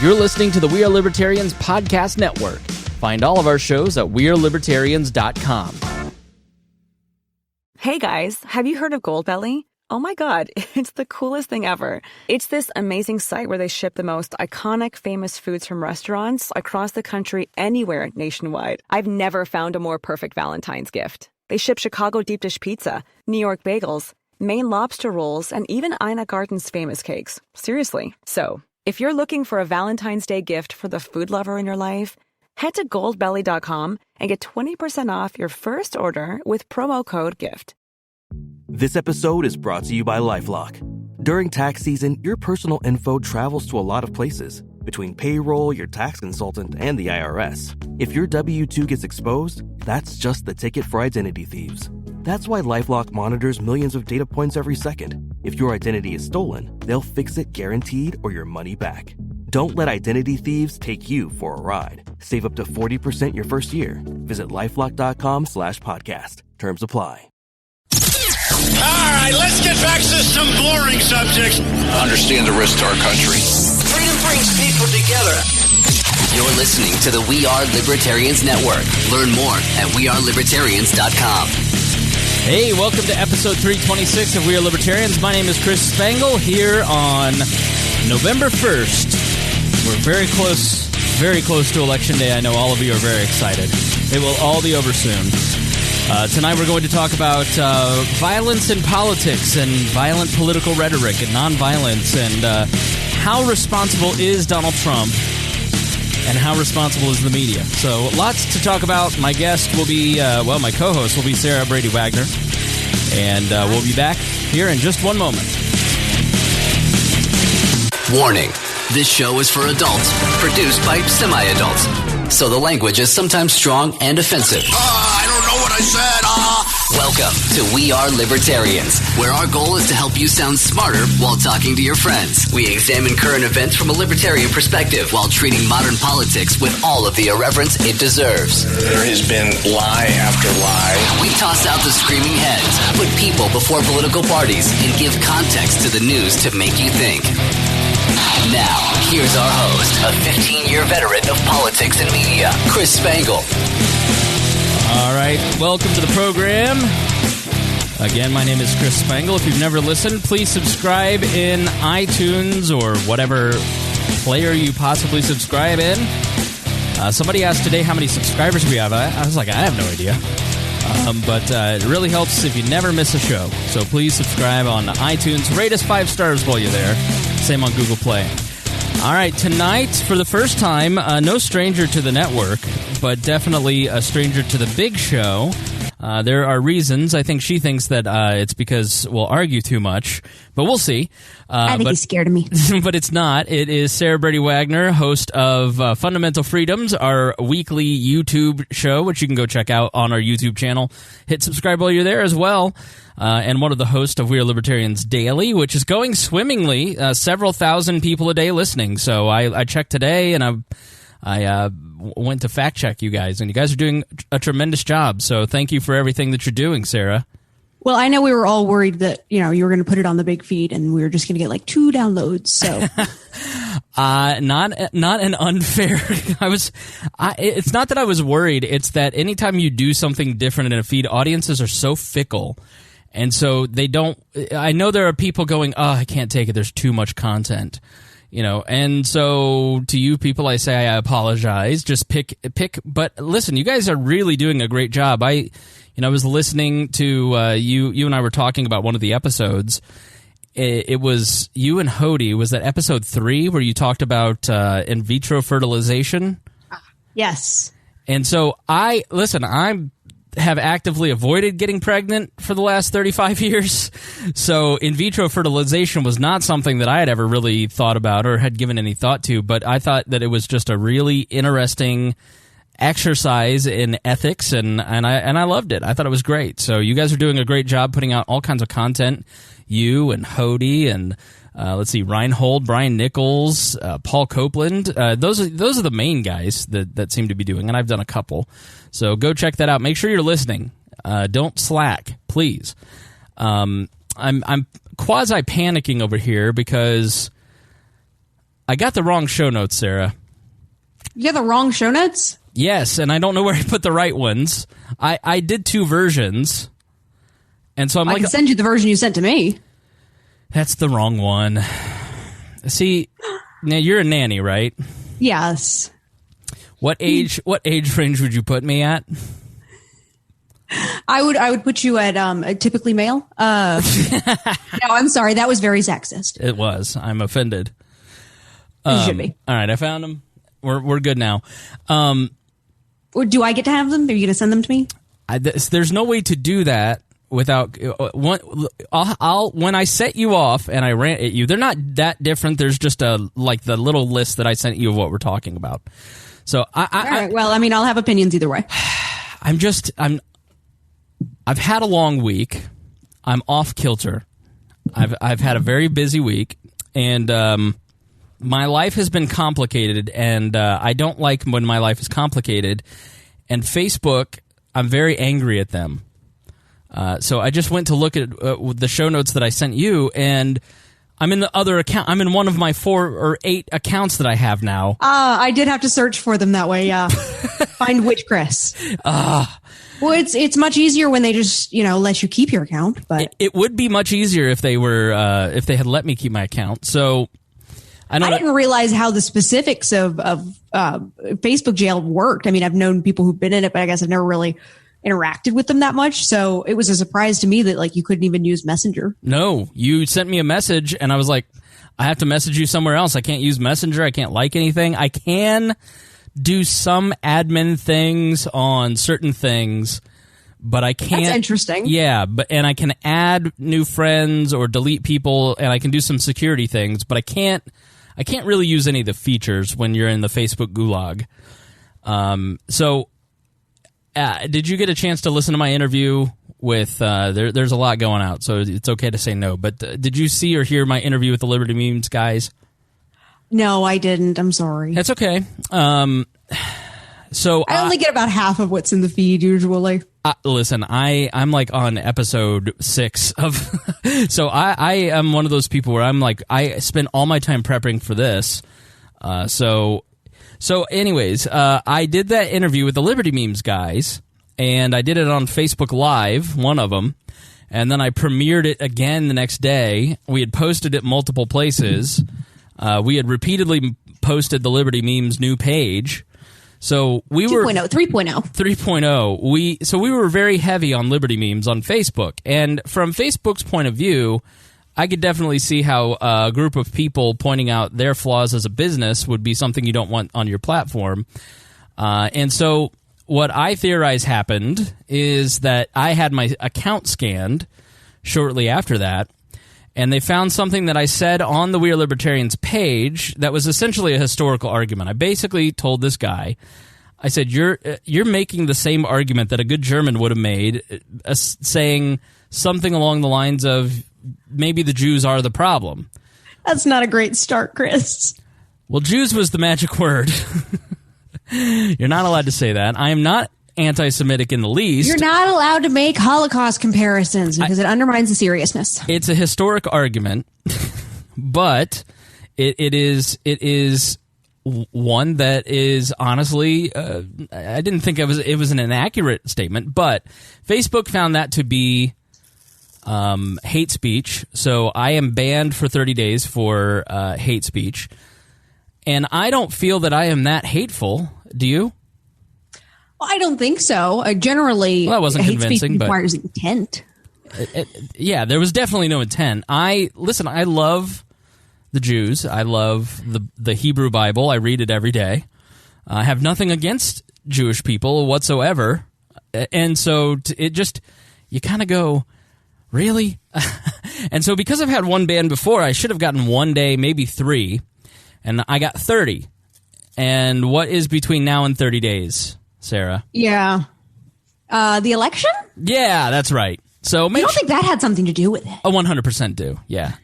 You're listening to the We Are Libertarians podcast network. Find all of our shows at wearelibertarians.com. Hey guys, have you heard of Goldbelly? Oh my god, it's the coolest thing ever. It's this amazing site where they ship the most iconic, famous foods from restaurants across the country, anywhere nationwide. I've never found a more perfect Valentine's gift. They ship Chicago deep dish pizza, New York bagels, Maine lobster rolls, and even Ina Garten's famous cakes. Seriously. So, if you're looking for a Valentine's Day gift for the food lover in your life, head to goldbelly.com and get 20% off your first order with promo code GIFT. This episode is brought to you by LifeLock. During tax season, your personal info travels to a lot of places. Between payroll, your tax consultant, and the IRS. If your W-2 gets exposed, that's just the ticket for identity thieves. That's why LifeLock monitors millions of data points every second. If your identity is stolen, they'll fix it guaranteed or your money back. Don't let identity thieves take you for a ride. Save up to 40% your first year. Visit LifeLock.com/podcast. Terms apply. All right, let's get back to some boring subjects. Understand the risk to our country. Freedom brings people together. You're listening to the We Are Libertarians Network. Learn more at wearelibertarians.com. Hey, welcome to episode 326 of We Are Libertarians. My name is Chris Spangle here on November 1st. We're very close to Election Day. I know all of you are very excited. It will all be over soon. Tonight we're going to talk about violence in politics and violent political rhetoric and nonviolence and how responsible is Donald Trump and how responsible is the media. So lots to talk about. My guest will be, my co-host will be Sarah Brady Wagner. And we'll be back here in just one moment. Warning. This show is for adults, produced by semi-adults. So the language is sometimes strong and offensive. I don't know what I said. Welcome to We Are Libertarians, where our goal is to help you sound smarter while talking to your friends. We examine current events from a libertarian perspective while treating modern politics with all of the irreverence it deserves. There has been lie after lie. We toss out the screaming heads, put people before political parties, and give context to the news to make you think. Now, here's our host, a 15-year veteran of politics and media, Chris Spangle. All right, welcome to the program. Again, my name is Chris Spangle. If you've never listened, please subscribe in iTunes or whatever player you possibly subscribe in. Somebody asked today how many subscribers we have. I was like, I have no idea. But it really helps if you never miss a show. So please subscribe on iTunes. Rate us 5 stars while you're there. Same on Google Play. All right, tonight, for the first time, no stranger to the network, but definitely a stranger to the big show. There are reasons. I think she thinks that it's because we'll argue too much, but we'll see. I think he's scared of me. But it's not. It is Sarah Brady Wagner, host of Fundamental Freedoms, our weekly YouTube show, which you can go check out on our YouTube channel. Hit subscribe while you're there as well. And one of the hosts of We Are Libertarians Daily, which is going swimmingly. Several thousand people a day listening. So I checked today, and I went to fact check you guys, and you guys are doing a tremendous job. So thank you for everything that you're doing, Sarah. Well, I know we were all worried that, you were going to put it on the big feed and we were just going to get like 2 downloads. So, not an unfair. It's not that I was worried. It's that anytime you do something different in a feed, audiences are so fickle. And so they don't, I know there are people going, oh, I can't take it. There's too much content. And so to you people, I say I apologize. Just pick. But listen, you guys are really doing a great job. I was listening to you and I were talking about one of the episodes. It was you and Hody. Was that episode 3 where you talked about in vitro fertilization? Yes. And so I have actively avoided getting pregnant for the last 35 years. So in vitro fertilization was not something that I had ever really thought about or had given any thought to, but I thought that it was just a really interesting exercise in ethics, and I loved it. I thought it was great. So you guys are doing a great job putting out all kinds of content. You and Hody and Reinhold, Brian Nichols, Paul Copeland. Those are the main guys that seem to be doing, and I've done a couple. So go check that out. Make sure you're listening. Don't slack, please. I'm quasi panicking over here because I got the wrong show notes, Sarah. You have the wrong show notes? Yes, and I don't know where I put the right ones. I did 2 versions, and so I can send you the version you sent to me. That's the wrong one. See, now you're a nanny, right? Yes. What age range would you put me at? I would put you at typically male. No, I'm sorry. That was very sexist. It was. I'm offended. You should be. All right, I found them. We're good now. Or do I get to have them? Are you going to send them to me? There's no way to do that without when I set you off and I rant at you. They're not that different. There's just the little list that I sent you of what we're talking about. So all right. Well, I mean, I'll have opinions either way. I've had a long week. I'm off kilter. I've had a very busy week, and my life has been complicated, and I don't like when my life is complicated. And Facebook, I'm very angry at them. So I just went to look at the show notes that I sent you, and I'm in the other account. I'm in one of my 4 or 8 accounts that I have now. I did have to search for them that way. Yeah, find which Chris. Well, it's much easier when they just let you keep your account. But it would be much easier if they were if they had let me keep my account. So I didn't realize how the specifics of Facebook jail worked. I mean, I've known people who've been in it, but I guess I've never really interacted with them that much. So it was a surprise to me that you couldn't even use Messenger. No, you sent me a message and I was like, I have to message you somewhere else. I can't use Messenger. I can't like anything. I can do some admin things on certain things, but I can't. That's interesting. Yeah, and I can add new friends or delete people, and I can do some security things, but I can't really use any of the features when you're in the Facebook gulag. Did you get a chance to listen to my interview with there's a lot going out, so it's okay to say no, but did you see or hear my interview with the Liberty Memes guys? No, I didn't. I'm sorry. That's okay. So I only get about half of what's in the feed usually. Listen, I'm like on episode 6 of so I am one of those people where I'm like, I spend all my time prepping for this. So anyways, I did that interview with the Liberty Memes guys, and I did it on Facebook Live, one of them, and then I premiered it again the next day. We had posted it multiple places. We had repeatedly posted the Liberty Memes new page. So we 3.0. We were very heavy on Liberty Memes on Facebook. And from Facebook's point of view, I could definitely see how a group of people pointing out their flaws as a business would be something you don't want on your platform. And so what I theorize happened is that I had my account scanned shortly after that, and they found something that I said on the We Are Libertarians page that was essentially a historical argument. I basically told this guy, I said, you're making the same argument that a good German would have made, saying something along the lines of, maybe the Jews are the problem. That's not a great start, Chris. Well, Jews was the magic word. You're not allowed to say that. I am not anti-Semitic in the least. You're not allowed to make Holocaust comparisons because it undermines the seriousness. It's a historic argument, but it is one that is honestly, I didn't think it was an inaccurate statement, but Facebook found that to be hate speech. So I am banned for 30 days for hate speech. And I don't feel that I am that hateful. Do you? Well, I don't think so. Generally, that wasn't hate convincing, speech requires intent. Yeah, there was definitely no intent. I love the Jews. I love the Hebrew Bible. I read it every day. I have nothing against Jewish people whatsoever. And so you kind of go, really? And so because I've had one ban before, I should have gotten 1 day, maybe 3. And I got 30. And what is between now and 30 days, Sarah? Yeah. The election? Yeah, that's right. So you don't think that had something to do with it? 100% do, yeah.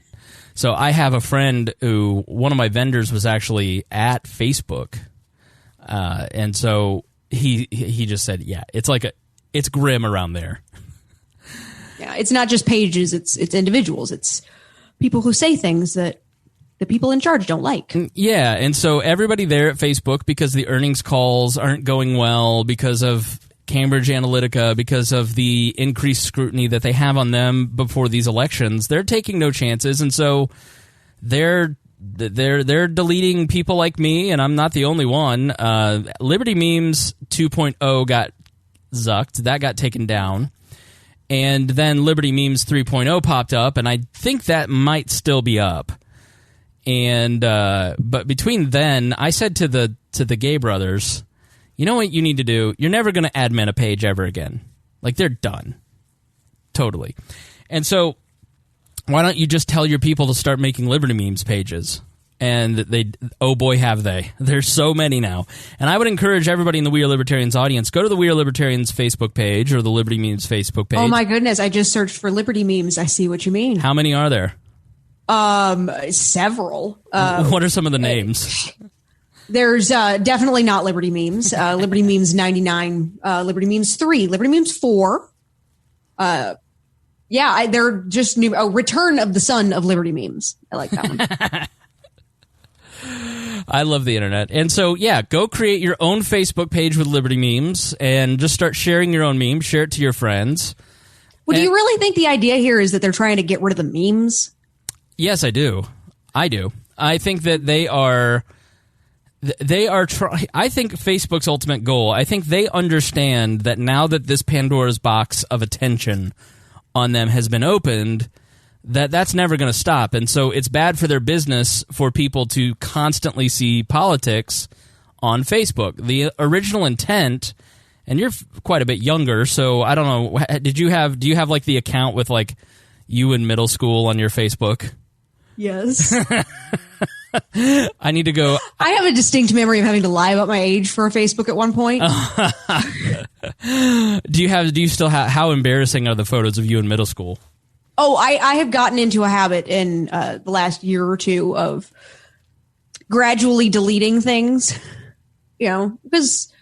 So I have a friend who, one of my vendors was actually at Facebook. And so he just said, yeah, it's grim around there. Yeah, it's not just pages, it's individuals. It's people who say things that the people in charge don't like. Yeah, and so everybody there at Facebook, because the earnings calls aren't going well, because of Cambridge Analytica, because of the increased scrutiny that they have on them before these elections, they're taking no chances, and so they're deleting people like me, and I'm not the only one. Liberty Memes 2.0 got zucked. That got taken down. And then Liberty Memes 3.0 popped up, and I think that might still be up. And but between then, I said to the gay brothers, you know what you need to do? You're never going to admin a page ever again. Like, they're done. Totally. And so why don't you just tell your people to start making Liberty Memes pages? And oh boy, have they. There's so many now. And I would encourage everybody in the We Are Libertarians audience, go to the We Are Libertarians Facebook page or the Liberty Memes Facebook page. Oh my goodness, I just searched for Liberty Memes. I see what you mean. How many are there? Several. What are some of the names? There's definitely not Liberty Memes. Liberty Memes 99, Liberty Memes 3, Liberty Memes 4. They're just new. Oh, Return of the Son of Liberty Memes. I like that one. I love the internet. And so, yeah, go create your own Facebook page with Liberty Memes and just start sharing your own memes. Share it to your friends. Well, do you really think the idea here is that they're trying to get rid of the memes? Yes, I do. I do. I think that they are I think Facebook's ultimate goal, I think they understand that now that this Pandora's box of attention on them has been opened, that's never going to stop. And so it's bad for their business for people to constantly see politics on Facebook. The original intent, and you're quite a bit younger, so I don't know, do you have like the account with like you in middle school on your Facebook? Yes. I need to go. I have a distinct memory of having to lie about my age for Facebook at one point. Do you still have, how embarrassing are the photos of you in middle school? Oh, I have gotten into a habit in the last year or two of gradually deleting things, because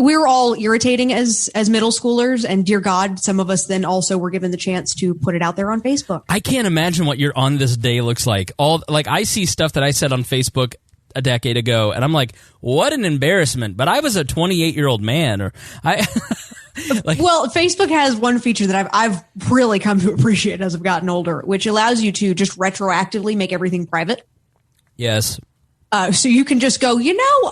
we were all irritating as middle schoolers, and dear God, some of us then also were given the chance to put it out there on Facebook. I can't imagine what your on this day looks like. I see stuff that I said on Facebook a decade ago, and I'm like, what an embarrassment. But I was a 28-year-old man, or well, Facebook has one feature that I've really come to appreciate as I've gotten older, which allows you to just retroactively make everything private. Yes. So you can just go,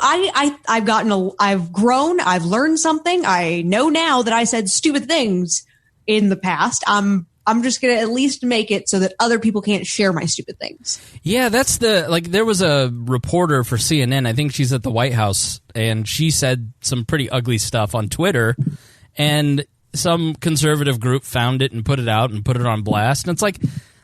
I've grown, I've learned something. I know now that I said stupid things in the past. I'm just going to at least make it so that other people can't share my stupid things. Yeah, that's there was a reporter for CNN, I think she's at the White House, and she said some pretty ugly stuff on Twitter, and some conservative group found it and put it out and put it on blast. And it's like,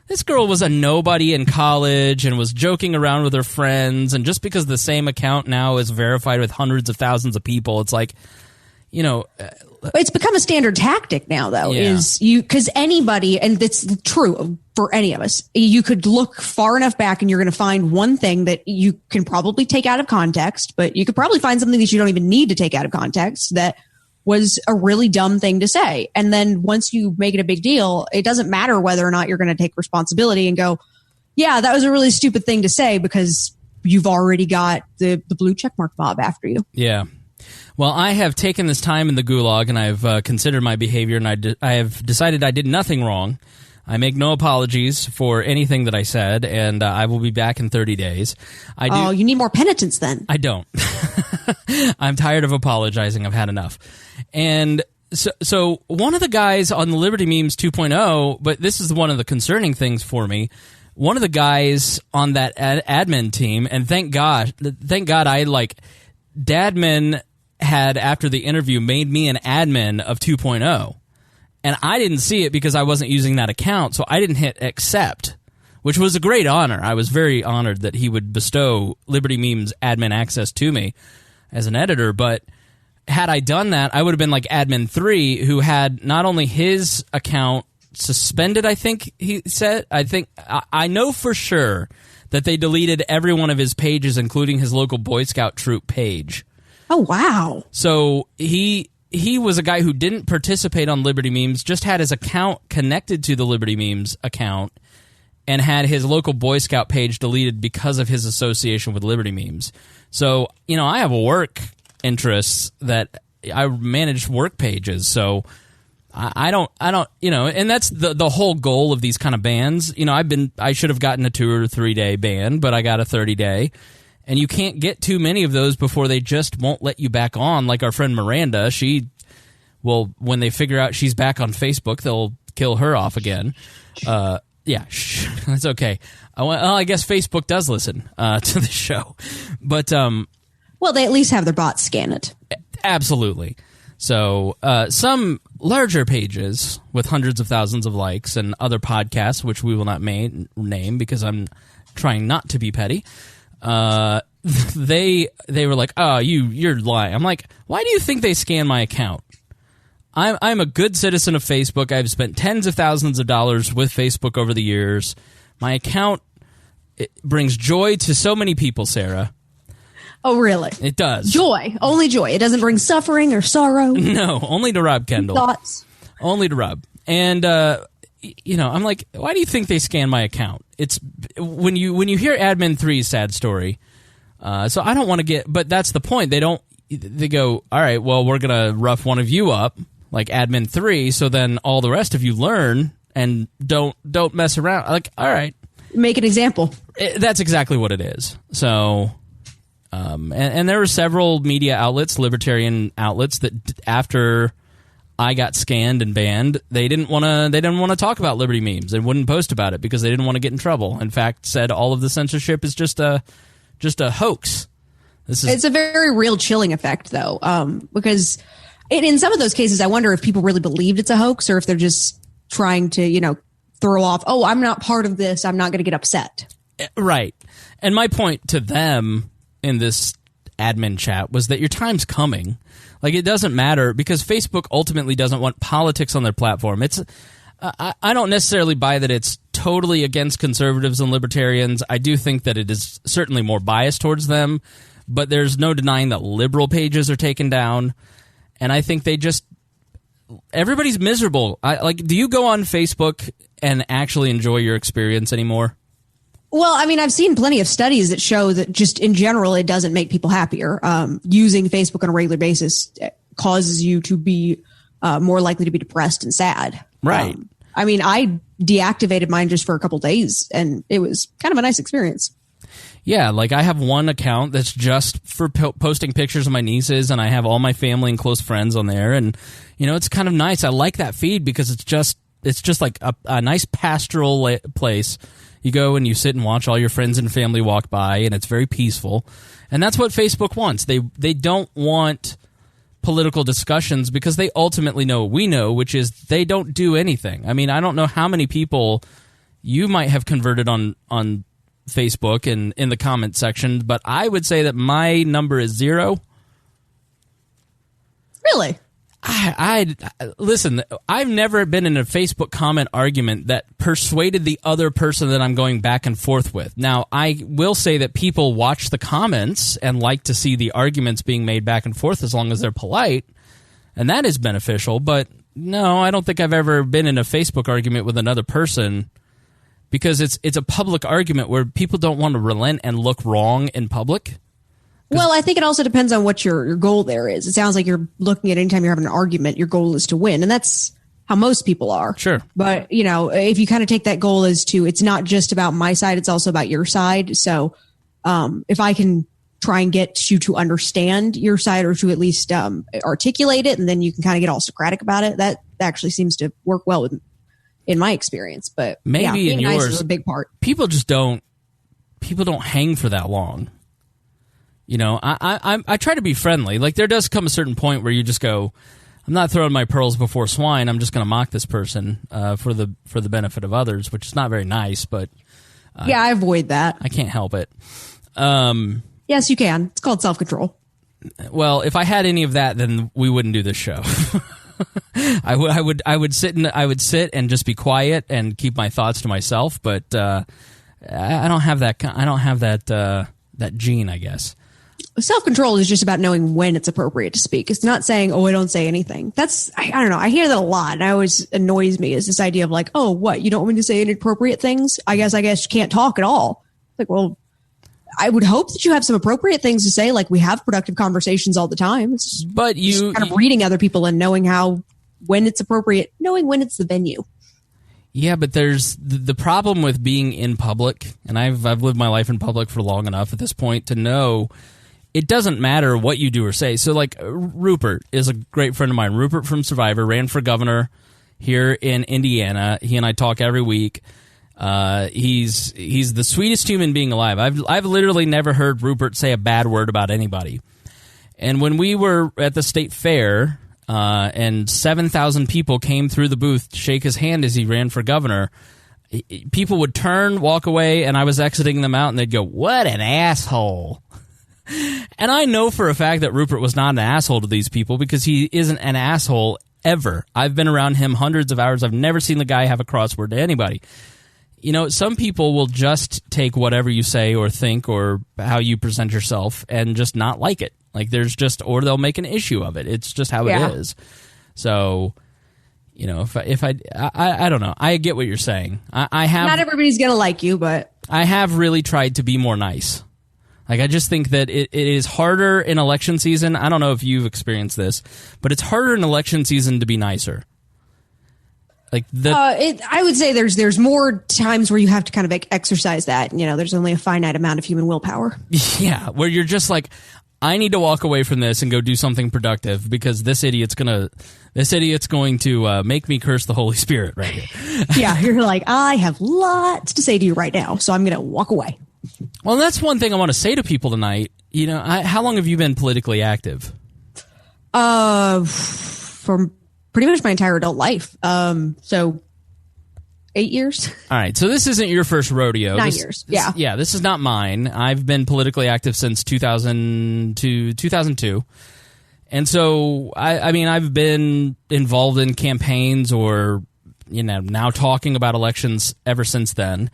this girl was a nobody in college and was joking around with her friends, and just because the same account now is verified with hundreds of thousands of people, it's like, it's become a standard tactic now, though, because anybody, and it's true for any of us, you could look far enough back and you're going to find one thing that you can probably take out of context, but you could probably find something that you don't even need to take out of context that was a really dumb thing to say. And then once you make it a big deal, it doesn't matter whether or not you're going to take responsibility and go, yeah, that was a really stupid thing to say, because you've already got the blue checkmark mob after you. Yeah. Well, I have taken this time in the gulag, and I've considered my behavior, and I have decided I did nothing wrong. I make no apologies for anything that I said, and I will be back in 30 days. Oh, you need more penitence then. I don't. I'm tired of apologizing. I've had enough. And so one of the guys on the Liberty Memes 2.0, but this is one of the concerning things for me, one of the guys on that admin team, and thank God Dadman had, after the interview, made me an admin of 2.0. And I didn't see it because I wasn't using that account, so I didn't hit accept, which was a great honor. I was very honored that he would bestow Liberty Memes admin access to me as an editor, but had I done that, I would have been like admin 3, who had not only his account suspended, I think he said, I know for sure that they deleted every one of his pages, including his local Boy Scout troop page. Oh, wow. So he was a guy who didn't participate on Liberty Memes, just had his account connected to the Liberty Memes account, and had his local Boy Scout page deleted because of his association with Liberty Memes. So, I have work interests that I manage work pages, so I don't, and that's the whole goal of these kind of bans. I should have gotten a 2 or 3 day ban, but I got a 30-day. And you can't get too many of those before they just won't let you back on. Like our friend Miranda, when they figure out she's back on Facebook, they'll kill her off again. Yeah, that's okay. I guess Facebook does listen to the show. But well, they at least have their bots scan it. Absolutely. So some larger pages with hundreds of thousands of likes and other podcasts, which we will not name because I'm trying not to be petty, they were like, oh, you're lying. I'm like, why do you think they scan my account? I'm a good citizen of Facebook. I've spent tens of thousands of dollars with Facebook over the years. My account, it brings joy to so many people, Sarah. Oh, really? It does. Joy. Only joy. It doesn't bring suffering or sorrow. No, only to Rob Kendall. Thoughts. Only to Rob. And, I'm like, why do you think they scan my account? It's when you hear Admin 3's sad story, so I don't want to get, but that's the point. They go, all right, well, we're going to rough one of you up, like Admin 3, so then all the rest of you learn and don't mess around. Like, all right. Make an example. That's exactly what it is. So... and there were several media outlets, libertarian outlets, that after I got scanned and banned, they didn't want to talk about Liberty Memes. They wouldn't post about it because they didn't want to get in trouble. In fact, said all of the censorship is just a hoax. It's a very real chilling effect, though, because in some of those cases, I wonder if people really believed it's a hoax or if they're just trying to, throw off, oh, I'm not part of this, I'm not going to get upset. Right. And my point to them in this admin chat was that your time's coming. Like, it doesn't matter because Facebook ultimately doesn't want politics on their platform. I don't necessarily buy that it's totally against conservatives and libertarians. I do think that it is certainly more biased towards them, but there's no denying that liberal pages are taken down. And I think everybody's miserable. Do you go on Facebook and actually enjoy your experience anymore? Well, I mean, I've seen plenty of studies that show that just in general, it doesn't make people happier. Using Facebook on a regular basis causes you to be more likely to be depressed and sad. Right. I mean, I deactivated mine just for a couple days, and it was kind of a nice experience. Yeah, like I have one account that's just for posting pictures of my nieces, and I have all my family and close friends on there, and it's kind of nice. I like that feed because it's just like a nice pastoral place. You go and you sit and watch all your friends and family walk by, and it's very peaceful. And that's what Facebook wants. They don't want political discussions because they ultimately know what we know, which is they don't do anything. I mean, I don't know how many people you might have converted on Facebook and in the comment section, but I would say that my number is 0. Really? I listen, I've never been in a Facebook comment argument that persuaded the other person that I'm going back and forth with. Now, I will say that people watch the comments and like to see the arguments being made back and forth as long as they're polite, and that is beneficial, but no, I don't think I've ever been in a Facebook argument with another person because it's a public argument where people don't want to relent and look wrong in public. Well, I think it also depends on what your goal there is. It sounds like you're looking at anytime you're having an argument, your goal is to win. And that's how most people are. Sure. But, if you kind of take that goal as to, it's not just about my side, it's also about your side. So if I can try and get you to understand your side or to at least articulate it, and then you can kind of get all Socratic about it, that actually seems to work well in my experience. But maybe in yours, nice is a big part. People don't hang for that long. I try to be friendly. Like, there does come a certain point where you just go, I'm not throwing my pearls before swine. I'm just going to mock this person for the benefit of others, which is not very nice. But I avoid that. I can't help it. Yes, you can. It's called self-control. Well, if I had any of that, then we wouldn't do this show. I would sit and just be quiet and keep my thoughts to myself. But I don't have that. I don't have that gene, I guess. self-control is just about knowing when it's appropriate to speak. It's not saying, oh, I don't say anything. I don't know. I hear that a lot, and it always annoys me, is this idea of like, oh, what? You don't want me to say inappropriate things? I guess you can't talk at all. Like, well, I would hope that you have some appropriate things to say. Like, we have productive conversations all the time. But just kind of reading other people and knowing when it's appropriate, knowing when it's the venue. Yeah, but there's the problem with being in public, and I've lived my life in public for long enough at this point to know it doesn't matter what you do or say. So, like, Rupert is a great friend of mine. Rupert from Survivor ran for governor here in Indiana. He and I talk every week. He's the sweetest human being alive. I've literally never heard Rupert say a bad word about anybody. And when we were at the state fair, and 7,000 people came through the booth to shake his hand as he ran for governor, people would turn, walk away, and I was exiting them out, and they'd go, "What an asshole." And I know for a fact that Rupert was not an asshole to these people, because he isn't an asshole ever. I've been around him hundreds of hours. I've never seen the guy have a crossword to anybody. You know, some people will just take whatever you say or think or how you present yourself and just not like it. Like, or they'll make an issue of it. It's just how it is. So, you know, if I don't know. I get what you're saying. I have. Not everybody's going to like you, but I have really tried to be more nice. Like, I just think that it is harder in election season. I don't know if you've experienced this, but it's harder in election season to be nicer. Like I would say there's more times where you have to kind of exercise that. You know, there's only a finite amount of human willpower. Yeah, where you're just like, I need to walk away from this and go do something productive, because this idiot's going to make me curse the Holy Spirit right here. Yeah, you're like, I have lots to say to you right now, so I'm going to walk away. Well, that's one thing I want to say to people tonight. You know, how long have you been politically active? For pretty much my entire adult life. So 8 years. All right. So this isn't your first rodeo. 9 years. Yeah. Yeah. This is not mine. I've been politically active since 2002. And so, I mean, I've been involved in campaigns or, you know, now talking about elections ever since then.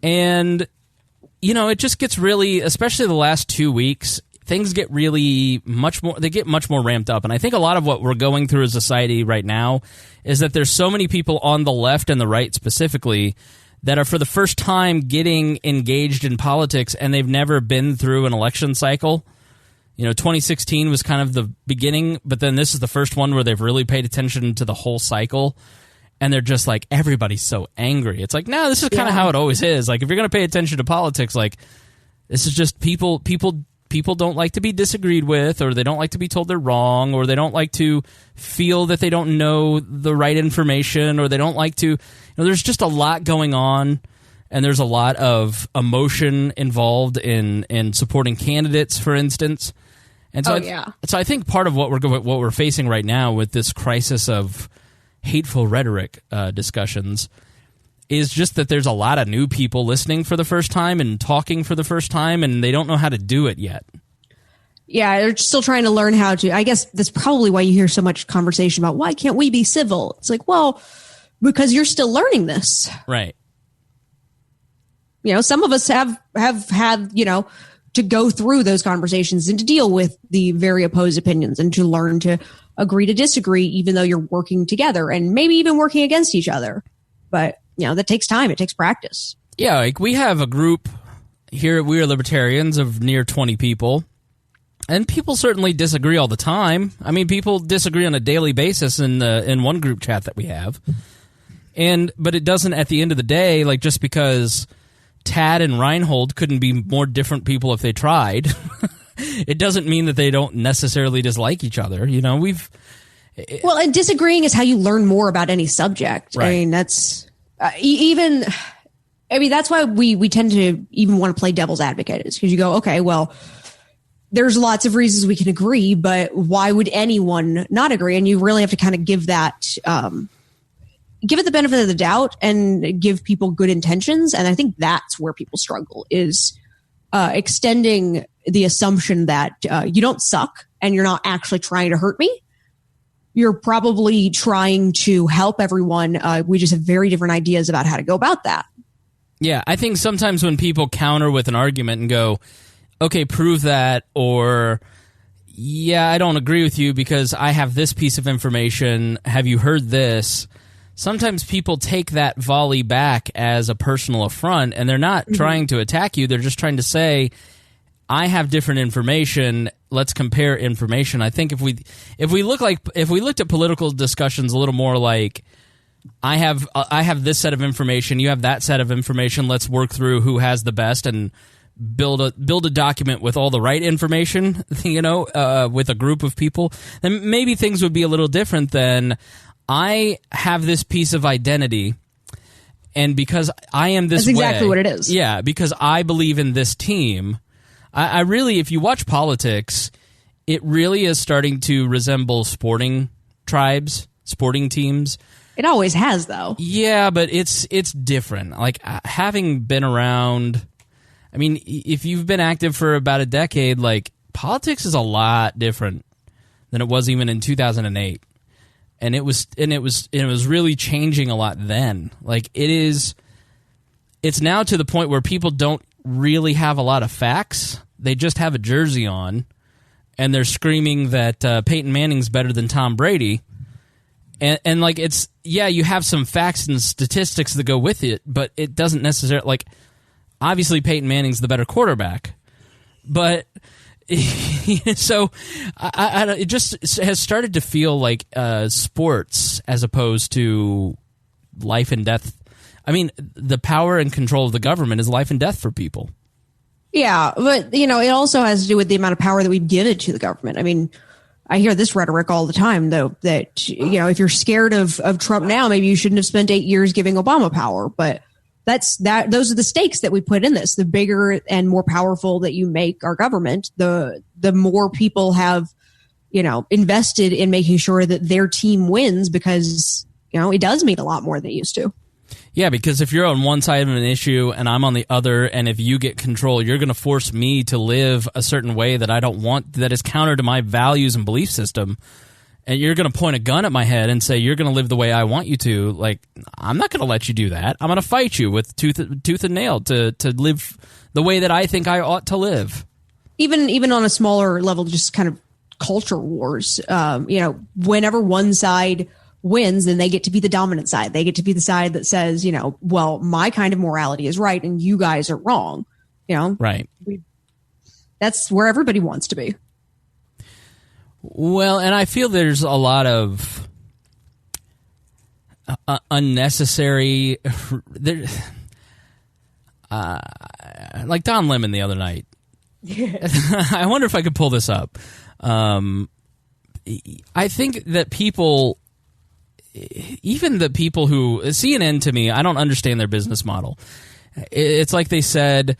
And, you know, it just gets really, especially the last 2 weeks, things get really much more ramped up. And I think a lot of what we're going through as a society right now is that there's so many people on the left and the right specifically that are for the first time getting engaged in politics, and they've never been through an election cycle. You know, 2016 was kind of the beginning, but then this is the first one where they've really paid attention to the whole cycle. And they're just like, everybody's so angry. It's like, no, this is kind of how it always is. Like, if you're going to pay attention to politics, like, this is just people don't like to be disagreed with, or they don't like to be told they're wrong, or they don't like to feel that they don't know the right information, or they don't like to, you know, there's just a lot going on, and there's a lot of emotion involved in supporting candidates, for instance. And so so I think part of what we're facing right now with this crisis of hateful rhetoric discussions is just that there's a lot of new people listening for the first time and talking for the first time, and they don't know how to do it yet. Yeah, they're still trying to learn how to. I guess that's probably why you hear so much conversation about why can't we be civil? It's like, well, because you're still learning this. Right. You know, some of us have had, you know, to go through those conversations and to deal with the very opposed opinions and to learn to agree to disagree, even though you're working together and maybe even working against each other. But, you know, that takes time. It takes practice. Yeah, like we have a group here at We Are Libertarians of near 20 people, and people certainly disagree all the time. I mean, people disagree on a daily basis in one group chat that we have. But it doesn't, at the end of the day, like, just because Tad and Reinhold couldn't be more different people if they tried, it doesn't mean that they don't necessarily dislike each other. You know, well, and disagreeing is how you learn more about any subject. Right. I mean, that's that's why we tend to even want to play devil's advocate, is because you go, okay, well, there's lots of reasons we can agree, but why would anyone not agree? And you really have to kind of give that, give it the benefit of the doubt and give people good intentions. And I think that's where people struggle, is extending the assumption that you don't suck and you're not actually trying to hurt me. You're probably trying to help everyone. We just have very different ideas about how to go about that. Yeah, I think sometimes when people counter with an argument and go, okay, prove that, or yeah, I don't agree with you because I have this piece of information. Have you heard this? Sometimes people take that volley back as a personal affront, and they're not trying to attack you. They're just trying to say, I have different information. Let's compare information. I think if we looked at political discussions a little more like, I have this set of information, you have that set of information. Let's work through who has the best and build a document with all the right information, with a group of people. Then maybe things would be a little different than, I have this piece of identity, and because I am this way... That's exactly what it is. Yeah, because I believe in this team. I really, if you watch politics, it really is starting to resemble sporting tribes, sporting teams. It always has, though. Yeah, but it's different. Like, having been around... I mean, if you've been active for about a decade, like, politics is a lot different than it was even in 2008. And it was really changing a lot then. Like, it's now to the point where people don't really have a lot of facts. They just have a jersey on, and they're screaming that Peyton Manning's better than Tom Brady. And like, it's, yeah, you have some facts and statistics that go with it, but it doesn't necessarily, like, obviously Peyton Manning's the better quarterback, but... So it just has started to feel like sports as opposed to life and death. I mean, the power and control of the government is life and death for people. Yeah, but, it also has to do with the amount of power that we've given to the government. I mean, I hear this rhetoric all the time, though, that, if you're scared of Trump now, maybe you shouldn't have spent 8 years giving Obama power, but those are the stakes that we put in this. The bigger and more powerful that you make our government, the more people have, invested in making sure that their team wins, because, it does mean a lot more than it used to. Yeah, because if you're on one side of an issue and I'm on the other, and if you get control, you're going to force me to live a certain way that I don't want, that is counter to my values and belief system. And you're going to point a gun at my head and say, you're going to live the way I want you to. Like, I'm not going to let you do that. I'm going to fight you with tooth and nail to live the way that I think I ought to live. Even on a smaller level, just kind of culture wars. Whenever one side wins, then they get to be the dominant side. They get to be the side that says, well, my kind of morality is right and you guys are wrong. Right. That's where everybody wants to be. Well, and I feel there's a lot of unnecessary, like Don Lemon the other night. I wonder if I could pull this up. I think that people, even the people who, CNN to me, I don't understand their business model. It's like they said,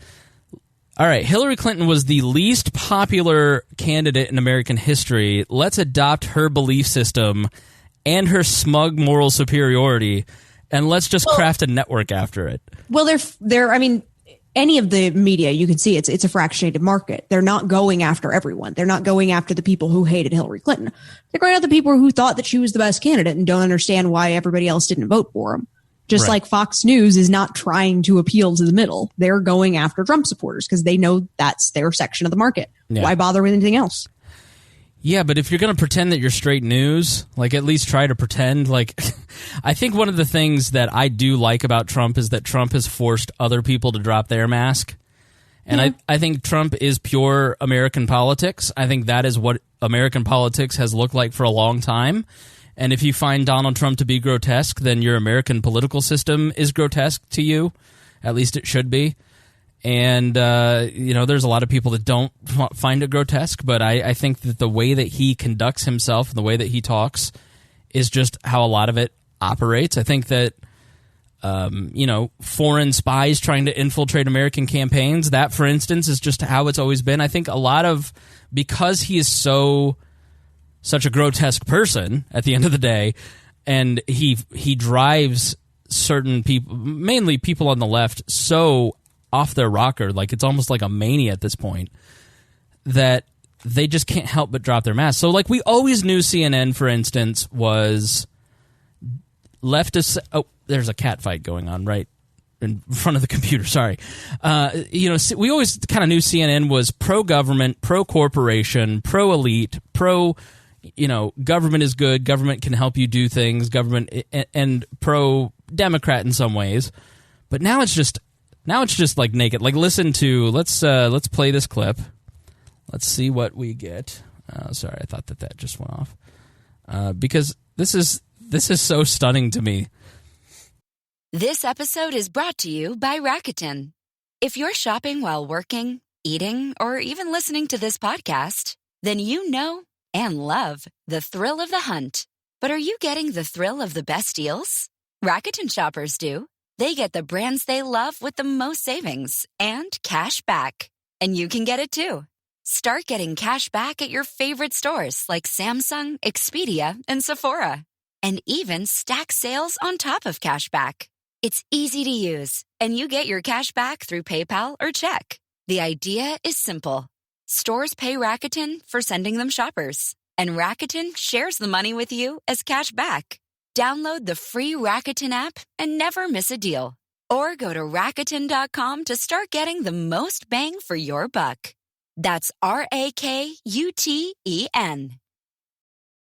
all right, Hillary Clinton was the least popular candidate in American history. Let's adopt her belief system and her smug moral superiority, and let's just craft a network after it. Well, I mean, any of the media, you can see it's a fractionated market. They're not going after everyone. They're not going after the people who hated Hillary Clinton. They're going after the people who thought that she was the best candidate and don't understand why everybody else didn't vote for him. Just right. Like Fox News is not trying to appeal to the middle. They're going after Trump supporters because they know that's their section of the market. Yeah. Why bother with anything else? Yeah, but if you're going to pretend that you're straight news, like at least try to pretend. Like, I think one of the things that I do like about Trump is that Trump has forced other people to drop their mask. And I think Trump is pure American politics. I think that is what American politics has looked like for a long time. And if you find Donald Trump to be grotesque, then your American political system is grotesque to you. At least it should be. And, there's a lot of people that don't find it grotesque, but I think that the way that he conducts himself and the way that he talks is just how a lot of it operates. I think that, foreign spies trying to infiltrate American campaigns, that, for instance, is just how it's always been. I think because he is such a grotesque person at the end of the day, and he drives certain people, mainly people on the left, so off their rocker, like it's almost like a mania at this point, that they just can't help but drop their mask. So like we always knew CNN, for instance, was leftist. Oh, there's a cat fight going on right in front of the computer. Sorry. We always kind of knew CNN was pro-government, pro-corporation, pro-elite, government is good, government can help you do things, government, and pro-Democrat in some ways. But now it's just like naked. Like, listen to, let's play this clip. Let's see what we get. Sorry, I thought that just went off. Because this is so stunning to me. This episode is brought to you by Rakuten. If you're shopping while working, eating, or even listening to this podcast, then you know and love the thrill of the hunt. But are you getting the thrill of the best deals? Rakuten shoppers do. They get the brands they love with the most savings and cash back. And you can get it too. Start getting cash back at your favorite stores like Samsung, Expedia, and Sephora. And even stack sales on top of cash back. It's easy to use, and you get your cash back through PayPal or check. The idea is simple. Stores pay Rakuten for sending them shoppers, and Rakuten shares the money with you as cash back. Download the free Rakuten app and never miss a deal. Or go to Rakuten.com to start getting the most bang for your buck. That's RAKUTEN.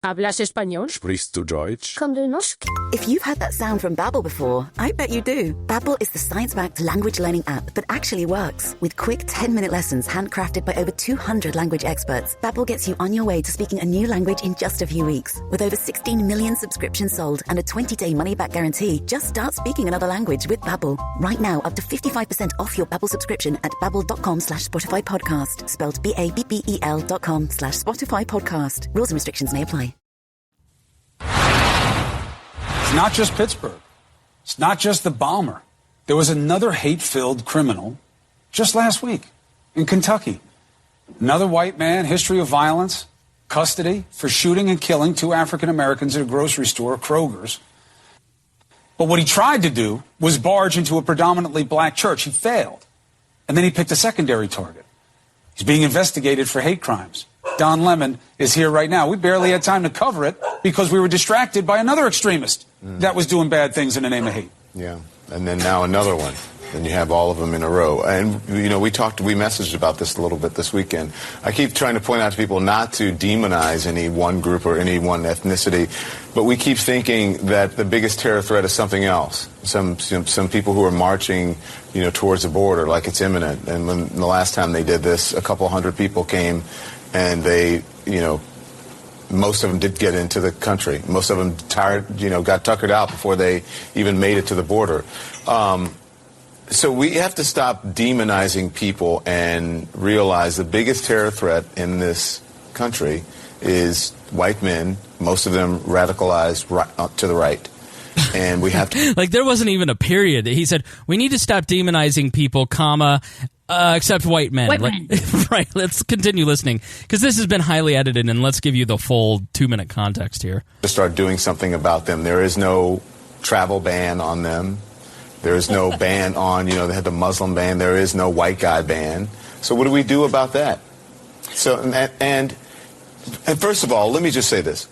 ¿Hablas español? Sprichst du Deutsch? Kann du noch? If you've heard that sound from Babbel before, I bet you do. Babbel is the science-backed language learning app that actually works. With quick 10-minute lessons handcrafted by over 200 language experts, Babbel gets you on your way to speaking a new language in just a few weeks. With over 16 million subscriptions sold and a 20-day money-back guarantee, just start speaking another language with Babbel. Right now, up to 55% off your Babbel subscription at babbel.com/Spotify podcast. Spelled BABBEL.com/Spotify podcast. Rules and restrictions may apply. It's not just Pittsburgh. It's not just the bomber. There was another hate-filled criminal just last week in Kentucky. Another white man, history of violence, custody for shooting and killing 2 African Americans at a grocery store, Kroger's. But what he tried to do was barge into a predominantly black church. He failed. And then he picked a secondary target. He's being investigated for hate crimes. Don Lemon is here right now. We barely had time to cover it because we were distracted by another extremist that was doing bad things in the name of hate. Yeah, and then now another one. And you have all of them in a row. And, we messaged about this a little bit this weekend. I keep trying to point out to people not to demonize any one group or any one ethnicity, but we keep thinking that the biggest terror threat is something else. Some people who are marching, towards the border like it's imminent. And when the last time they did this, a couple hundred people came and they, most of them did get into the country. Most of them got tuckered out before they even made it to the border. So we have to stop demonizing people and realize the biggest terror threat in this country is white men, most of them radicalized to the right. And we have to... Like, there wasn't even a period. He said, we need to stop demonizing people, except white men. Right, let's continue listening, because this has been highly edited, and let's give you the full 2-minute context here. To start doing something about them. There is no travel ban on them. There is no ban on, they had the Muslim ban. There is no white guy ban. So what do we do about that? So, and first of all, let me just say this.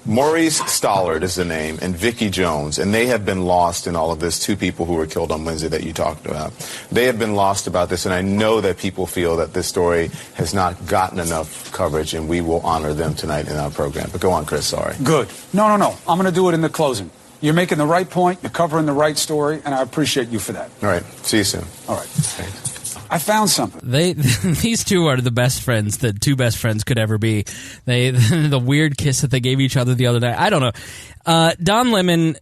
Maurice Stollard is the name, and Vicky Jones, and they have been lost in all of this. 2 people who were killed on Wednesday that you talked about. They have been lost about this, and I know that people feel that this story has not gotten enough coverage, and we will honor them tonight in our program. But go on, Chris, sorry. Good. No. I'm going to do it in the closing. You're making the right point, you're covering the right story, and I appreciate you for that. All right. See you soon. All right. Thanks. I found something. These 2 are the best friends that 2 best friends could ever be. The weird kiss that they gave each other the other night. I don't know. Don Lemon,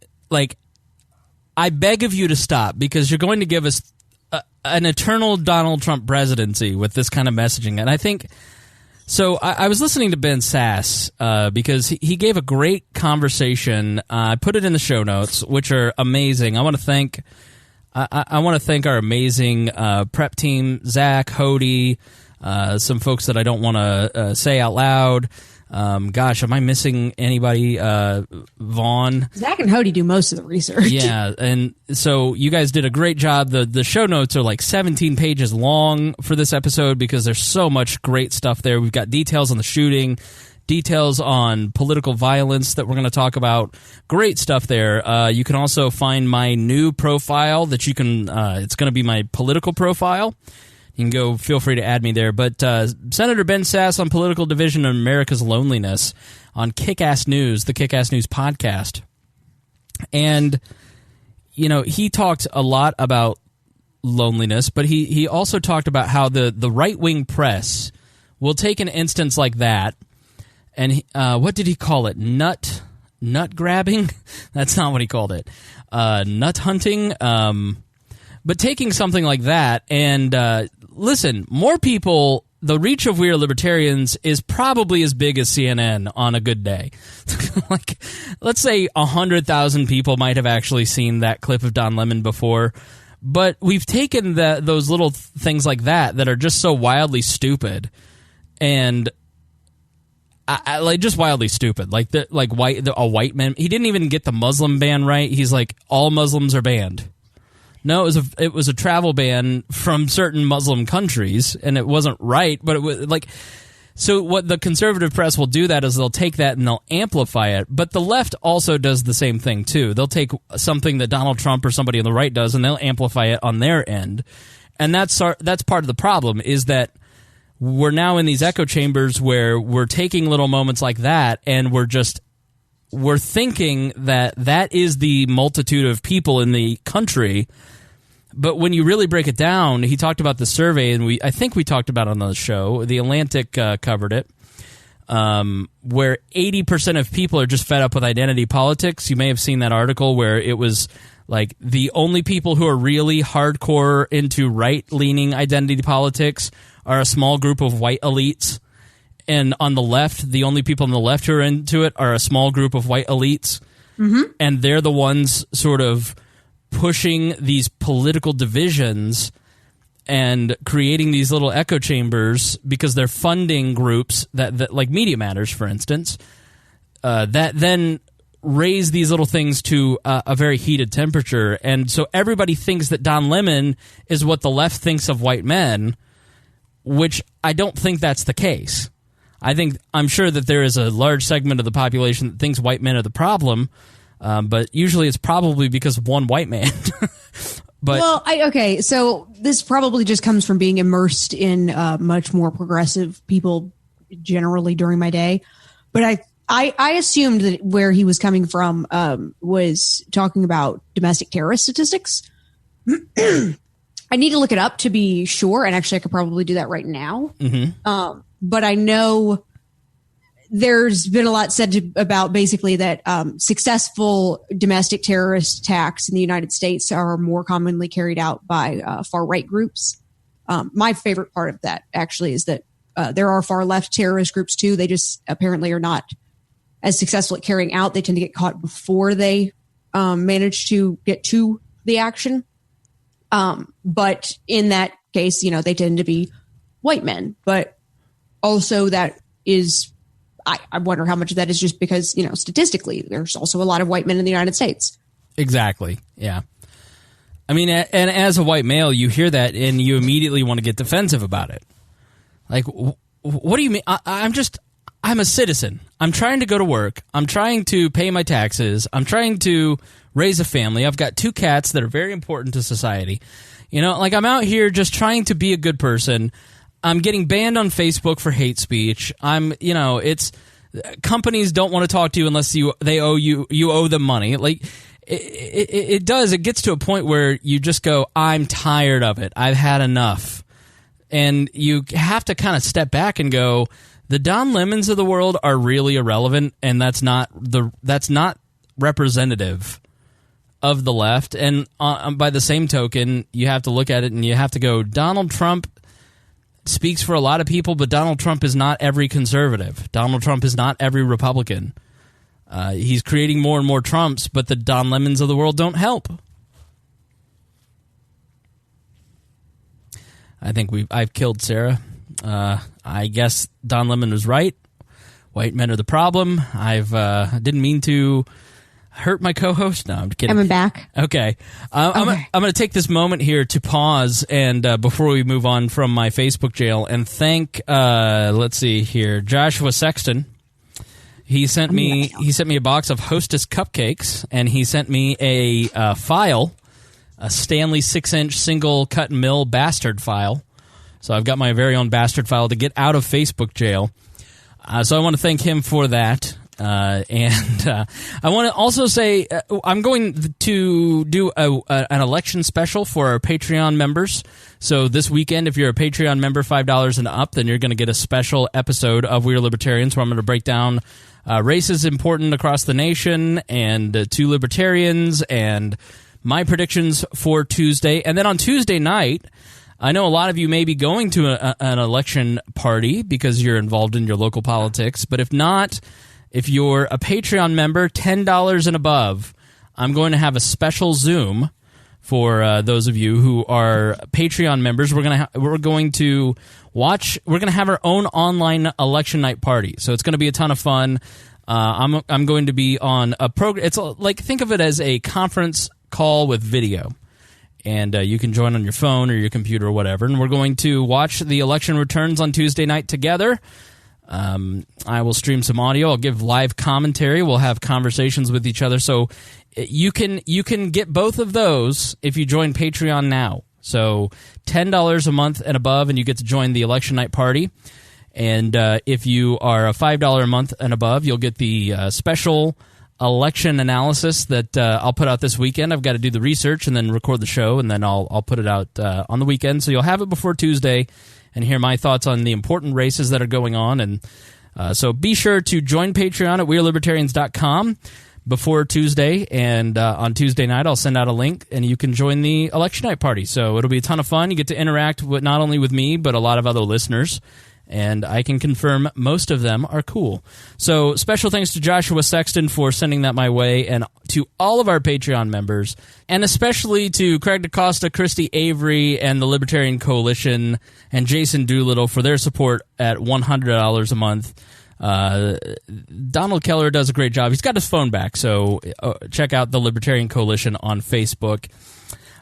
I beg of you to stop, because you're going to give us an eternal Donald Trump presidency with this kind of messaging. And I think... So I was listening to Ben Sass because he gave a great conversation. I put it in the show notes, which are amazing. I want to thank our amazing prep team, Zach, Hody, some folks that I don't want to say out loud. Gosh, am I missing anybody? Vaughn. Zach and Hody do most of the research. Yeah, and so you guys did a great job. The show notes are like 17 pages long for this episode because there's so much great stuff there. We've got details on the shooting, details on political violence that we're going to talk about. Great stuff there. You can also find my new profile that you can, it's going to be my political profile. You can go, feel free to add me there. But Senator Ben Sass on political division and America's loneliness on Kick-Ass News, the Kick-Ass News podcast. And, he talked a lot about loneliness, but he also talked about how the right-wing press will take an instance like that, and what did he call it? Nut grabbing? That's not what he called it. Nut hunting? But taking something like that, and listen, more people, the reach of We Are Libertarians is probably as big as CNN on a good day. Like, let's say 100,000 people might have actually seen that clip of Don Lemon before, but we've taken those little things like that are just so wildly stupid, and like just wildly stupid. Like a white man, he didn't even get the Muslim ban right. He's like, all Muslims are banned. No, it was a travel ban from certain Muslim countries, and it wasn't right. But it was like, so what the conservative press will do that is they'll take that and they'll amplify it. But the left also does the same thing too. They'll take something that Donald Trump or somebody on the right does, and they'll amplify it on their end. And that's part of the problem, is that we're now in these echo chambers where we're taking little moments like that, and we're thinking that is the multitude of people in the country. But when you really break it down, he talked about the survey, and I think we talked about it on the show. The Atlantic covered it, where 80% of people are just fed up with identity politics. You may have seen that article where it was like the only people who are really hardcore into right-leaning identity politics are a small group of white elites. And on the left, the only people on the left who are into it are a small group of white elites. Mm-hmm. And they're the ones sort of pushing these political divisions and creating these little echo chambers because they're funding groups that like Media Matters, for instance, that then raise these little things to a very heated temperature. And so everybody thinks that Don Lemon is what the left thinks of white men, which I don't think that's the case. I'm sure that there is a large segment of the population that thinks white men are the problem, but usually it's probably because of one white man. But okay, so this probably just comes from being immersed in much more progressive people generally during my day. But I assumed that where he was coming from was talking about domestic terrorist statistics. I need to look it up to be sure, and actually I could probably do that right now. Mm-hmm. But I know there's been a lot said about basically that successful domestic terrorist attacks in the United States are more commonly carried out by far-right groups. My favorite part of that actually is that there are far-left terrorist groups too. They just apparently are not as successful at carrying out. They tend to get caught before they manage to get to the action. But in that case, they tend to be white men. But also that is, I wonder how much of that is just because, statistically, there's also a lot of white men in the United States. Exactly. Yeah. I mean, and as a white male, you hear that and you immediately want to get defensive about it. Like, what do you mean? I'm a citizen. I'm trying to go to work. I'm trying to pay my taxes. I'm trying to raise a family. I've got 2 cats that are very important to society. I'm out here just trying to be a good person. I'm getting banned on Facebook for hate speech. It's companies don't want to talk to you unless you owe them money. Like it gets to a point where you just go, I'm tired of it. I've had enough. And you have to kind of step back and go, the Don Lemons of the world are really irrelevant, and that's not representative of the left. And by the same token, you have to look at it and you have to go, Donald Trump speaks for a lot of people, but Donald Trump is not every conservative. Donald Trump is not every Republican. He's creating more and more Trumps, but the Don Lemons of the world don't help. I think I've killed Sarah. I guess Don Lemon was right. White men are the problem. I didn't mean to hurt my co-host. No, I'm kidding. I'm back. Okay. I'm going to take this moment here to pause and before we move on from my Facebook jail and thank, let's see here, Joshua Sexton He sent me a box of Hostess cupcakes, and he sent me a file, a Stanley 6-inch single cut and mill bastard file. So I've got my very own bastard file to get out of Facebook jail. So I want to thank him for that. And I want to also say I'm going to do an election special for our Patreon members. So this weekend, if you're a Patreon member, $5 and up, then you're going to get a special episode of We Are Libertarians where I'm going to break down races important across the nation and two libertarians and my predictions for Tuesday. And then on Tuesday night, I know a lot of you may be going to an election party because you're involved in your local politics. But if not, if you're a Patreon member, $10 and above, I'm going to have a special Zoom for those of you who are Patreon members. We're going to have our own online election night party. So it's going to be a ton of fun. I'm going to be on a program. It's like, think of it as a conference call with video. And you can join on your phone or your computer or whatever. And we're going to watch the election returns on Tuesday night together. I will stream some audio. I'll give live commentary. We'll have conversations with each other. So you can get both of those if you join Patreon now. So $10 a month and above, and you get to join the election night party. And if you are a $5 a month and above, you'll get the special election analysis that I'll put out this weekend. I've got to do the research and then record the show, and then I'll put it out on the weekend. So you'll have it before Tuesday and hear my thoughts on the important races that are going on. And so be sure to join Patreon at wearelibertarians.com before Tuesday. And on Tuesday night, I'll send out a link, and you can join the election night party. So it'll be a ton of fun. You get to interact with not only with me, but a lot of other listeners. And I can confirm most of them are cool. So special thanks to Joshua Sexton for sending that my way, and to all of our Patreon members, and especially to Craig DaCosta, Christy Avery, and the Libertarian Coalition, and Jason Doolittle for their support at $100 a month. Donald Keller does a great job. He's got his phone back, so check out the Libertarian Coalition on Facebook.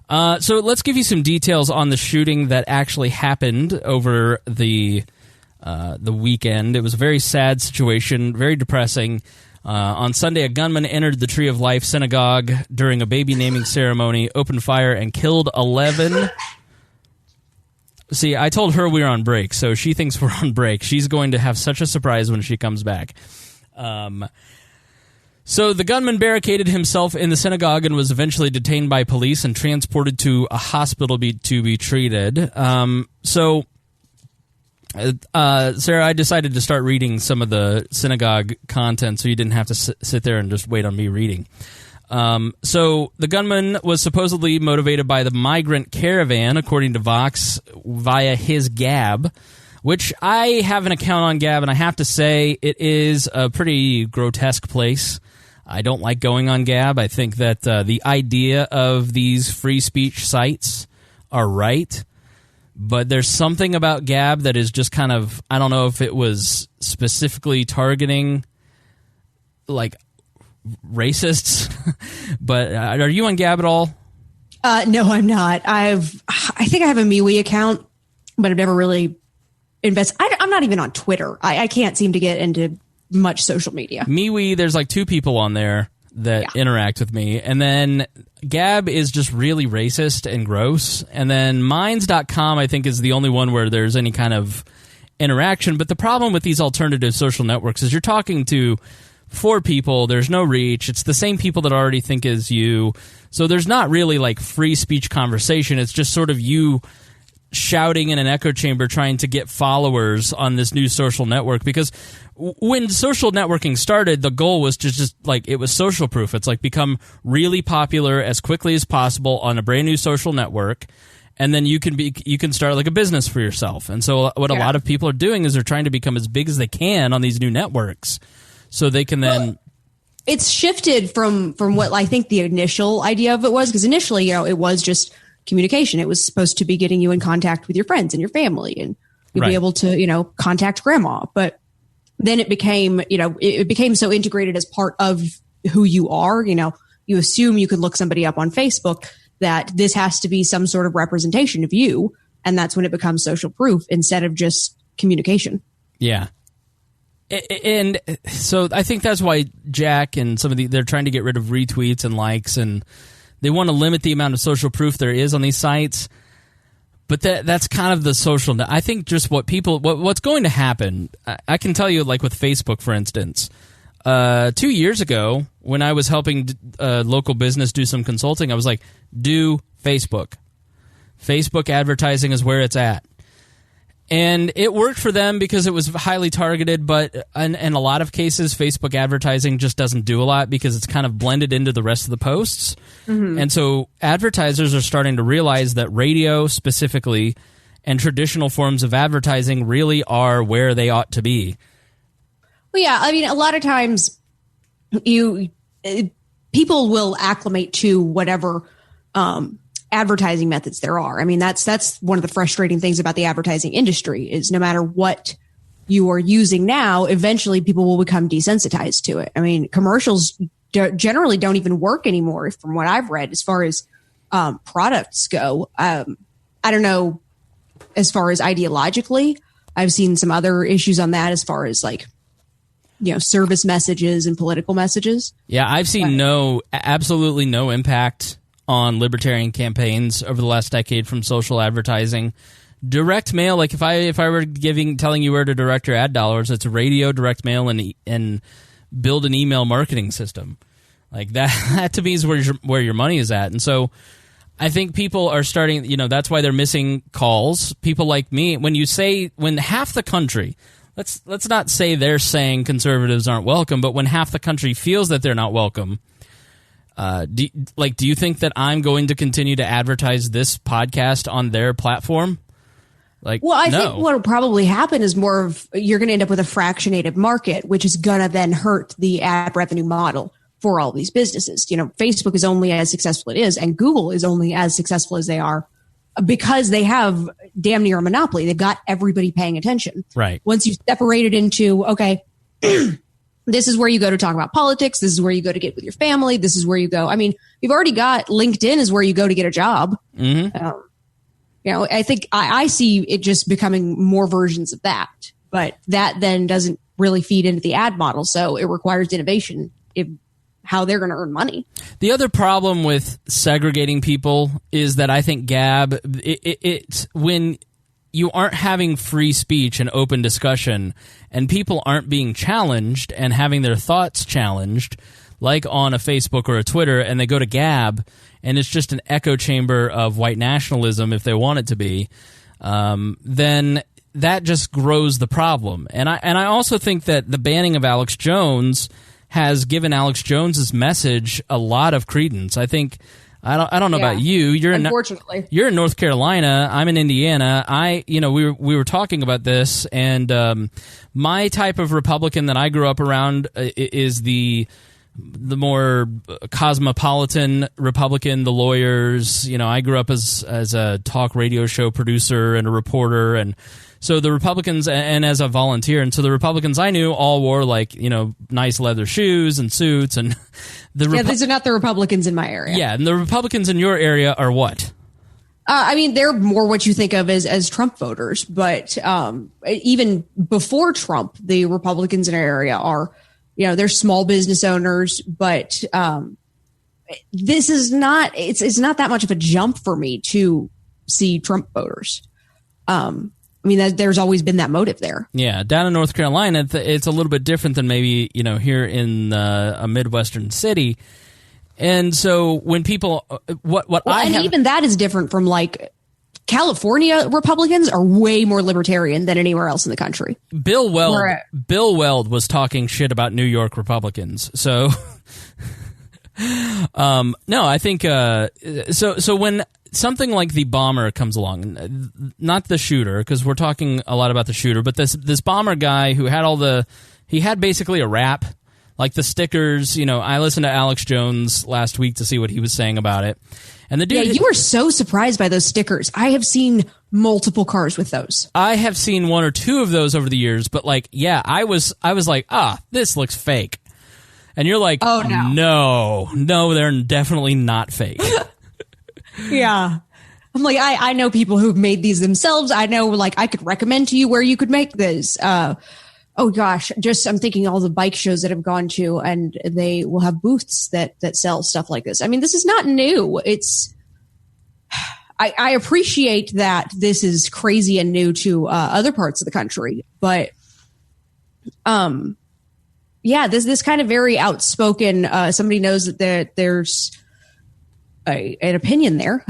So let's give you some details on the shooting that actually happened over the weekend. It was a very sad situation, very depressing. On Sunday, a gunman entered the Tree of Life synagogue during a baby naming ceremony, opened fire, and killed 11. See, I told her we were on break, so she thinks we're on break. She's going to have such a surprise when she comes back. So the gunman barricaded himself in the synagogue and was eventually detained by police and transported to a hospital to be treated. Sarah, I decided to start reading some of the synagogue content so you didn't have to sit there and just wait on me reading. So the gunman was supposedly motivated by the migrant caravan, according to Vox, via his Gab, which I have an account on Gab, and I have to say it is a pretty grotesque place. I don't like going on Gab. I think that the idea of these free speech sites are right. But there's something about Gab that is just kind of, I don't know if it was specifically targeting, like, racists. But are you on Gab at all? No, I'm not. I think I have a MeWe account, but I've never really invested. I'm not even on Twitter. I can't seem to get into much social media. MeWe, there's like two people on there that interact with me. And then Gab is just really racist and gross. And then Minds.com, I think, is the only one where there's any kind of interaction. But the problem with these alternative social networks is you're talking to 4 people. There's no reach. It's the same people that already think as you. So there's not really like free speech conversation. It's just sort of you shouting in an echo chamber trying to get followers on this new social network. Because when social networking started, the goal was to just like, it was social proof. It's like become really popular as quickly as possible on a brand new social network, and then you can start like a business for yourself. And so what a lot of people are doing is they're trying to become as big as they can on these new networks, so they can then. Well, it's shifted from what I think the initial idea of it was, because initially, it was just communication. It was supposed to be getting you in contact with your friends and your family, and you'd be able to, contact grandma. But then it became, it became so integrated as part of who you are. You assume you can look somebody up on Facebook, that this has to be some sort of representation of you. And that's when it becomes social proof instead of just communication. Yeah. And so I think that's why Jack and they're trying to get rid of retweets and likes, and they want to limit the amount of social proof there is on these sites. But that's kind of the social. I think just what's going to happen. I can tell you, like with Facebook, for instance, 2 years ago when I was helping a local business do some consulting, I was like, do Facebook. Facebook advertising is where it's at. And it worked for them because it was highly targeted, but in a lot of cases, Facebook advertising just doesn't do a lot because it's kind of blended into the rest of the posts. Mm-hmm. And so advertisers are starting to realize that radio specifically and traditional forms of advertising really are where they ought to be. Well, yeah, I mean, a lot of times people will acclimate to whatever advertising methods there are. I mean, that's one of the frustrating things about the advertising industry is no matter what you are using now, eventually people will become desensitized to it. I mean, commercials generally don't even work anymore from what I've read as far as products go. I don't know as far as ideologically. I've seen some other issues on that as far as like, service messages and political messages. Yeah, I've seen absolutely no impact on libertarian campaigns over the last decade from social advertising. Direct mail, like if I were telling you where to direct your ad dollars, it's radio, direct mail, and build an email marketing system. Like that to me is where your money is at. And so I think people are starting, that's why they're missing calls. People like me, when half the country, let's not say they're saying conservatives aren't welcome, but when half the country feels that they're not welcome, do you think that I'm going to continue to advertise this podcast on their platform? Think what will probably happen is more of you're going to end up with a fractionated market, which is going to then hurt the ad revenue model for all these businesses. Facebook is only as successful it is, and Google is only as successful as they are because they have damn near a monopoly. They've got everybody paying attention. Right. Once you separate it into, okay, this is where you go to talk about politics. This is where you go to get with your family. This is where you go. I mean, you've already got LinkedIn is where you go to get a job. Mm-hmm. I think I see it just becoming more versions of that, but that then doesn't really feed into the ad model. So it requires innovation how they're going to earn money. The other problem with segregating people is that I think Gab, it's when you aren't having free speech and open discussion and people aren't being challenged and having their thoughts challenged, like on a Facebook or a Twitter, and they go to Gab and it's just an echo chamber of white nationalism if they want it to be, then that just grows the problem. And I also think that the banning of Alex Jones has given Alex Jones's message a lot of credence. I think I don't know about you. Unfortunately, you're in North Carolina. I'm in Indiana. We were talking about this, and my type of Republican that I grew up around is the more cosmopolitan Republican, the lawyers. I grew up as a talk radio show producer and a reporter, and so the Republicans, and as a volunteer, and so the Republicans I knew all wore nice leather shoes and suits, and these are not the Republicans in my area. Yeah, and the Republicans in your area are what? They're more what you think of as Trump voters, but even before Trump, the Republicans in our area are, they're small business owners, but this is not, it's not that much of a jump for me to see Trump voters. There's always been that motive there. Yeah, down in North Carolina, it's a little bit different than maybe, here in a Midwestern city. And so when people, even that is different from California Republicans are way more libertarian than anywhere else in the country. Bill Weld was talking shit about New York Republicans. So, no, I think, so when something like the bomber comes along, not the shooter, because we're talking a lot about the shooter, but this bomber guy who had he had basically a rap, like the stickers. I listened to Alex Jones last week to see what he was saying about it. And the dude, you were so surprised by those stickers. I have seen multiple cars with those. I have seen one or two of those over the years, but I was like, this looks fake. And you're like, oh no, they're definitely not fake. Yeah. I'm like, I know people who've made these themselves. I know, I could recommend to you where you could make this. Oh gosh, I'm thinking all the bike shows that I've gone to, and they will have booths that sell stuff like this. I mean, this is not new. I appreciate that this is crazy and new to other parts of the country, but this kind of very outspoken. Somebody knows that there's an opinion there.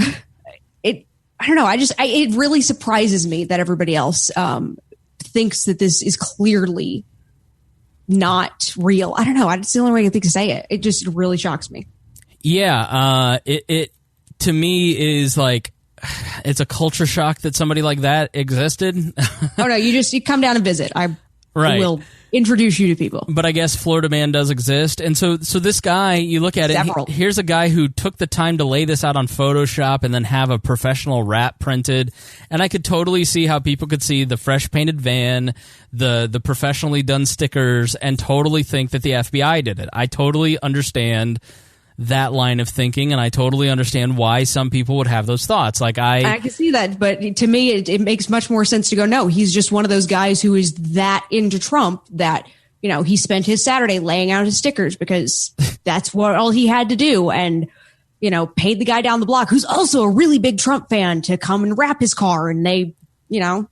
I don't know. It really surprises me that everybody else thinks that this is clearly not real. I don't know. It's the only way I think to say it. It just really shocks me. Yeah. It to me is like, it's a culture shock that somebody like that existed. Oh no, you come down and visit. I will introduce you to people. But I guess Florida Man does exist. And so this guy, you look at it, here's a guy who took the time to lay this out on Photoshop and then have a professional wrap printed. And I could totally see how people could see the fresh painted van, the professionally done stickers, and totally think that the FBI did it. I totally understand that line of thinking, and I totally understand why some people would have those thoughts. Like I can see that, but to me, it makes much more sense to go, no, he's just one of those guys who is that into Trump that, he spent his Saturday laying out his stickers because that's all he had to do, and, paid the guy down the block who's also a really big Trump fan to come and wrap his car, and they, yeah,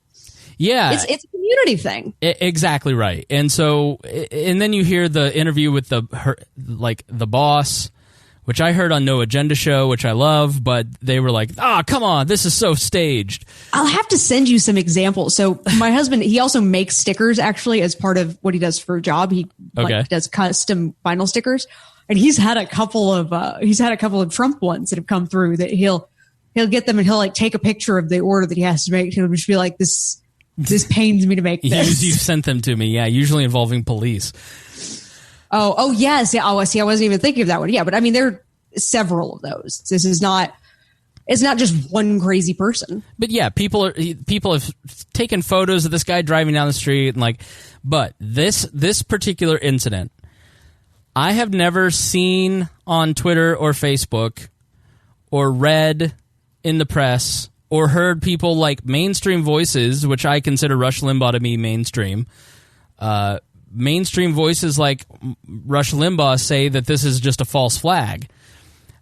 it's a community thing. Exactly right. And so, and then you hear the interview with the boss, which I heard on No Agenda Show, which I love, but they were like, come on, this is so staged. I'll have to send you some examples. So my husband, he also makes stickers actually as part of what he does for a job. He does custom vinyl stickers, and he's had a couple of Trump ones that have come through that he'll get them and he'll take a picture of the order that he has to make. He'll just be like, this pains me to make this. You've sent them to me. Yeah. Usually involving police. Oh, yes. Yeah. Oh, see, I wasn't even thinking of that one. Yeah. But I mean, there are several of those. It's not just one crazy person. But yeah, people have taken photos of this guy driving down the street and but this particular incident, I have never seen on Twitter or Facebook or read in the press or heard people like mainstream voices, which I consider Rush Limbaugh to be mainstream, mainstream voices like Rush Limbaugh say that this is just a false flag.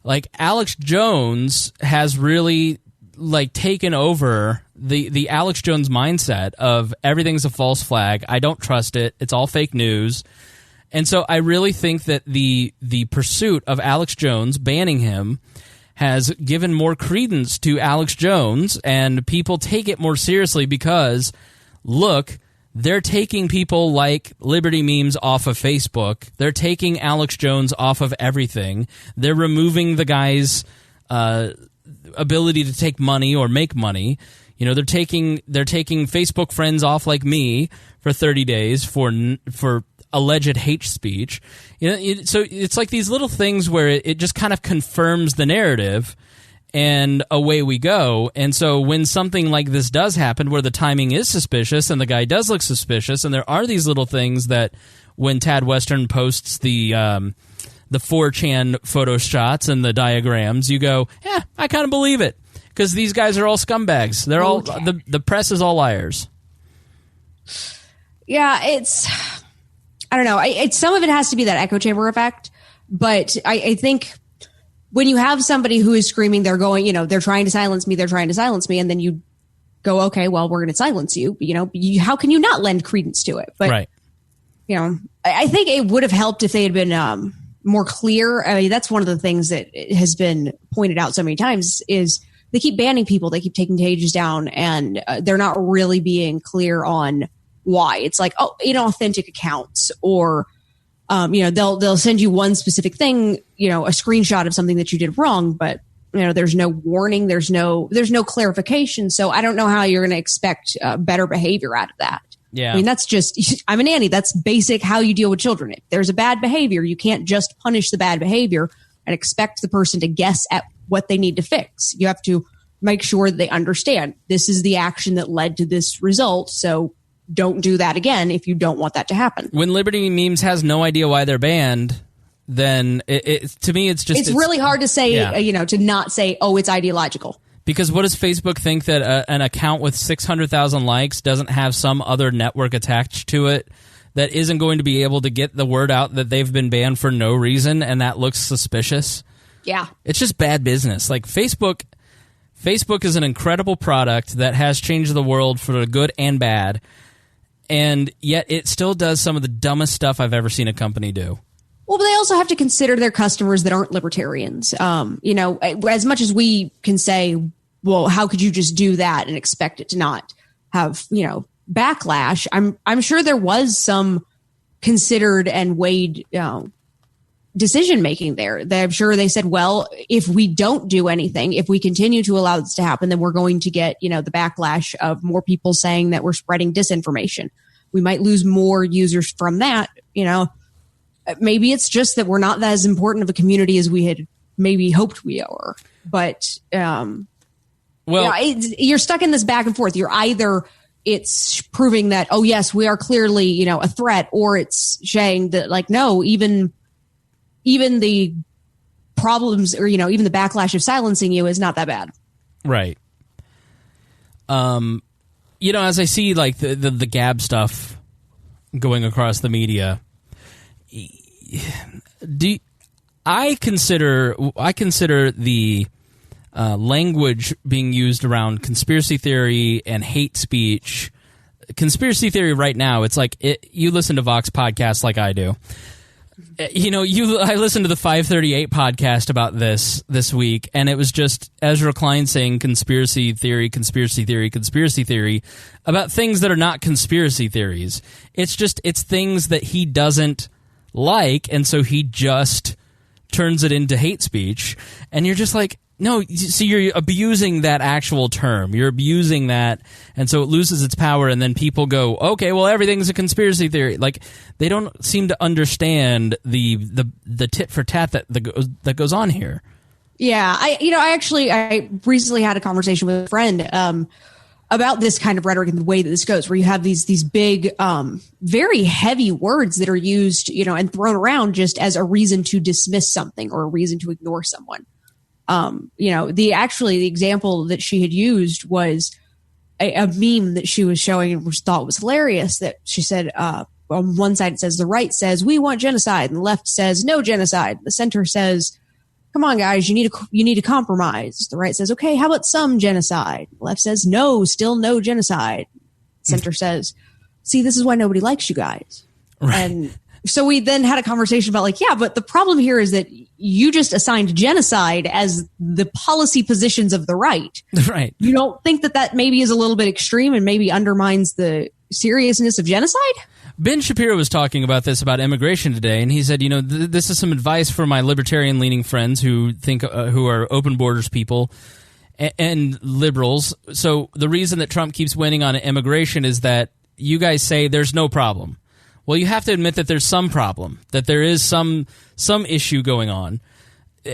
Like Alex Jones has really taken over the Alex Jones mindset of everything's a false flag. I don't trust it. It's all fake news. And so I really think that the pursuit of Alex Jones, banning him, has given more credence to Alex Jones, and people take it more seriously because, look, they're taking people like Liberty Memes off of Facebook. They're taking Alex Jones off of everything. They're removing the guy's ability to take money or make money. They're taking Facebook friends off like me for 30 days for alleged hate speech. So it's like these little things where it just kind of confirms the narrative, and away we go. And so when something like this does happen where the timing is suspicious and the guy does look suspicious, and there are these little things that when Tad Western posts the 4chan photo shots and the diagrams, you go, yeah, I kind of believe it. Because these guys are all scumbags. They're all the press is all liars. Yeah, I don't know. Some of it has to be that echo chamber effect, but I think when you have somebody who is screaming, they're going, they're trying to silence me, and then you go, okay, well, we're going to silence you. How can you not lend credence to it? But, right. I think it would have helped if they had been more clear. I mean, that's one of the things that has been pointed out so many times is they keep banning people, they keep taking pages down, and they're not really being clear on why. It's like, inauthentic accounts, or they'll send you one specific thing, a screenshot of something that you did wrong, but there's no warning, there's no clarification. So I don't know how you're going to expect better behavior out of that. Yeah. I mean, that's just, I'm a nanny. That's basic how you deal with children. If there's a bad behavior, you can't just punish the bad behavior and expect the person to guess at what they need to fix. You have to make sure that they understand this is the action that led to this result. So don't do that again if you don't want that to happen. When Liberty Memes has no idea why they're banned, then to me, it's really hard to say, to not say, oh, it's ideological. Because what does Facebook think that an account with 600,000 likes doesn't have some other network attached to it that isn't going to be able to get the word out that they've been banned for no reason, and that looks suspicious. Yeah. It's just bad business. Like, Facebook is an incredible product that has changed the world for the good and bad, and yet it still does some of the dumbest stuff I've ever seen a company do. Well, but they also have to consider their customers that aren't libertarians. As much as we can say, well, how could you just do that and expect it to not have, backlash? I'm sure there was some considered and weighed, decision making there. I'm sure they said, well, if we don't do anything, if we continue to allow this to happen, then we're going to get, the backlash of more people saying that we're spreading disinformation. We might lose more users from that, Maybe it's just that we're not as important of a community as we had maybe hoped we are. But you're stuck in this back and forth. You're either it's proving that, oh, yes, we are clearly, a threat, or it's saying that, like, no, even the problems or, even the backlash of silencing you is not that bad. Right. As I see, like, the Gab stuff going across the media, I consider the language being used around conspiracy theory and hate speech. Conspiracy theory right now, it's like you listen to Vox podcasts like I do. I listened to the 538 podcast about this week, and it was just Ezra Klein saying conspiracy theory about things that are not conspiracy theories. It's things that he doesn't like, and so he just turns it into hate speech. And you're just like, no, see, you're abusing that actual term. You're abusing that, and so it loses its power, and then people go, okay, well, everything's a conspiracy theory. Like, they don't seem to understand the tit for tat that goes on here. Yeah, I recently had a conversation with a friend about this kind of rhetoric and the way that this goes, where you have these big, very heavy words that are used, and thrown around just as a reason to dismiss something or a reason to ignore someone. The example that she had used was a meme that she was showing, which thought was hilarious, that she said, on one side it says the right says we want genocide, and the left says no genocide. The center says, come on, guys, you need to compromise. The right says, okay, how about some genocide? The left says, no, still no genocide. Center says, see, this is why nobody likes you guys. Right. And so we then had a conversation about, like, yeah, but the problem here is that you just assigned genocide as the policy positions of the right. Right. You don't think that maybe is a little bit extreme and maybe undermines the seriousness of genocide? Ben Shapiro was talking about this, about immigration today, and he said, this is some advice for my libertarian-leaning friends who think who are open borders people and liberals. So the reason that Trump keeps winning on immigration is that you guys say there's no problem. Well, you have to admit that there's some problem, that there is some issue going on.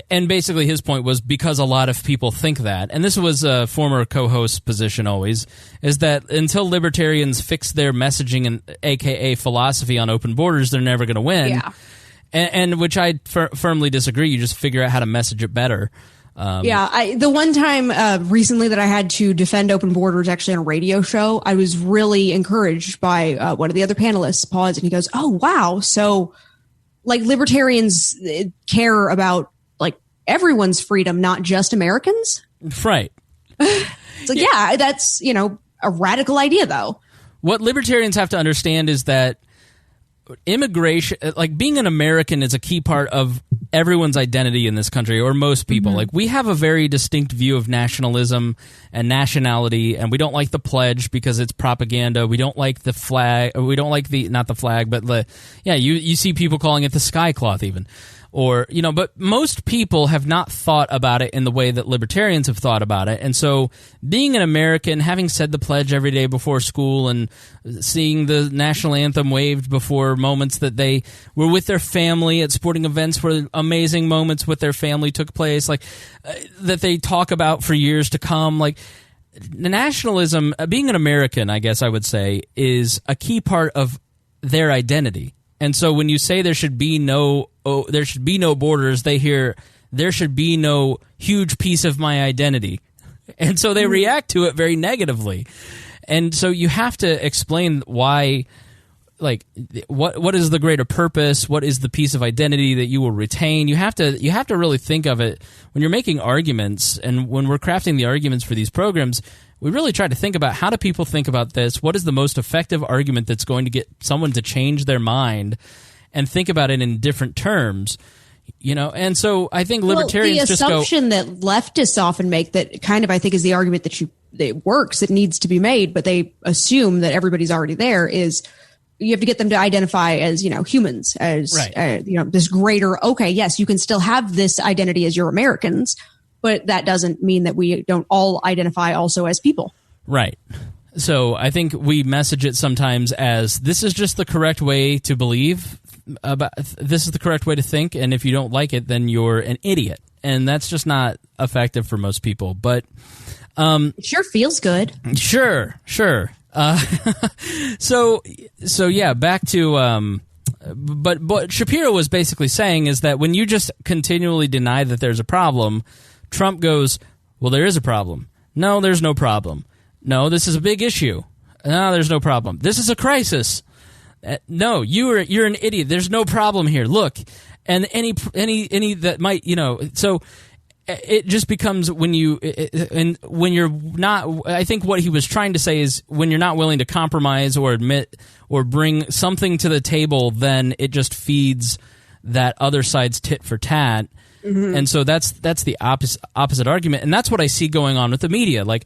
And basically his point was, because a lot of people think that, and this was a former co-host position always, is that until libertarians fix their messaging and AKA philosophy on open borders, they're never going to win. Yeah. And which I firmly disagree. You just figure out how to message it better. The one time recently that I had to defend open borders, actually on a radio show, I was really encouraged by one of the other panelists, Pause, and he goes, oh, wow. So, like, libertarians care about, like, everyone's freedom, not just Americans? Right. It's like, yeah, that's, a radical idea, though. What libertarians have to understand is that immigration, like, being an American is a key part of everyone's identity in this country, or most people. Like, we have a very distinct view of nationalism and nationality, and we don't like the pledge because it's propaganda. We don't like the flag. We don't like not the flag, but you see people calling it the sky cloth even. Or, but most people have not thought about it in the way that libertarians have thought about it. And so being an American, having said the pledge every day before school and seeing the national anthem waved before moments that they were with their family at sporting events where amazing moments with their family took place, like that they talk about for years to come, like the nationalism, being an American, I guess I would say, is a key part of their identity. And so when you say there should be no borders, they hear there should be no huge piece of my identity. And so they react to it very negatively. And so you have to explain why like what is the greater purpose? What is the piece of identity that you will retain? You have to really think of it when you're making arguments, and when we're crafting the arguments for these programs. We really try to think about, how do people think about this? What is the most effective argument that's going to get someone to change their mind and think about it in different terms? And so I think libertarians the assumption that leftists often make, that kind of I think is the argument that it works, it needs to be made, but they assume that everybody's already there, is you have to get them to identify as, humans, as, right. This greater, okay, yes, you can still have this identity as you're Americans, but that doesn't mean that we don't all identify also as people. Right. So I think we message it sometimes as, this is just the correct way to believe, this is the correct way to think, and if you don't like it, then you're an idiot. And that's just not effective for most people. But it sure feels good. Sure. So yeah, back to but what Shapiro was basically saying is that when you just continually deny that there's a problem, Trump goes, well, there is a problem. No, there's no problem. No, this is a big issue. No, there's no problem. This is a crisis. No, you're an idiot. There's no problem here. Look, and any that might, so it just becomes when you're not. I think what he was trying to say is, when you're not willing to compromise or admit or bring something to the table, then it just feeds that other side's tit for tat. Mm-hmm. And so that's the opposite argument, and that's what I see going on with the media. Like,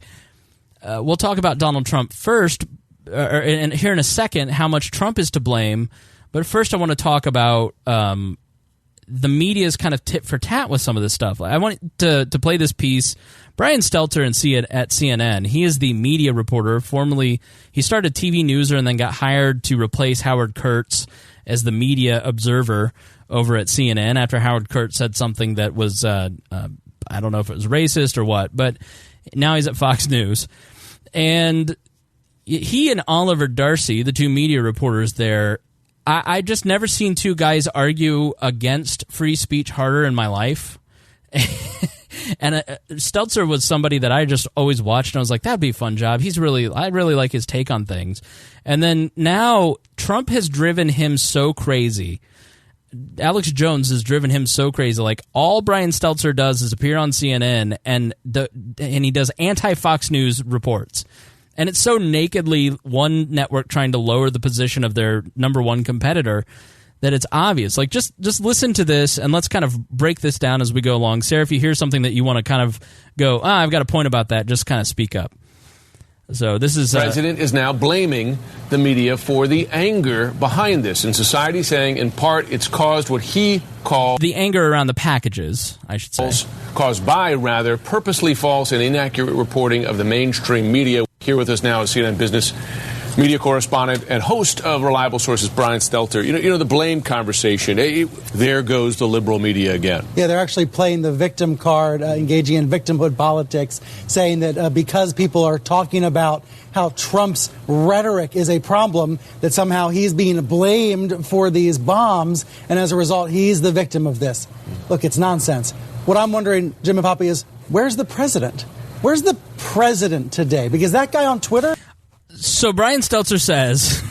we'll talk about Donald Trump first, and here in a second, how much Trump is to blame. But first, I want to talk about the media's kind of tit for tat with some of this stuff. I want to play this piece. Brian Stelter at CNN. He is the media reporter. Formerly, he started TV Newser and then got hired to replace Howard Kurtz as the media observer over at CNN after Howard Kurtz said something that was, I don't know if it was racist or what, but now he's at Fox News. And he and Oliver Darcy, the two media reporters there, I just never seen two guys argue against free speech harder in my life. And Stelter was somebody that I just always watched, and I was like, that'd be a fun job. I really like his take on things. And then now Trump has driven him so crazy. Alex Jones has driven him so crazy. Like, all Brian Stelter does is appear on CNN, and he does anti-Fox News reports. And it's so nakedly one network trying to lower the position of their number one competitor that it's obvious. Like, just listen to this, and let's kind of break this down as we go along. Sarah, if you hear something that you want to kind of go, I've got a point about that, just kind of speak up. So this is... The president is now blaming the media for the anger behind this, and society saying, in part, it's caused what he called... the anger around the packages, I should say. Caused by, rather, purposely false and inaccurate reporting of the mainstream media. Here with us now is CNN business media correspondent and host of Reliable Sources, Brian Stelter. You know the blame conversation. There goes the liberal media again. Yeah, they're actually playing the victim card, engaging in victimhood politics, saying that because people are talking about how Trump's rhetoric is a problem, that somehow he's being blamed for these bombs, and as a result, he's the victim of this. Look, it's nonsense. What I'm wondering, Jim and Poppy, is where's the president? Where's the president today? Because that guy on Twitter... So Brian Stelter says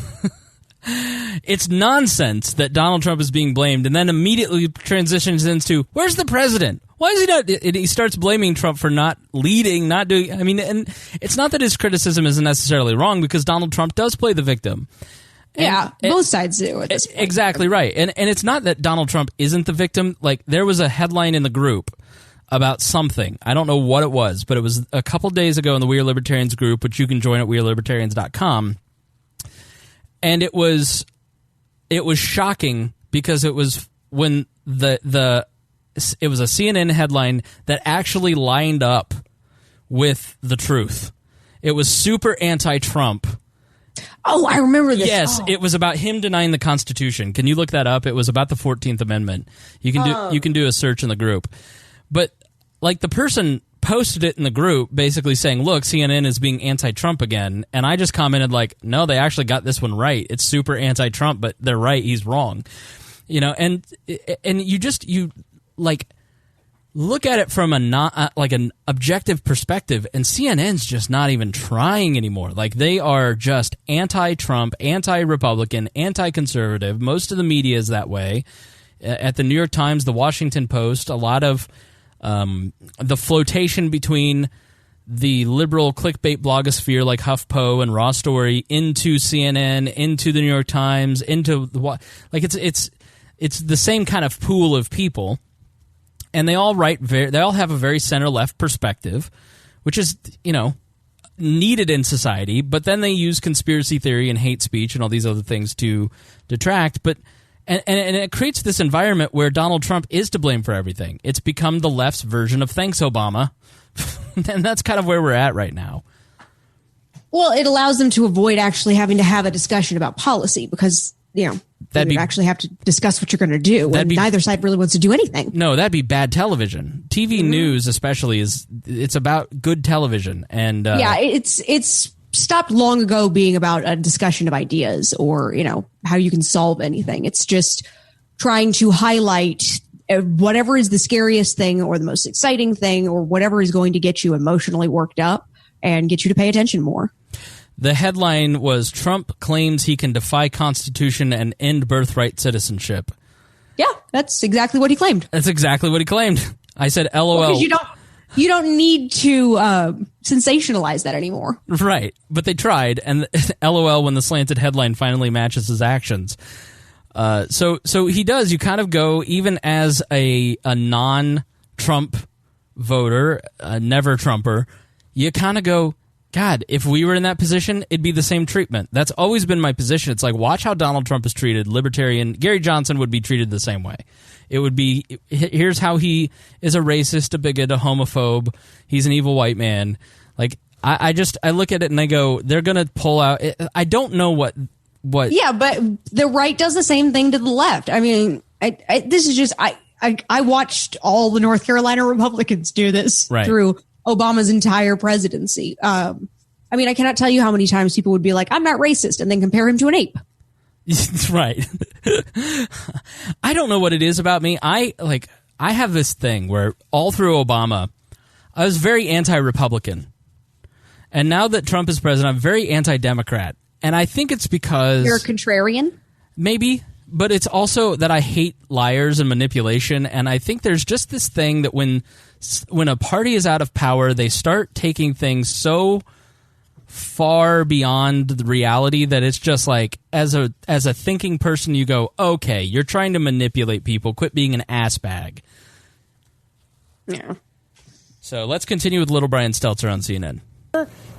it's nonsense that Donald Trump is being blamed, and then immediately transitions into, where's the president? Why is he not? He starts blaming Trump for not leading, not doing. I mean, and it's not that his criticism isn't necessarily wrong, because Donald Trump does play the victim. Yeah, both sides do at this point. Exactly right. And it's not that Donald Trump isn't the victim. Like, there was a headline in the group about something. I don't know what it was, but it was a couple days ago in the We Are Libertarians group, which you can join at wearelibertarians.com. And it was shocking, because it was when it was a CNN headline that actually lined up with the truth. It was super anti-Trump. Oh, I remember this. Yes, It was about him denying the Constitution. Can you look that up? It was about the 14th Amendment. You can do a search in the group. But, like, the person posted it in the group basically saying, look, CNN is being anti-Trump again. And I just commented, like, no, they actually got this one right. It's super anti-Trump, but they're right. He's wrong. And look at it from an objective perspective, and CNN's just not even trying anymore. Like, they are just anti-Trump, anti-Republican, anti-conservative. Most of the media is that way. At the New York Times, the Washington Post, a lot of the flotation between the liberal clickbait blogosphere like HuffPo and Raw Story into CNN, into the New York Times, into the it's the same kind of pool of people. And they all they all have a very center-left perspective, which is, needed in society. But then they use conspiracy theory and hate speech and all these other things to detract. But and it creates this environment where Donald Trump is to blame for everything. It's become the left's version of thanks, Obama. And that's kind of where we're at right now. Well, it allows them to avoid actually having to have a discussion about policy because, you actually have to discuss what you're going to do. And neither side really wants to do anything. No, that'd be bad television. TV news, especially, it's about good television. And it's stopped long ago being about a discussion of ideas or how you can solve anything. It's just trying to highlight whatever is the scariest thing or the most exciting thing or whatever is going to get you emotionally worked up and get you to pay attention more. The headline was, Trump claims he can defy Constitution and end birthright citizenship. Yeah, that's exactly what he claimed. That's exactly what he claimed. I said, LOL. Well, 'cause you don't need to sensationalize that anymore. Right, but they tried, and LOL when the slanted headline finally matches his actions. So he does. You kind of go, even as a non-Trump voter, a never-Trumper, you kind of go, God, if we were in that position, it'd be the same treatment. That's always been my position. It's like, watch how Donald Trump is treated. Libertarian Gary Johnson would be treated the same way. It would be, here's how he is a racist, a bigot, a homophobe. He's an evil white man. Like, I look at it and I go, they're going to pull out. I don't know what. Yeah, but the right does the same thing to the left. I mean, this is just, I watched all the North Carolina Republicans do this through Obama's entire presidency. I mean, I cannot tell you how many times people would be like, I'm not racist, and then compare him to an ape. Right. I don't know what it is about me. I have this thing where all through Obama, I was very anti-Republican. And now that Trump is president, I'm very anti-Democrat. And I think it's because... You're a contrarian? Maybe. But it's also that I hate liars and manipulation. And I think there's just this thing that when a party is out of power, they start taking things so far beyond the reality that it's just like, as a thinking person, you go, okay, you're trying to manipulate people. Quit being an ass bag. Yeah. So let's continue with Little Brian Stelter on CNN.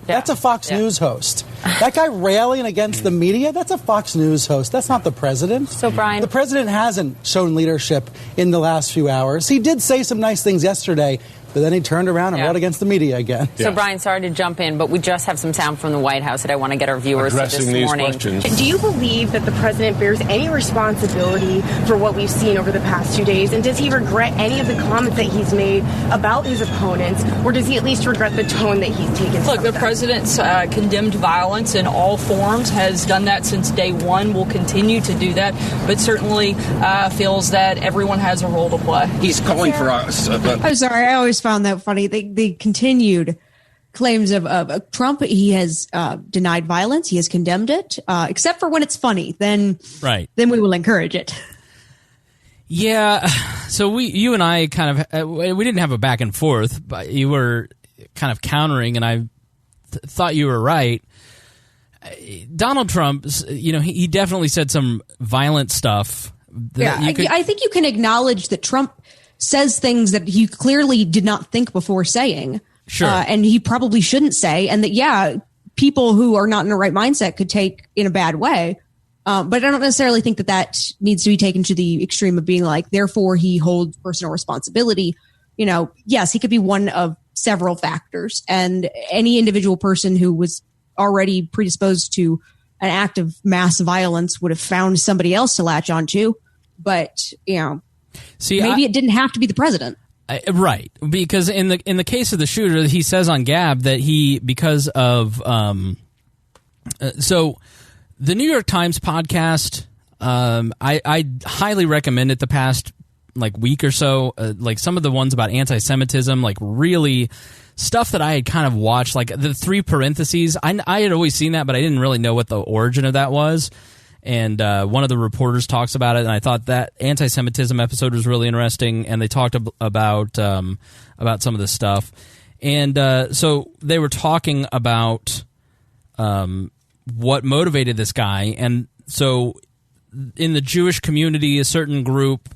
That's a Fox News host. That guy railing against the media, that's a Fox News host. That's not the president. So, Brian, the president hasn't shown leadership in the last few hours. He did say some nice things yesterday, but then he turned around and wrote against the media again. So, Brian, sorry to jump in, but we just have some sound from the White House that I want to get our viewers to this morning. Questions. Do you believe that the president bears any responsibility for what we've seen over the past 2 days? And does he regret any of the comments that he's made about his opponents? Or does he at least regret the tone that he's taken? Look, the president's condemned violence in all forms, has done that since day one, will continue to do that, but certainly feels that everyone has a role to play. He's calling for us. I'm sorry, I always found that funny. The continued claims of Trump. He has denied violence. He has condemned it, except for when it's funny. Then we will encourage it. Yeah. So you and I kind of we didn't have a back and forth, but you were kind of countering, and I thought you were right. Donald Trump, he definitely said some violent stuff. I think you can acknowledge that Trump says things that he clearly did not think before saying. Sure. And he probably shouldn't say. And that, people who are not in the right mindset could take in a bad way. But I don't necessarily think that needs to be taken to the extreme of being like, therefore he holds personal responsibility. Yes, he could be one of several factors. And any individual person who was already predisposed to an act of mass violence would have found somebody else to latch onto. But, maybe it didn't have to be the president. Right, because in the case of the shooter, he says on Gab that because of so the New York Times podcast, I highly recommend it. The past week or so, like some of the ones about anti-Semitism, like really stuff that I had kind of watched, like the 3 parentheses. I had always seen that, but I didn't really know what the origin of that was. And one of the reporters talks about it, and I thought that anti-Semitism episode was really interesting. And they talked about some of this stuff, and so they were talking about what motivated this guy. And so in the Jewish community, a certain group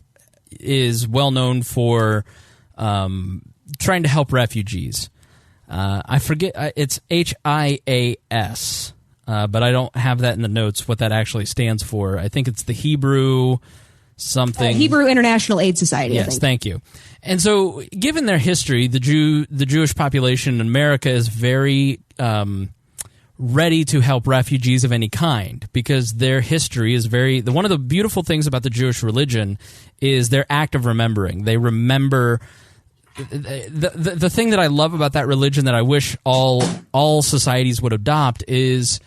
is well known for trying to help refugees. I forget, it's HIAS. But I don't have that in the notes, what that actually stands for. I think it's the Hebrew something. Hebrew International Aid Society. Yes, I think. Thank you. And so, given their history, the Jewish population in America is very ready to help refugees of any kind, because their history is very. One of the beautiful things about the Jewish religion is their act of remembering. They remember. The thing that I love about that religion that I wish all societies would adopt is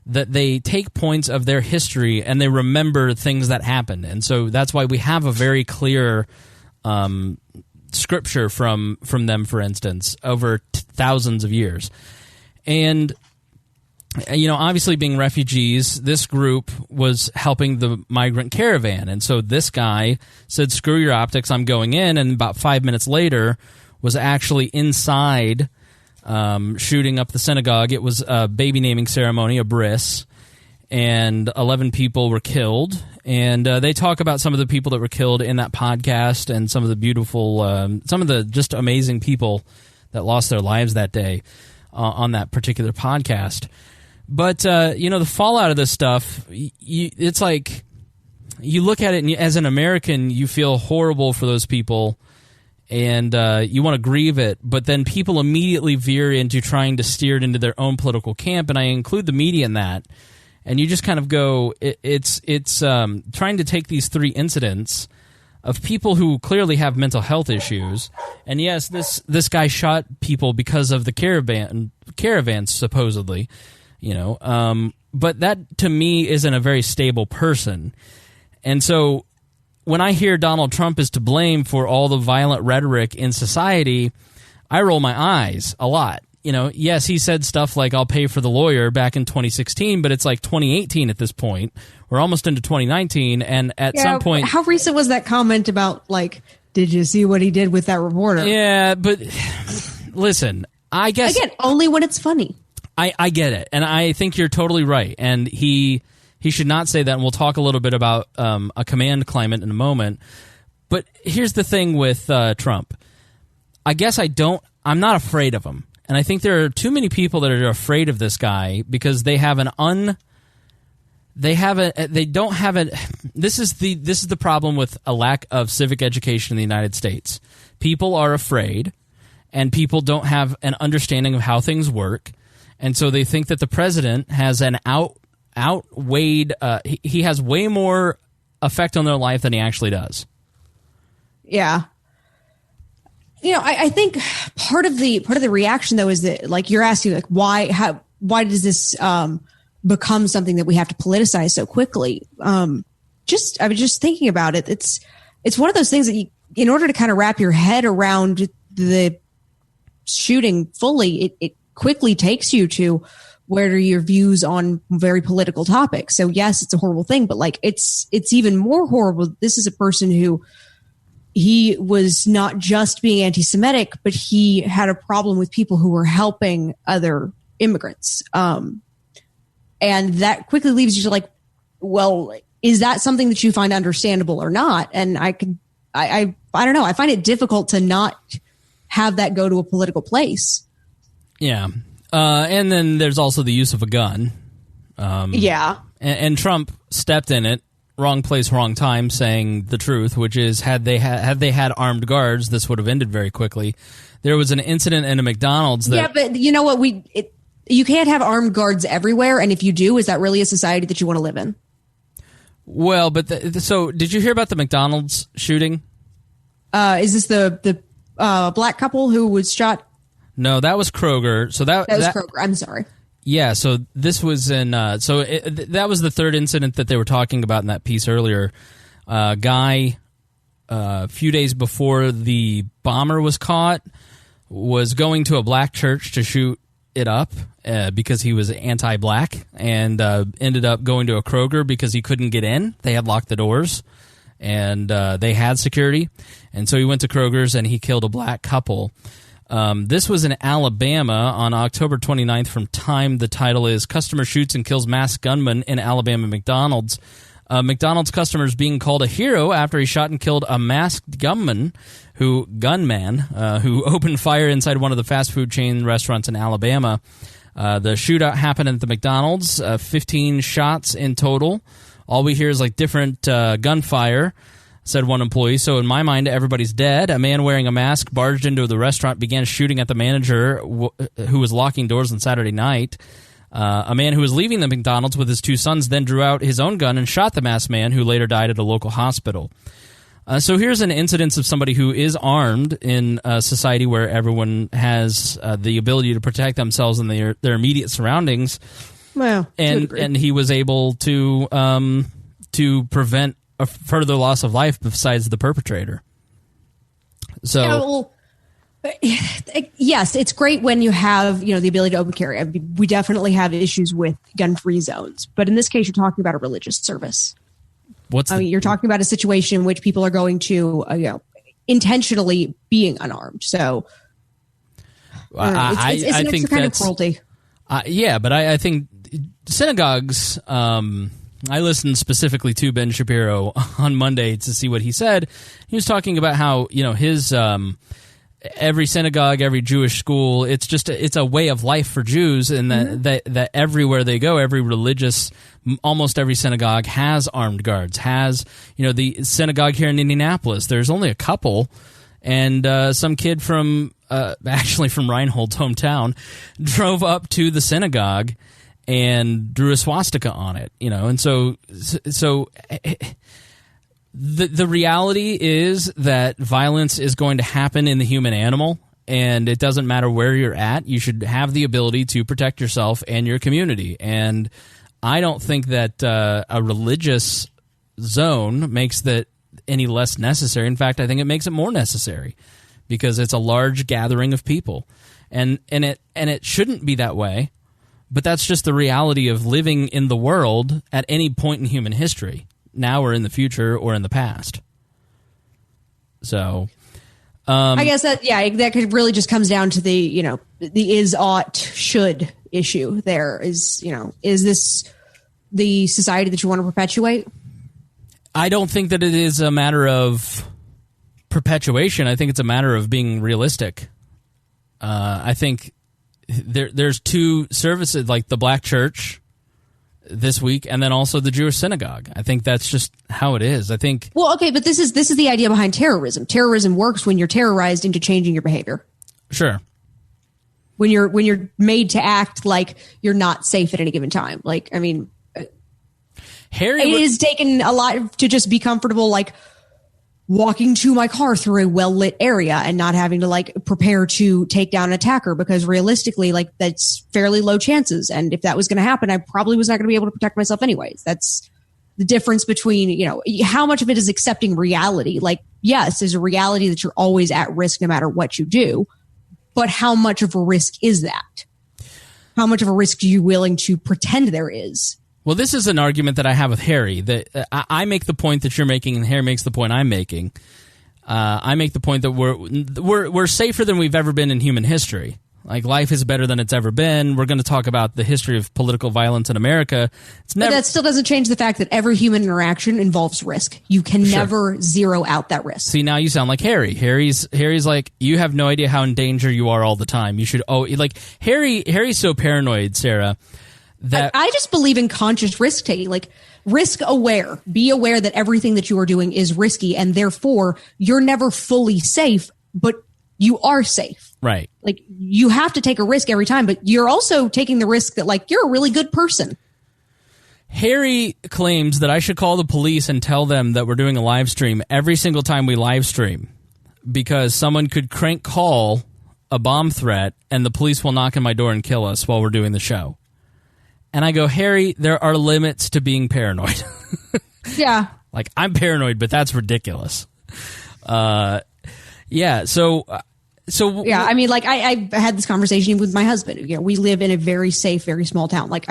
that they take points of their history and they remember things that happened. And so that's why we have a very clear scripture from them, for instance, over thousands of years. And obviously being refugees, this group was helping the migrant caravan. And so this guy said, screw your optics, I'm going in. And about 5 minutes later was actually inside shooting up the synagogue. It was a baby naming ceremony, a bris, and 11 people were killed. And they talk about some of the people that were killed in that podcast and some of the beautiful, some of the just amazing people that lost their lives that day on that particular podcast. But, the fallout of this stuff, it's like you look at it and as an American, you feel horrible for those people and you want to grieve it. But then people immediately veer into trying to steer it into their own political camp. And I include the media in that. And you just kind of go, it's trying to take these 3 incidents of people who clearly have mental health issues. And yes, this guy shot people because of the caravans, supposedly. But that to me isn't a very stable person. And so when I hear Donald Trump is to blame for all the violent rhetoric in society, I roll my eyes a lot. Yes, he said stuff like, I'll pay for the lawyer back in 2016, but it's like 2018 at this point. We're almost into 2019. And at some point. How recent was that comment about, did you see what he did with that reporter? Yeah, but listen, I guess. Again, only when it's funny. I get it, and I think you're totally right. And he should not say that, and we'll talk a little bit about a command climate in a moment. But here's the thing with Trump. I guess I'm not afraid of him. And I think there are too many people that are afraid of this guy because they have this is the problem with a lack of civic education in the United States. People are afraid, and people don't have an understanding of how things work. And so they think that the president has an outweighed. He has way more effect on their life than he actually does. Yeah, I think part of the reaction though is that, like, you're asking, why does this become something that we have to politicize so quickly? I was just thinking about it. It's one of those things that in order to kind of wrap your head around the shooting fully, it quickly takes you to where are your views on very political topics. So yes, it's a horrible thing, but it's even more horrible. This is a person who he was not just being anti-Semitic, but he had a problem with people who were helping other immigrants. And that quickly leaves you to well, is that something that you find understandable or not? And I don't know. I find it difficult to not have that go to a political place. Yeah. And then there's also the use of a gun. Yeah. And Trump stepped in it, wrong place, wrong time, saying the truth, which is had they had armed guards, this would have ended very quickly. There was an incident in a McDonald's that... Yeah, but you know what? You can't have armed guards everywhere, and if you do, is that really a society that you want to live in? Well, but so did you hear about the McDonald's shooting? Is this the black couple who was shot? No, that was Kroger. So that was Kroger. I'm sorry. Yeah, so this was in. That was the third incident that they were talking about in that piece earlier. Guy a few days before the bomber was caught, was going to a black church to shoot it up because he was anti-black, and ended up going to a Kroger because he couldn't get in. They had locked the doors, and they had security. And so he went to Kroger's and he killed a black couple. This was in Alabama on October 29th from Time. The title is Customer Shoots and Kills Masked Gunman in Alabama McDonald's. McDonald's customers being called a hero after he shot and killed a masked gunman who opened fire inside one of the fast food chain restaurants in Alabama. The shootout happened at the McDonald's, 15 shots in total. All we hear is like different gunfire, said one employee. So in my mind, everybody's dead. A man wearing a mask barged into the restaurant, began shooting at the manager who was locking doors on Saturday night. A man who was leaving the McDonald's with his two sons then drew out his own gun and shot the masked man, who later died at a local hospital. So here's an incidence of somebody who is armed in a society where everyone has the ability to protect themselves and their immediate surroundings. Well, and he was able to prevent a further loss of life besides the perpetrator. So, yes, it's great when you have the ability to open carry. I mean, we definitely have issues with gun-free zones, but in this case, you're talking about a religious service. You're talking about a situation in which people are going to intentionally being unarmed. So, it's an extra kind of cruelty. Yeah, but I think synagogues. I listened specifically to Ben Shapiro on Monday to see what he said. He was talking about how his every synagogue, every Jewish school, it's a way of life for Jews, and that everywhere they go, almost every synagogue has armed guards. Has the synagogue here in Indianapolis? There's only a couple, and some kid from actually from Reinhold's hometown drove up to the synagogue and drew a swastika on it, and so the reality is that violence is going to happen in the human animal, and it doesn't matter where you're at. You should have the ability to protect yourself and your community, and I don't think that a religious zone makes that any less necessary. In fact, I think it makes it more necessary because it's a large gathering of people, and it shouldn't be that way. But that's just the reality of living in the world at any point in human history, now or in the future or in the past. So, I guess that could really just comes down to the is, ought, should issue. There is this the society that you want to perpetuate? I don't think that it is a matter of perpetuation. I think it's a matter of being realistic. I think there's two services, like the black church this week, and then also the Jewish synagogue. I think that's just how it is. I think. Well, okay, but this is the idea behind terrorism. Terrorism works when you're terrorized into changing your behavior. Sure. When you're made to act like you're not safe at any given time. Like, I mean, it is taken a lot to just be comfortable, like walking to my car through a well-lit area and not having to like prepare to take down an attacker, because realistically, like, that's fairly low chances. And if that was going to happen, I probably was not going to be able to protect myself anyways. That's the difference between, how much of it is accepting reality. Like, yes, there's a reality that you're always at risk no matter what you do. But how much of a risk is that? How much of a risk are you willing to pretend there is? Well, this is an argument that I have with Harry. That I make the point that you're making, and Harry makes the point I'm making. I make the point that we're safer than we've ever been in human history. Like, life is better than it's ever been. We're going to talk about the history of political violence in America. But that still doesn't change the fact that every human interaction involves risk. You can never zero out that risk. See, now you sound like Harry. Harry's like, you have no idea how in danger you are all the time. You should Harry's so paranoid, Sarah. That I just believe in conscious risk taking, like risk aware. Be aware that everything that you are doing is risky, and therefore you're never fully safe, but you are safe. Right. Like, you have to take a risk every time, but you're also taking the risk that, like, you're a really good person. Harry claims that I should call the police and tell them that we're doing a live stream every single time we live stream, because someone could crank call a bomb threat and the police will knock on my door and kill us while we're doing the show. And I go, Harry, there are limits to being paranoid. Yeah. Like, I'm paranoid, but that's ridiculous. Yeah. So yeah, I mean, like I had this conversation with my husband. We live in a very safe, very small town. Like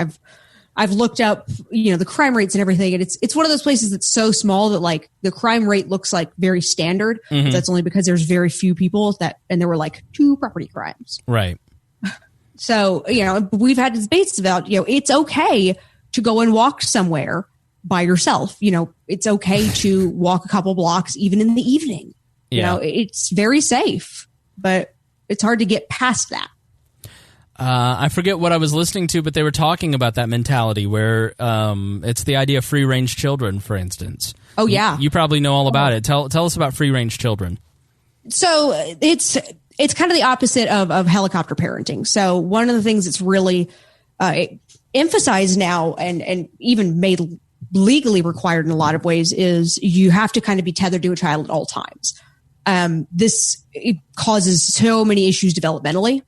I've looked up, the crime rates and everything, and it's one of those places that's so small that like the crime rate looks like very standard. Mm-hmm. That's only because there's very few people and there were like 2 property crimes. Right. So, we've had debates about, it's okay to go and walk somewhere by yourself. It's okay to walk a couple blocks even in the evening. Yeah. It's very safe, but it's hard to get past that. I forget what I was listening to, but they were talking about that mentality where it's the idea of free-range children, for instance. Oh, yeah. You probably know all about it. Tell us about free-range children. So it's kind of the opposite of helicopter parenting. So one of the things that's really emphasized now and even made legally required in a lot of ways is you have to kind of be tethered to a child at all times. It causes so many issues developmentally,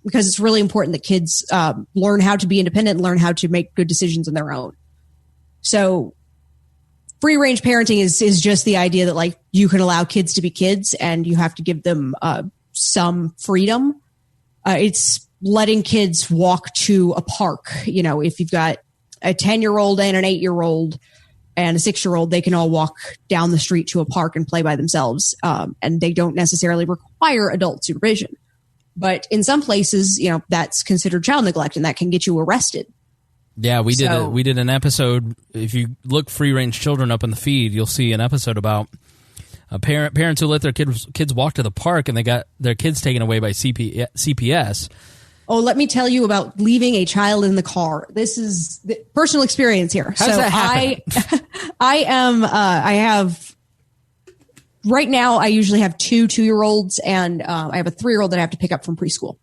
because it's really important that kids learn how to be independent and learn how to make good decisions on their own. So free range parenting is just the idea that like you can allow kids to be kids and you have to give them some freedom. It's letting kids walk to a park. If you've got a 10-year-old and an 8-year-old and a 6-year-old, they can all walk down the street to a park and play by themselves. And they don't necessarily require adult supervision. But in some places, that's considered child neglect, and that can get you arrested. Yeah, we did an episode. If you look free range children up in the feed, you'll see an episode about parents who let their kids walk to the park, and they got their kids taken away by CPS. Oh, let me tell you about leaving a child in the car. This is the personal experience here. How does that happen? I have. Right now, I usually have 2 2-year-olds, and I have a 3-year-old that I have to pick up from preschool.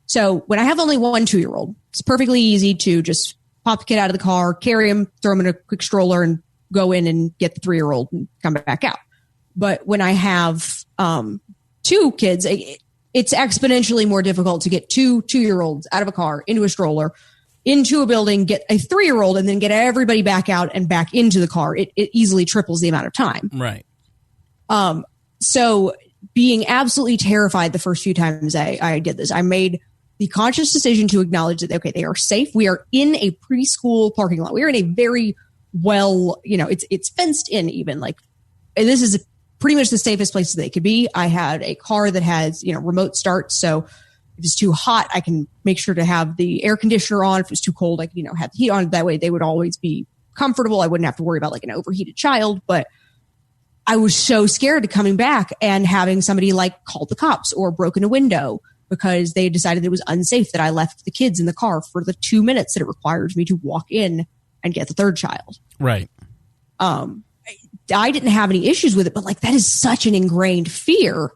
So when I have only one 2-year-old, it's perfectly easy to just pop the kid out of the car, carry him, throw him in a quick stroller, and go in and get the 3-year-old and come back out. But when I have 2 kids, it's exponentially more difficult to get 2 2-year-olds out of a car, into a stroller, into a building, get a 3-year-old, and then get everybody back out and back into the car. It easily triples the amount of time. Right. So being absolutely terrified the first few times I did this, I made the conscious decision to acknowledge that, okay, they are safe. We are in a preschool parking lot. We are in a very well, it's fenced in even, like, and this is pretty much the safest place that they could be. I had a car that has, remote start. So if it's too hot, I can make sure to have the air conditioner on. If it's too cold, I can, have the heat on. That way they would always be comfortable. I wouldn't have to worry about like an overheated child, but I was so scared of coming back and having somebody like call the cops or broken a window because they decided it was unsafe that I left the kids in the car for the 2 minutes that it required me to walk in and get the 3rd child. Right. I didn't have any issues with it, but like that is such an ingrained fear.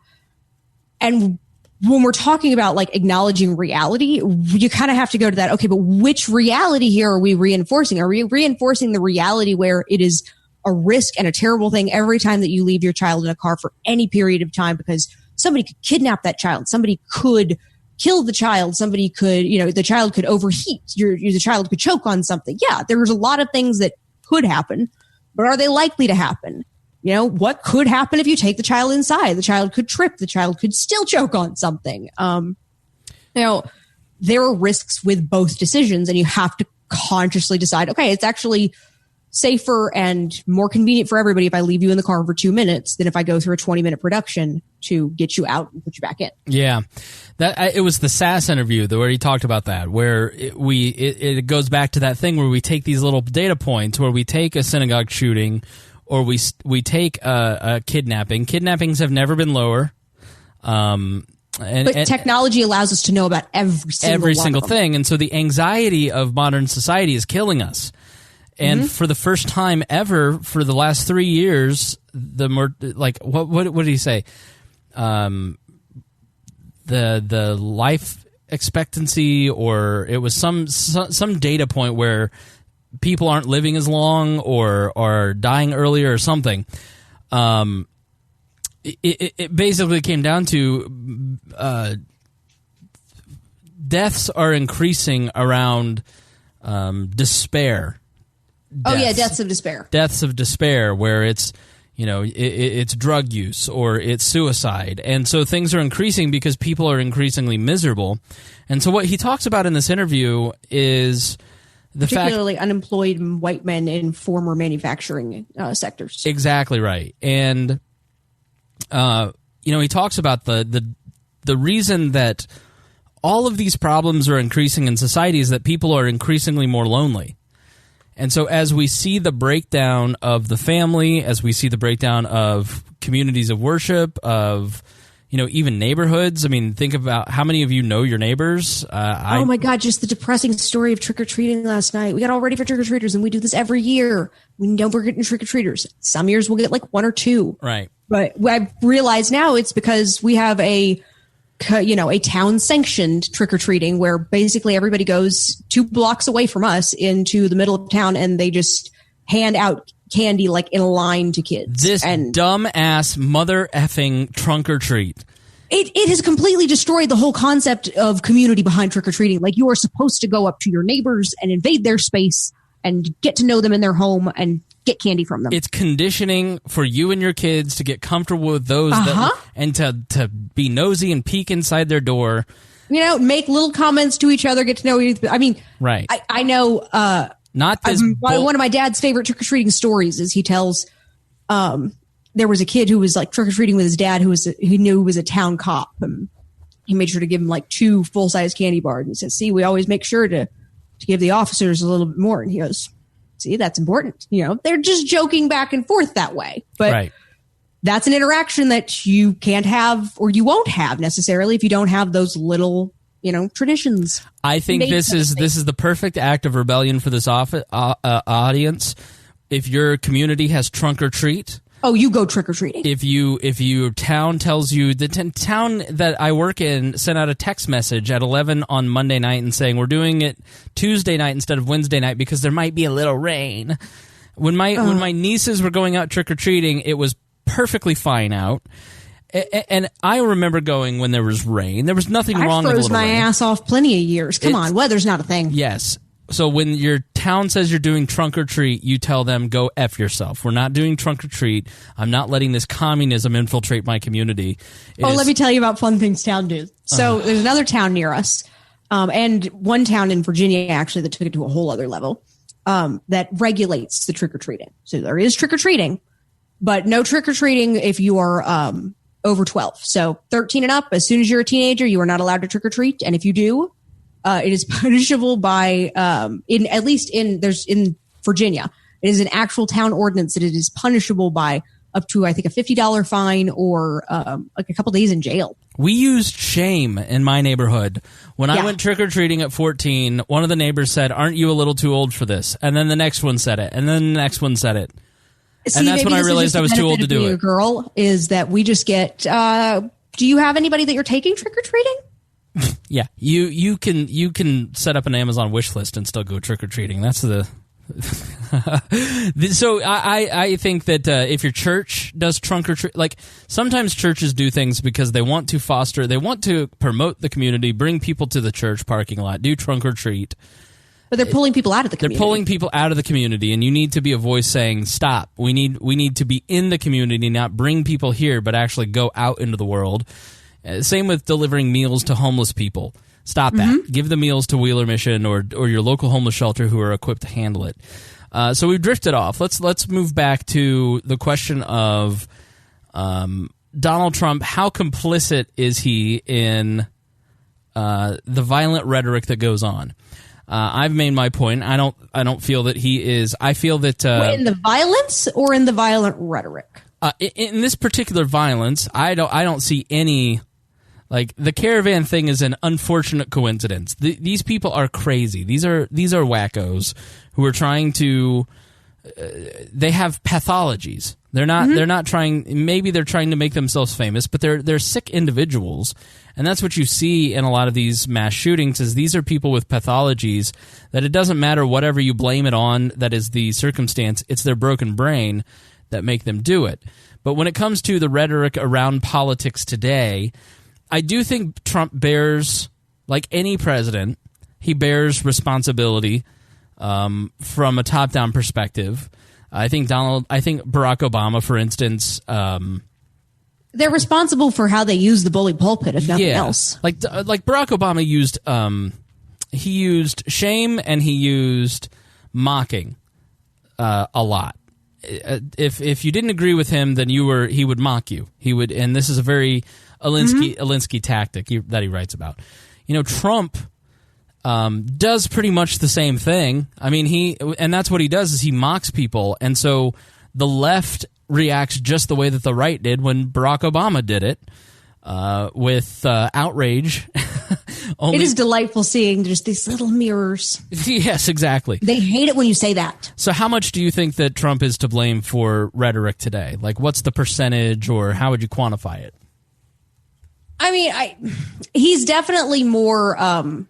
And when we're talking about like acknowledging reality, you kind of have to go to that. Okay, but which reality here are we reinforcing? Are we reinforcing the reality where it is a risk and a terrible thing every time that you leave your child in a car for any period of time because somebody could kidnap that child, somebody could kill the child, somebody could, the child could overheat, the child could choke on something. Yeah, there's a lot of things that could happen, but are they likely to happen? What could happen if you take the child inside? The child could trip, the child could still choke on something. There are risks with both decisions, and you have to consciously decide, okay, it's actually safer and more convenient for everybody if I leave you in the car for 2 minutes than if I go through a 20-minute production to get you out and put you back in. Yeah. It was the SAS interview where he talked about that, where it goes back to that thing where we take these little data points, where we take a synagogue shooting or we take a kidnapping. Kidnappings have never been lower. But technology allows us to know about every single thing. And so the anxiety of modern society is killing us. And for the first time ever, for the last 3 years, what did he say? The life expectancy, or it was some data point where people aren't living as long or are dying earlier or something. It basically came down to deaths are increasing around despair. Deaths of despair. Deaths of despair, where it's, it's drug use or it's suicide. And so things are increasing because people are increasingly miserable. And so what he talks about in this interview is the particularly unemployed white men in former manufacturing sectors. Exactly right. And, he talks about the reason that all of these problems are increasing in society is that people are increasingly more lonely. And so as we see the breakdown of the family, as we see the breakdown of communities of worship, of, even neighborhoods. I mean, think about how many of you know your neighbors. Oh, my God, just the depressing story of trick-or-treating last night. We got all ready for trick-or-treaters, and we do this every year. We know we're getting trick-or-treaters. Some years we'll get like one or two. Right. But I realize now it's because we have a town-sanctioned trick-or-treating where basically everybody goes 2 blocks away from us into the middle of town and they just hand out candy like in a line to kids. This dumb-ass mother-effing trunk-or-treat. It has completely destroyed the whole concept of community behind trick-or-treating. Like, you are supposed to go up to your neighbors and invade their space and get to know them in their home and get candy from them. It's conditioning for you and your kids to get comfortable with those and to be nosy and peek inside their door. Make little comments to each other, get to know you. I mean, right. I know one of my dad's favorite trick-or-treating stories is he tells there was a kid who was like trick-or-treating with his dad who knew was a town cop. And he made sure to give him like 2 full-size candy bars. And he says, see, we always make sure to give the officers a little bit more. And he goes, see, that's important. They're just joking back and forth that way. But that's an interaction that you can't have or you won't have necessarily if you don't have those little, traditions. I think this is the perfect act of rebellion for this audience. If your community has trunk or treat, oh, you go trick or treating. If your town tells you, the town that I work in sent out a text message at 11 on Monday night and saying we're doing it Tuesday night instead of Wednesday night because there might be a little rain. When my nieces were going out trick or treating, it was perfectly fine out. And I remember going when there was rain. There was nothing wrong with a little rain. I froze my ass off plenty of years. Come on, weather's not a thing. Yes. So when your town says you're doing trunk or treat, you tell them, go F yourself. We're not doing trunk or treat. I'm not letting this communism infiltrate my community. Let me tell you about fun things town do. So there's another town near us, and one town in Virginia, actually, that took it to a whole other level, that regulates the trick-or-treating. So there is trick-or-treating, but no trick-or-treating if you are over 12. So 13 and up, as soon as you're a teenager, you are not allowed to trick-or-treat. And if you do, it is punishable by, in Virginia, it is an actual town ordinance that it is punishable by up to, I think, a $50 fine or like a couple days in jail. We used shame in my neighborhood. When I went trick-or-treating at 14, one of the neighbors said, aren't you a little too old for this? And then the next one said it. And then the next one said it. See, and that's when I realized I was too old to do it. Girl, is that we just get, do you have anybody that you're taking trick-or-treating? Yeah, you can set up an Amazon wish list and still go trick or treating. That's the. So I think that if your church does trunk or treat, like sometimes churches do things because they want to promote the community, bring people to the church parking lot, do trunk or treat. But they're pulling people out of the community. They're pulling people out of the community, and you need to be a voice saying, stop. We need to be in the community, not bring people here, but actually go out into the world. Same with delivering meals to homeless people. Stop that. Give the meals to Wheeler Mission or your local homeless shelter who are equipped to handle it. So we've drifted off. Let's move back to the question of Donald Trump. How complicit is he in the violent rhetoric that goes on? I've made my point. I don't feel that he is. I feel that in the violence or in the violent rhetoric. In this particular violence, I don't see any. Like, the caravan thing is an unfortunate coincidence. These people are crazy. These are wackos who are trying to. They have pathologies. They're not trying. Maybe they're trying to make themselves famous, but they're sick individuals, and that's what you see in a lot of these mass shootings. Is these are people with pathologies that it doesn't matter whatever you blame it on. That is the circumstance. It's their broken brain that make them do it. But when it comes to the rhetoric around politics today, I do think Trump bears, like any president, he bears responsibility from a top-down perspective. I think Barack Obama, for instance, they're responsible for how they use the bully pulpit, if nothing else. Like Barack Obama used he used shame and he used mocking a lot. If you didn't agree with him, then he would mock you. He would, and this is a very Alinsky tactic that he writes about. Trump does pretty much the same thing. I mean, and that's what he does is he mocks people, and so the left reacts just the way that the right did when Barack Obama did it, with outrage. It is delightful seeing just these little mirrors. Yes, exactly. They hate it when you say that. So how much do you think that Trump is to blame for rhetoric today? Like, what's the percentage, or how would you quantify it? I mean, he's definitely more, I'm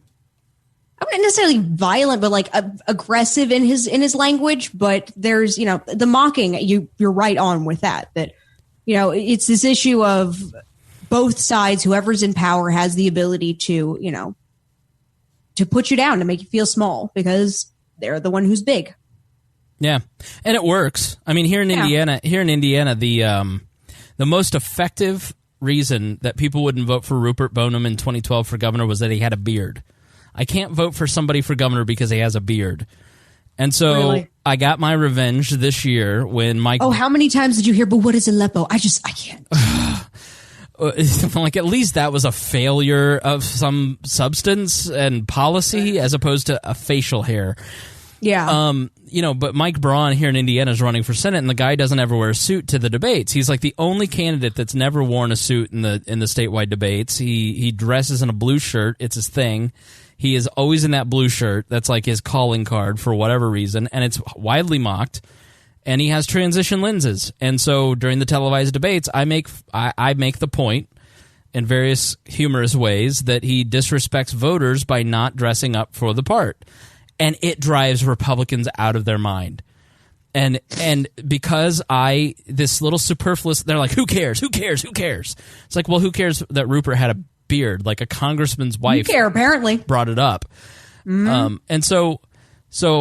not necessarily violent, but like aggressive in his language. But there's, the mocking, you're right on with that, it's this issue of both sides, whoever's in power has the ability to, to put you down, to make you feel small because they're the one who's big. Yeah. And it works. I mean, here in Indiana, the most effective reason that people wouldn't vote for Rupert Boneham in 2012 for governor was that he had a beard. I can't vote for somebody for governor because he has a beard. And so really? I got my revenge this year when Mike... Oh, how many times did you hear, but what is Aleppo? I can't. Like, at least that was a failure of some substance and policy as opposed to a facial hair. Yeah. But Mike Braun here in Indiana is running for Senate, and the guy doesn't ever wear a suit to the debates. He's like the only candidate that's never worn a suit in the statewide debates. He dresses in a blue shirt. It's his thing. He is always in that blue shirt. That's like his calling card for whatever reason, and it's widely mocked. And he has transition lenses. And so during the televised debates, I make the point in various humorous ways that he disrespects voters by not dressing up for the part. And it drives Republicans out of their mind. And because this little superfluous, they're like, who cares? Who cares? Who cares? It's like, well, who cares that Rupert had a beard? Like a congressman's wife apparently brought it up. Mm-hmm. And so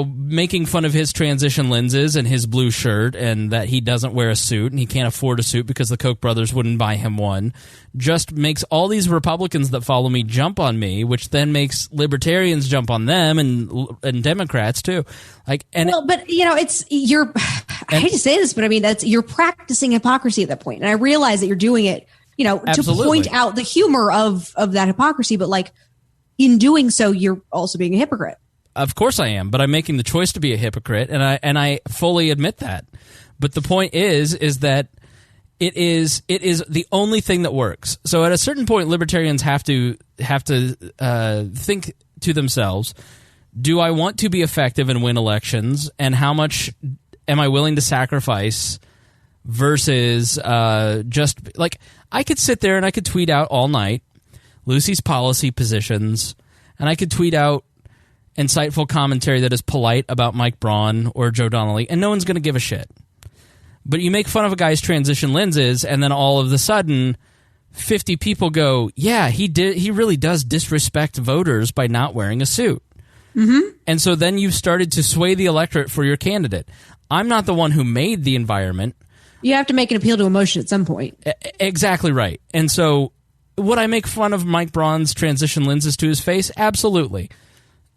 making fun of his transition lenses and his blue shirt and that he doesn't wear a suit and he can't afford a suit because the Koch brothers wouldn't buy him one just makes all these Republicans that follow me jump on me, which then makes libertarians jump on them and Democrats too. I hate to say this, but I mean, you're practicing hypocrisy at that point. And I realize that you're doing it, to point out the humor of that hypocrisy, but like in doing so, you're also being a hypocrite. Of course I am, but I'm making the choice to be a hypocrite, and I fully admit that. But the point is that it is the only thing that works. So at a certain point, libertarians have to think to themselves: do I want to be effective and win elections, and how much am I willing to sacrifice? Versus just like I could sit there and I could tweet out all night Lucy's policy positions, and I could tweet out insightful commentary that is polite about Mike Braun or Joe Donnelly, and no one's going to give a shit. But you make fun of a guy's transition lenses, and then all of a sudden, 50 people go, yeah, he really does disrespect voters by not wearing a suit. Mm-hmm. And so then you've started to sway the electorate for your candidate. I'm not the one who made the environment. You have to make an appeal to emotion at some point. Exactly right. And so would I make fun of Mike Braun's transition lenses to his face? Absolutely.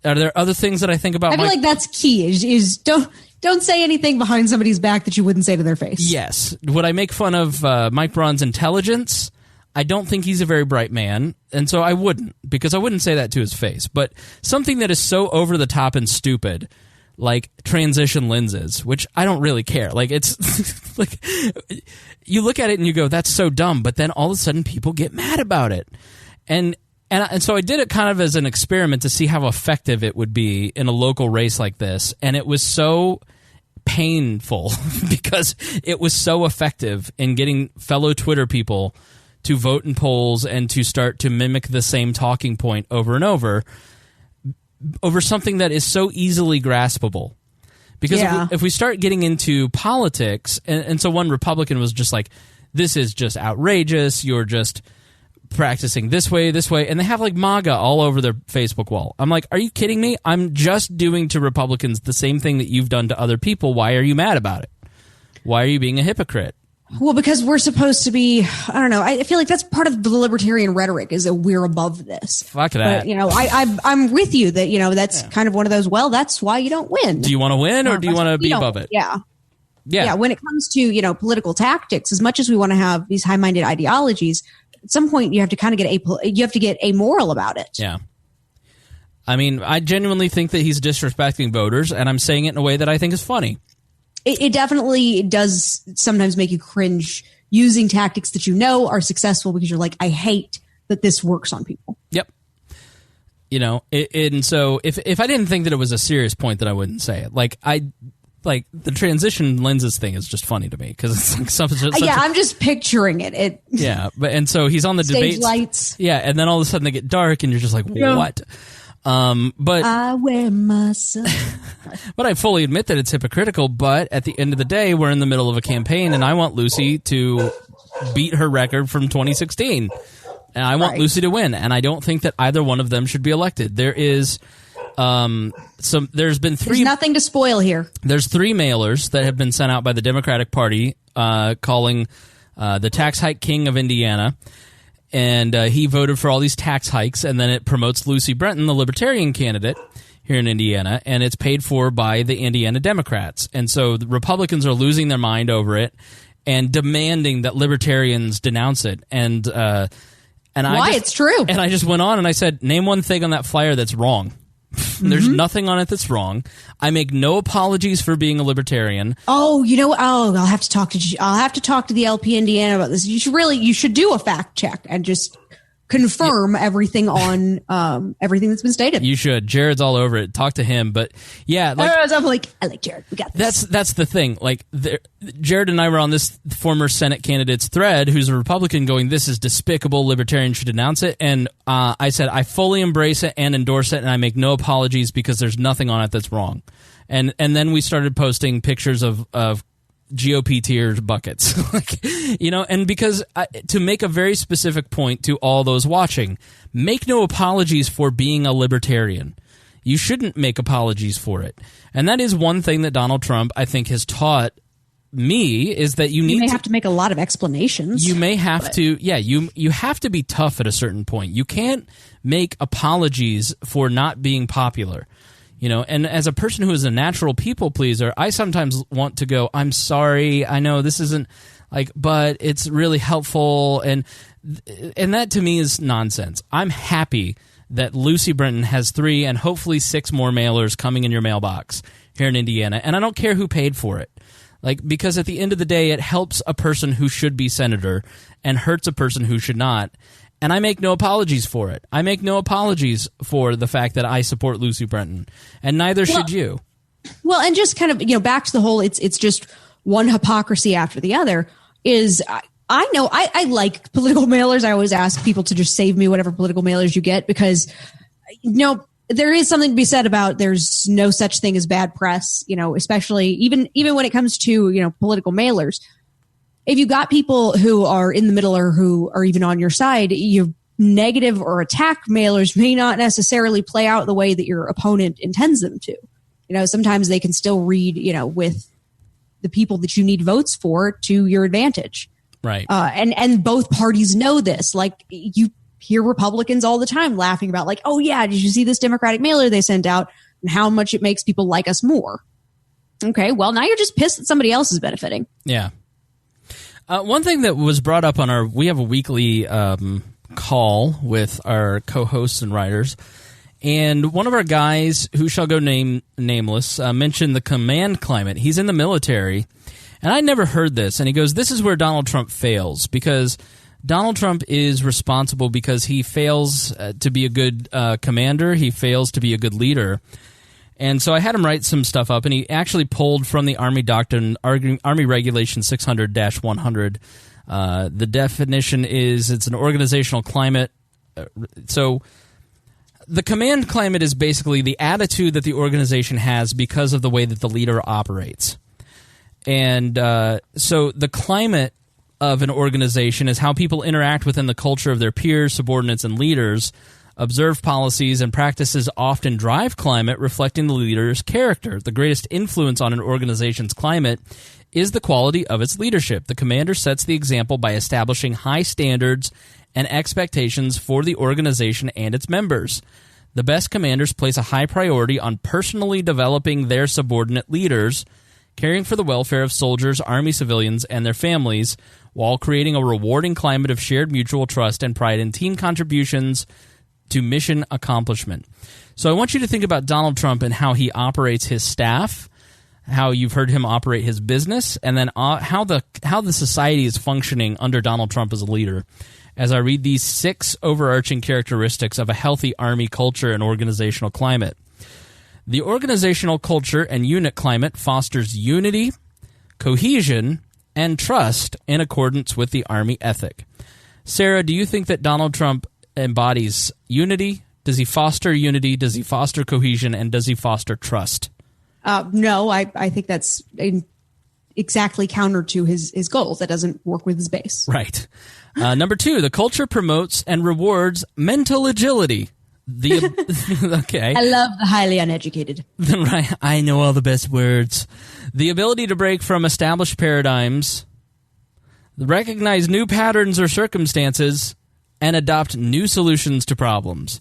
Are there other things that I think about? I feel like that's key. Is don't say anything behind somebody's back that you wouldn't say to their face. Yes. Would I make fun of Mike Braun's intelligence? I don't think he's a very bright man, and so I wouldn't, because I wouldn't say that to his face. But something that is so over the top and stupid, like transition lenses, which I don't really care. Like, it's like you look at it and you go, "That's so dumb," but then all of a sudden people get mad about it, and so I did it kind of as an experiment to see how effective it would be in a local race like this. And it was so painful because it was so effective in getting fellow Twitter people to vote in polls and to start to mimic the same talking point over and over something that is so easily graspable. Because if we start getting into politics, and so one Republican was just like, this is just outrageous, you're just practicing this way, and they have like MAGA all over their Facebook wall. I'm like, are you kidding me? I'm just doing to Republicans the same thing that you've done to other people. Why are you mad about it? Why are you being a hypocrite? Well, because we're supposed to be, I don't know, I feel like that's part of the libertarian rhetoric is that we're above this. Fuck that. But, you know, I'm with you that, you know, that's kind of one of those, well, that's why you don't win. Do you want to win or do you want to be above it? Yeah. Yeah. When it comes to, you know, political tactics, as much as we want to have these high-minded ideologies, at some point you have to kind of get amoral about it. Yeah. I mean, I genuinely think that he's disrespecting voters, and I'm saying it in a way that I think is funny. It definitely does sometimes make you cringe using tactics that you know are successful because you're like, I hate that this works on people. Yep. You know, and so if I didn't think that it was a serious point, that I wouldn't say it. Like the transition lenses thing is just funny to me because it's like something. I'm just picturing it. Yeah, and so he's on the stage debate lights. Yeah, and then all of a sudden they get dark, and you're just like, what? But I wear myself. But I fully admit that it's hypocritical. But at the end of the day, we're in the middle of a campaign, and I want Lucy to beat her record from 2016, and I want Lucy to win. And I don't think that either one of them should be elected. There is there's been three. There's nothing to spoil here. There's 3 mailers that have been sent out by the Democratic Party calling the tax hike king of Indiana. And he voted for all these tax hikes, and then it promotes Lucy Brenton, the Libertarian candidate here in Indiana, and it's paid for by the Indiana Democrats. And so the Republicans are losing their mind over it and demanding that Libertarians denounce it. And it's true. And I just went on and I said, name one thing on that flyer that's wrong. There's nothing on it that's wrong. I make no apologies for being a libertarian. Oh, you know, I'll have to talk to the LP Indiana about this. You should do a fact check and just confirm everything on everything that's been stated. You should. Jared's all over it. Talk to him. But yeah, I'm like, I like Jared. We got this. That's the thing. Like Jared and I were on this former Senate candidate's thread, who's a Republican, going, "This is despicable. Libertarians should denounce it." And I said, I fully embrace it and endorse it, and I make no apologies because there's nothing on it that's wrong. And then we started posting pictures of GOP tier buckets, and because to make a very specific point to all those watching, make no apologies for being a libertarian. You shouldn't make apologies for it. And that is one thing that Donald Trump, I think, has taught me, is that you may have to make a lot of explanations. You may have to, you have to be tough at a certain point. You can't make apologies for not being popular. And as a person who is a natural people pleaser, I sometimes want to go, I'm sorry, I know this isn't but it's really helpful. And that to me is nonsense. I'm happy that Lucy Brenton has 3 and hopefully 6 more mailers coming in your mailbox here in Indiana. And I don't care who paid for it. Because at the end of the day, it helps a person who should be senator and hurts a person who should not. And I make no apologies for it. I make no apologies for the fact that I support Lucy Brenton, and neither should you. Well, and just kind of, back to the whole, it's just one hypocrisy after the other is, I know I like political mailers. I always ask people to just save me whatever political mailers you get because, there is something to be said about there's no such thing as bad press, especially even when it comes to, political mailers. If you got people who are in the middle or who are even on your side, your negative or attack mailers may not necessarily play out the way that your opponent intends them to. Sometimes they can still read, with the people that you need votes for to your advantage. Right. And both parties know this. You hear Republicans all the time laughing about oh yeah, did you see this Democratic mailer they sent out and how much it makes people like us more? Okay, well, now you're just pissed that somebody else is benefiting. Yeah. One thing that was brought up we have a weekly call with our co-hosts and writers, and one of our guys, who shall go nameless, mentioned the command climate. He's in the military, and I never heard this, and he goes, this is where Donald Trump fails, because Donald Trump is responsible because he fails to be a good commander, he fails to be a good leader. And so I had him write some stuff up, and he actually pulled from the Army Doctrine, Army Regulation 600-100. The definition is it's an organizational climate. So the command climate is basically the attitude that the organization has because of the way that the leader operates. And so the climate of an organization is how people interact within the culture of their peers, subordinates, and leaders. Observed policies and practices often drive climate, reflecting the leader's character. The greatest influence on an organization's climate is the quality of its leadership. The commander sets the example by establishing high standards and expectations for the organization and its members. The best commanders place a high priority on personally developing their subordinate leaders, caring for the welfare of soldiers, Army civilians, and their families, while creating a rewarding climate of shared mutual trust and pride in team contributions to mission accomplishment. So I want you to think about Donald Trump and how he operates his staff, how you've heard him operate his business, and then how the society is functioning under Donald Trump as a leader. As I read these 6 overarching characteristics of a healthy Army culture and organizational climate. The organizational culture and unit climate fosters unity, cohesion, and trust in accordance with the Army ethic. Sarah, do you think that Donald Trump embodies unity? Does he foster unity? Does he foster cohesion? And does he foster trust? No, I think that's exactly counter to his goals. That doesn't work with his base. Right. Number 2, the culture promotes and rewards mental agility. Okay. I love the highly uneducated. Right. I know all the best words. The ability to break from established paradigms, recognize new patterns or circumstances, and adopt new solutions to problems.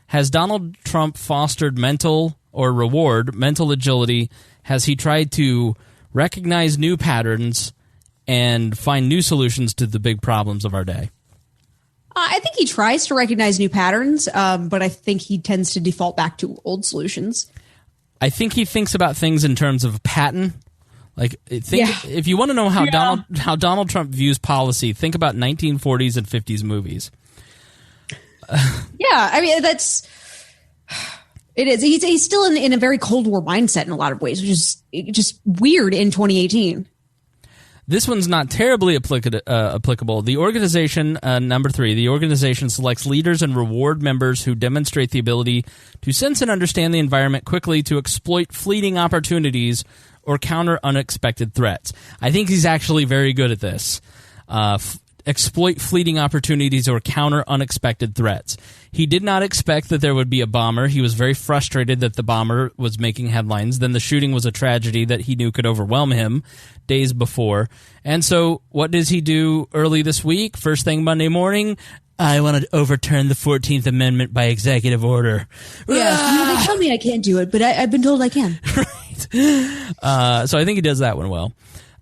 Has Donald Trump fostered mental agility? Has he tried to recognize new patterns and find new solutions to the big problems of our day? I think he tries to recognize new patterns, but I think he tends to default back to old solutions. I think he thinks about things in terms of pattern. If you want to know how Donald Trump views policy, think about 1940s and 50s movies. Yeah, I mean it is. He's still in a very Cold War mindset in a lot of ways, which is just weird in 2018. This one's not terribly applicable. The organization, number 3, the organization selects leaders and reward members who demonstrate the ability to sense and understand the environment quickly, to exploit fleeting opportunities or counter unexpected threats. I think he's actually very good at this. Exploit fleeting opportunities or counter unexpected threats. He did not expect that there would be a bomber. He was very frustrated that the bomber was making headlines. Then the shooting was a tragedy that he knew could overwhelm him days before. And so what does he do early this week? First thing Monday morning, I want to overturn the 14th Amendment by executive order. Yeah, they tell me I can't do it, but I've been told I can. Right. So I think he does that one well.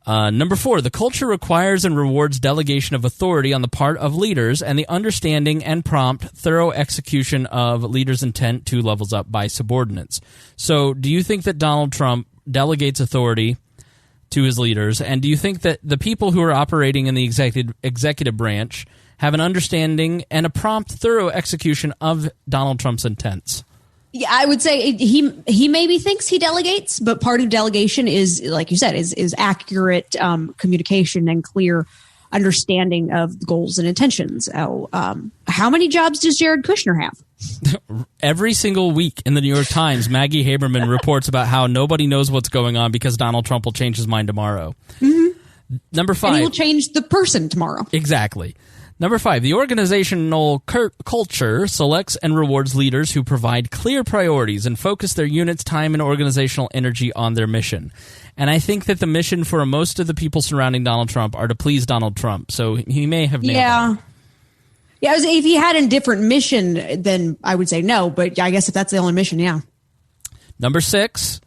Number 4, the culture requires and rewards delegation of authority on the part of leaders and the understanding and prompt, thorough execution of leaders' intent 2 levels up by subordinates. So do you think that Donald Trump delegates authority to his leaders, and do you think that the people who are operating in the executive branch have an understanding and a prompt, thorough execution of Donald Trump's intents? Yeah, I would say he maybe thinks he delegates, but part of delegation is, like you said, is accurate communication and clear understanding of goals and intentions. How many jobs does Jared Kushner have? Every single week in the New York Times, Maggie Haberman reports about how nobody knows what's going on because Donald Trump will change his mind tomorrow. Mm-hmm. Number 5. And he will change the person tomorrow. Exactly. Number 5, the organizational culture selects and rewards leaders who provide clear priorities and focus their unit's time and organizational energy on their mission. And I think that the mission for most of the people surrounding Donald Trump are to please Donald Trump. So he may have nailed that. Yeah, if he had a different mission, then I would say no. But I guess if that's the only mission, yeah. Number 6,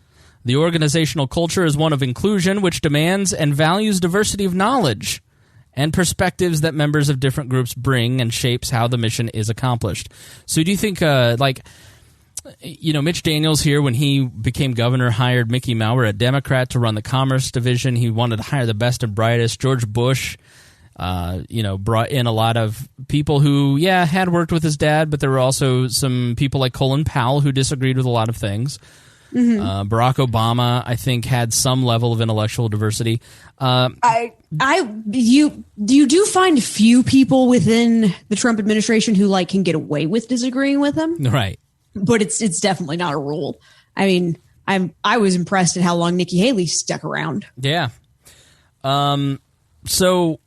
the organizational culture is one of inclusion, which demands and values diversity of knowledge and perspectives that members of different groups bring and shapes how the mission is accomplished. So do you think, Mitch Daniels here, when he became governor, hired Mickey Maurer, a Democrat, to run the Commerce Division. He wanted to hire the best and brightest. George Bush, brought in a lot of people who, had worked with his dad, but there were also some people like Colin Powell who disagreed with a lot of things. Mm-hmm. Barack Obama, I think, had some level of intellectual diversity. You do find few people within the Trump administration who can get away with disagreeing with him, right? But it's definitely not a rule. I mean, I was impressed at how long Nikki Haley stuck around. Yeah. So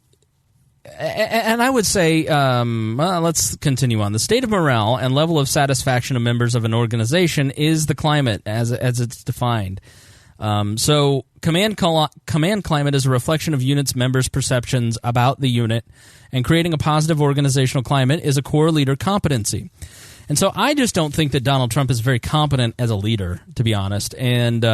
and I would say, let's continue on. The state of morale and level of satisfaction of members of an organization is the climate as it's defined. So command climate is a reflection of unit's members' perceptions about the unit, and creating a positive organizational climate is a core leader competency. And so I just don't think that Donald Trump is very competent as a leader, to be honest. And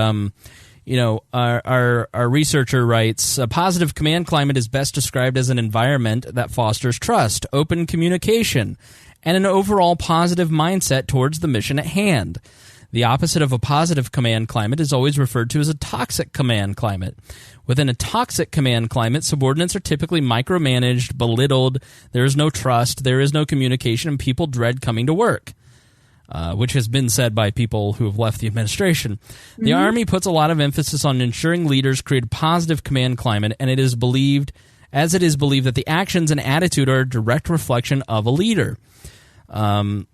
our researcher writes, a positive command climate is best described as an environment that fosters trust, open communication, and an overall positive mindset towards the mission at hand. The opposite of a positive command climate is always referred to as a toxic command climate. Within a toxic command climate, subordinates are typically micromanaged, belittled, there is no trust, there is no communication, and people dread coming to work. Which has been said by people who have left the administration. The Army puts a lot of emphasis on ensuring leaders create a positive command climate, and it is believed that the actions and attitude are a direct reflection of a leader. Toxic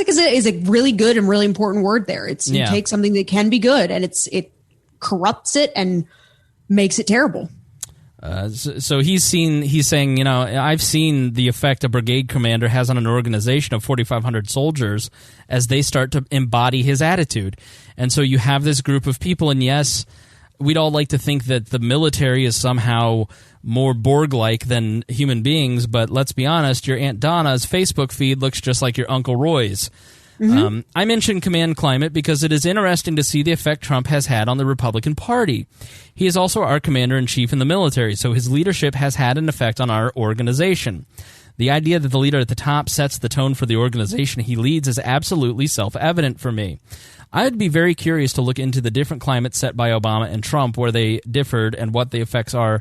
is a really good and really important word there. You take something that can be good and it corrupts it and makes it terrible. So he's saying, I've seen the effect a brigade commander has on an organization of 4,500 soldiers as they start to embody his attitude. And so you have this group of people, and yes, we'd all like to think that the military is somehow more Borg-like than human beings, but let's be honest, your Aunt Donna's Facebook feed looks just like your Uncle Roy's. I mentioned command climate because it is interesting to see the effect Trump has had on the Republican Party. He is also our commander-in-chief in the military, so his leadership has had an effect on our organization. The idea that the leader at the top sets the tone for the organization he leads is absolutely self-evident for me. I'd be very curious to look into the different climates set by Obama and Trump, where they differed, and what the effects are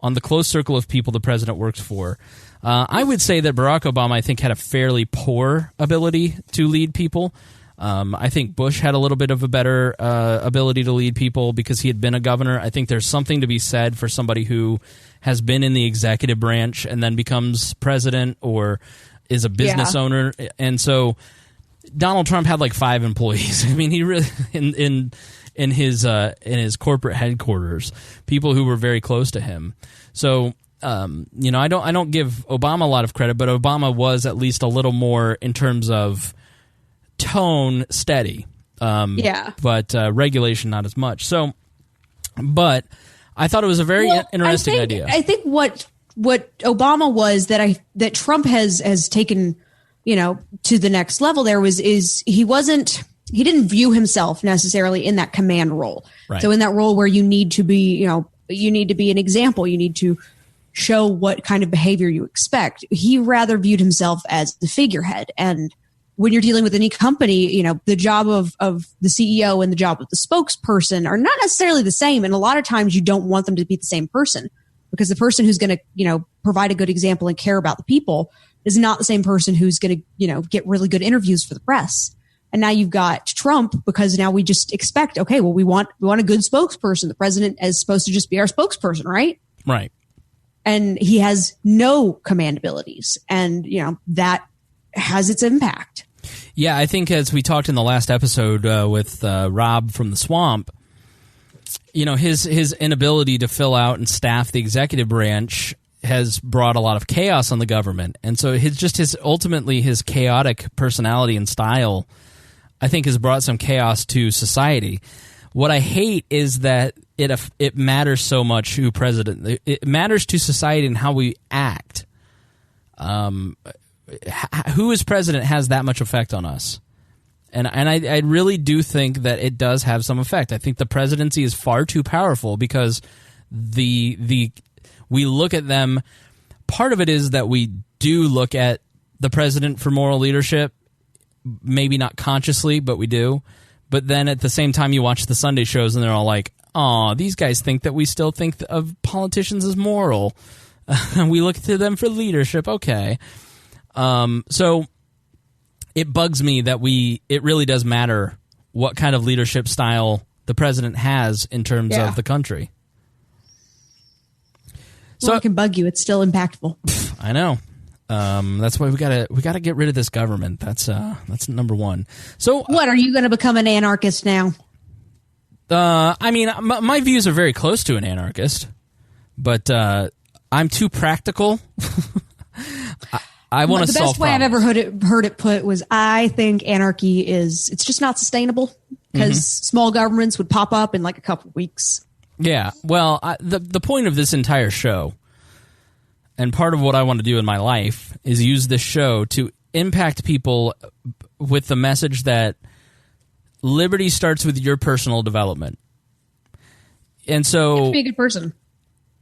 on the close circle of people the president works for. I would say that Barack Obama, I think, had a fairly poor ability to lead people. I think Bush had a little bit of a better ability to lead people because he had been a governor. I think there's something to be said for somebody who has been in the executive branch and then becomes president or is a business owner. And so Donald Trump had like 5 employees. I mean, he really in his corporate headquarters, people who were very close to him. So I don't give Obama a lot of credit, but Obama was at least a little more in terms of tone steady. But regulation not as much. So, but I thought it was a very interesting idea. I think what Obama was that Trump has taken, to the next level there is he didn't view himself necessarily in that command role. Right. So in that role where you need to be, you need to be an example, you need to show what kind of behavior you expect. He rather viewed himself as the figurehead. And when you're dealing with any company, the job of the CEO and the job of the spokesperson are not necessarily the same. And a lot of times you don't want them to be the same person, because the person who's going to, provide a good example and care about the people is not the same person who's going to, get really good interviews for the press. And now you've got Trump, because now we just expect, okay, well, we want a good spokesperson. The president is supposed to just be our spokesperson, right? Right. And he has no command abilities, and that has its impact. Yeah, I think as we talked in the last episode with Rob from the Swamp, his inability to fill out and staff the executive branch has brought a lot of chaos on the government, and so ultimately his chaotic personality and style, I think, has brought some chaos to society. What I hate is that it matters so much who president. It matters to society and how we act. Who is president has that much effect on us, and I really do think that it does have some effect. I think the presidency is far too powerful because we look at them. Part of it is that we do look at the president for moral leadership, maybe not consciously, but we do. But then at the same time, you watch the Sunday shows and they're all like, "Oh, these guys think that we still think of politicians as moral. We look to them for leadership." Okay. So it bugs me that it really does matter what kind of leadership style the president has in terms of the country. So it can bug you. It's still impactful. I know. That's why we gotta get rid of this government. That's number one. So what, are you going to become an anarchist now? I mean, my views are very close to an anarchist, but I'm too practical. I want to solve problems. The best way I've ever heard it put was, I think anarchy it's just not sustainable because small governments would pop up in like a couple weeks. Yeah. Well, the point of this entire show, and part of what I want to do in my life, is use this show to impact people with the message that liberty starts with your personal development. And so, you have to be a good person.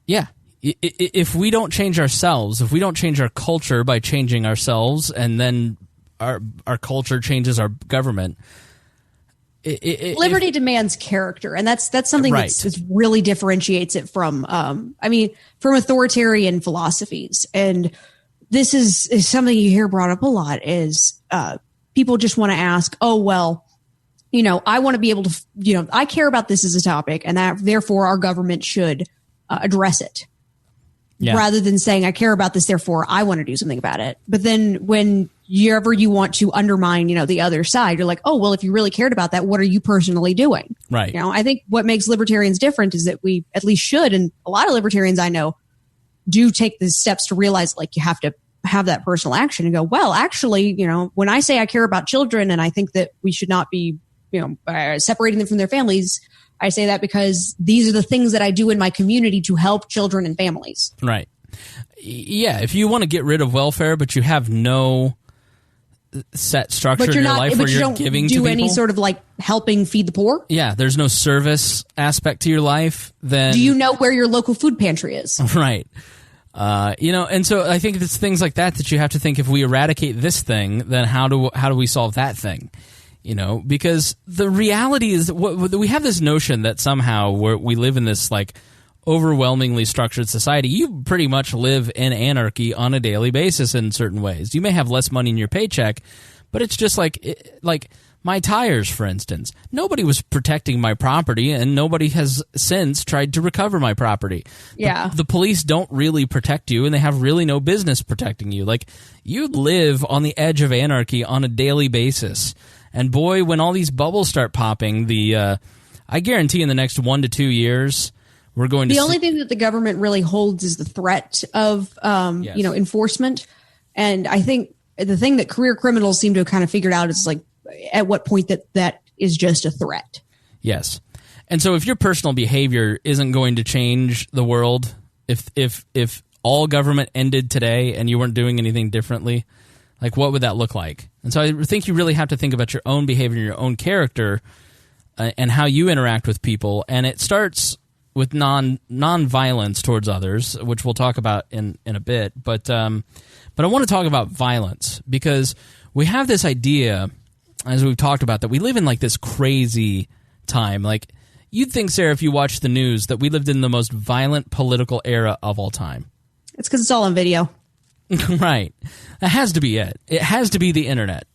Yeah. If we don't change ourselves, if we don't change our culture by changing ourselves, and then our culture changes our government. Liberty demands character, and that's something that really differentiates it from from authoritarian philosophies. And this is something you hear brought up a lot is people just want to ask, oh, well, I want to be able to, I care about this as a topic, and that therefore our government should address it. Yeah. Rather than saying, I care about this, therefore I want to do something about it. But then whenever you want to undermine, the other side, you're like, oh, well, if you really cared about that, what are you personally doing? Right. I think what makes libertarians different is that we at least should, and a lot of libertarians I know do take the steps to realize, like, you have to have that personal action and go, well, actually, when I say I care about children and I think that we should not be, separating them from their families, I say that because these are the things that I do in my community to help children and families. Right. Yeah. If you want to get rid of welfare, but you have no set structure in your life where you're giving to people. Do any sort of like helping feed the poor? Yeah. There's no service aspect to your life. Then do you know where your local food pantry is? Right. And so I think it's things like that you have to think, if we eradicate this thing, then how do we solve that thing? Because the reality is that we have this notion that somehow we live in this like overwhelmingly structured society. You pretty much live in anarchy on a daily basis in certain ways. You may have less money in your paycheck, but it's just like my tires, for instance. Nobody was protecting my property, and nobody has since tried to recover my property. Yeah. The police don't really protect you, and they have really no business protecting you. Like, you live on the edge of anarchy on a daily basis. And boy, when all these bubbles start popping, I guarantee in the next 1 to 2 years, we're going to. The only thing that the government really holds is the threat of, enforcement. And I think the thing that career criminals seem to have kind of figured out is like, at what point that is just a threat. Yes, and so if your personal behavior isn't going to change the world, if all government ended today and you weren't doing anything differently, like, what would that look like? And so I think you really have to think about your own behavior, your own character, and how you interact with people. And it starts with non-violence towards others, which we'll talk about in a bit. But I want to talk about violence, because we have this idea, as we've talked about, that we live in like this crazy time. Like, you'd think, Sarah, if you watched the news, that we lived in the most violent political era of all time. It's because it's all on video. Right. That has to be it. It has to be the internet.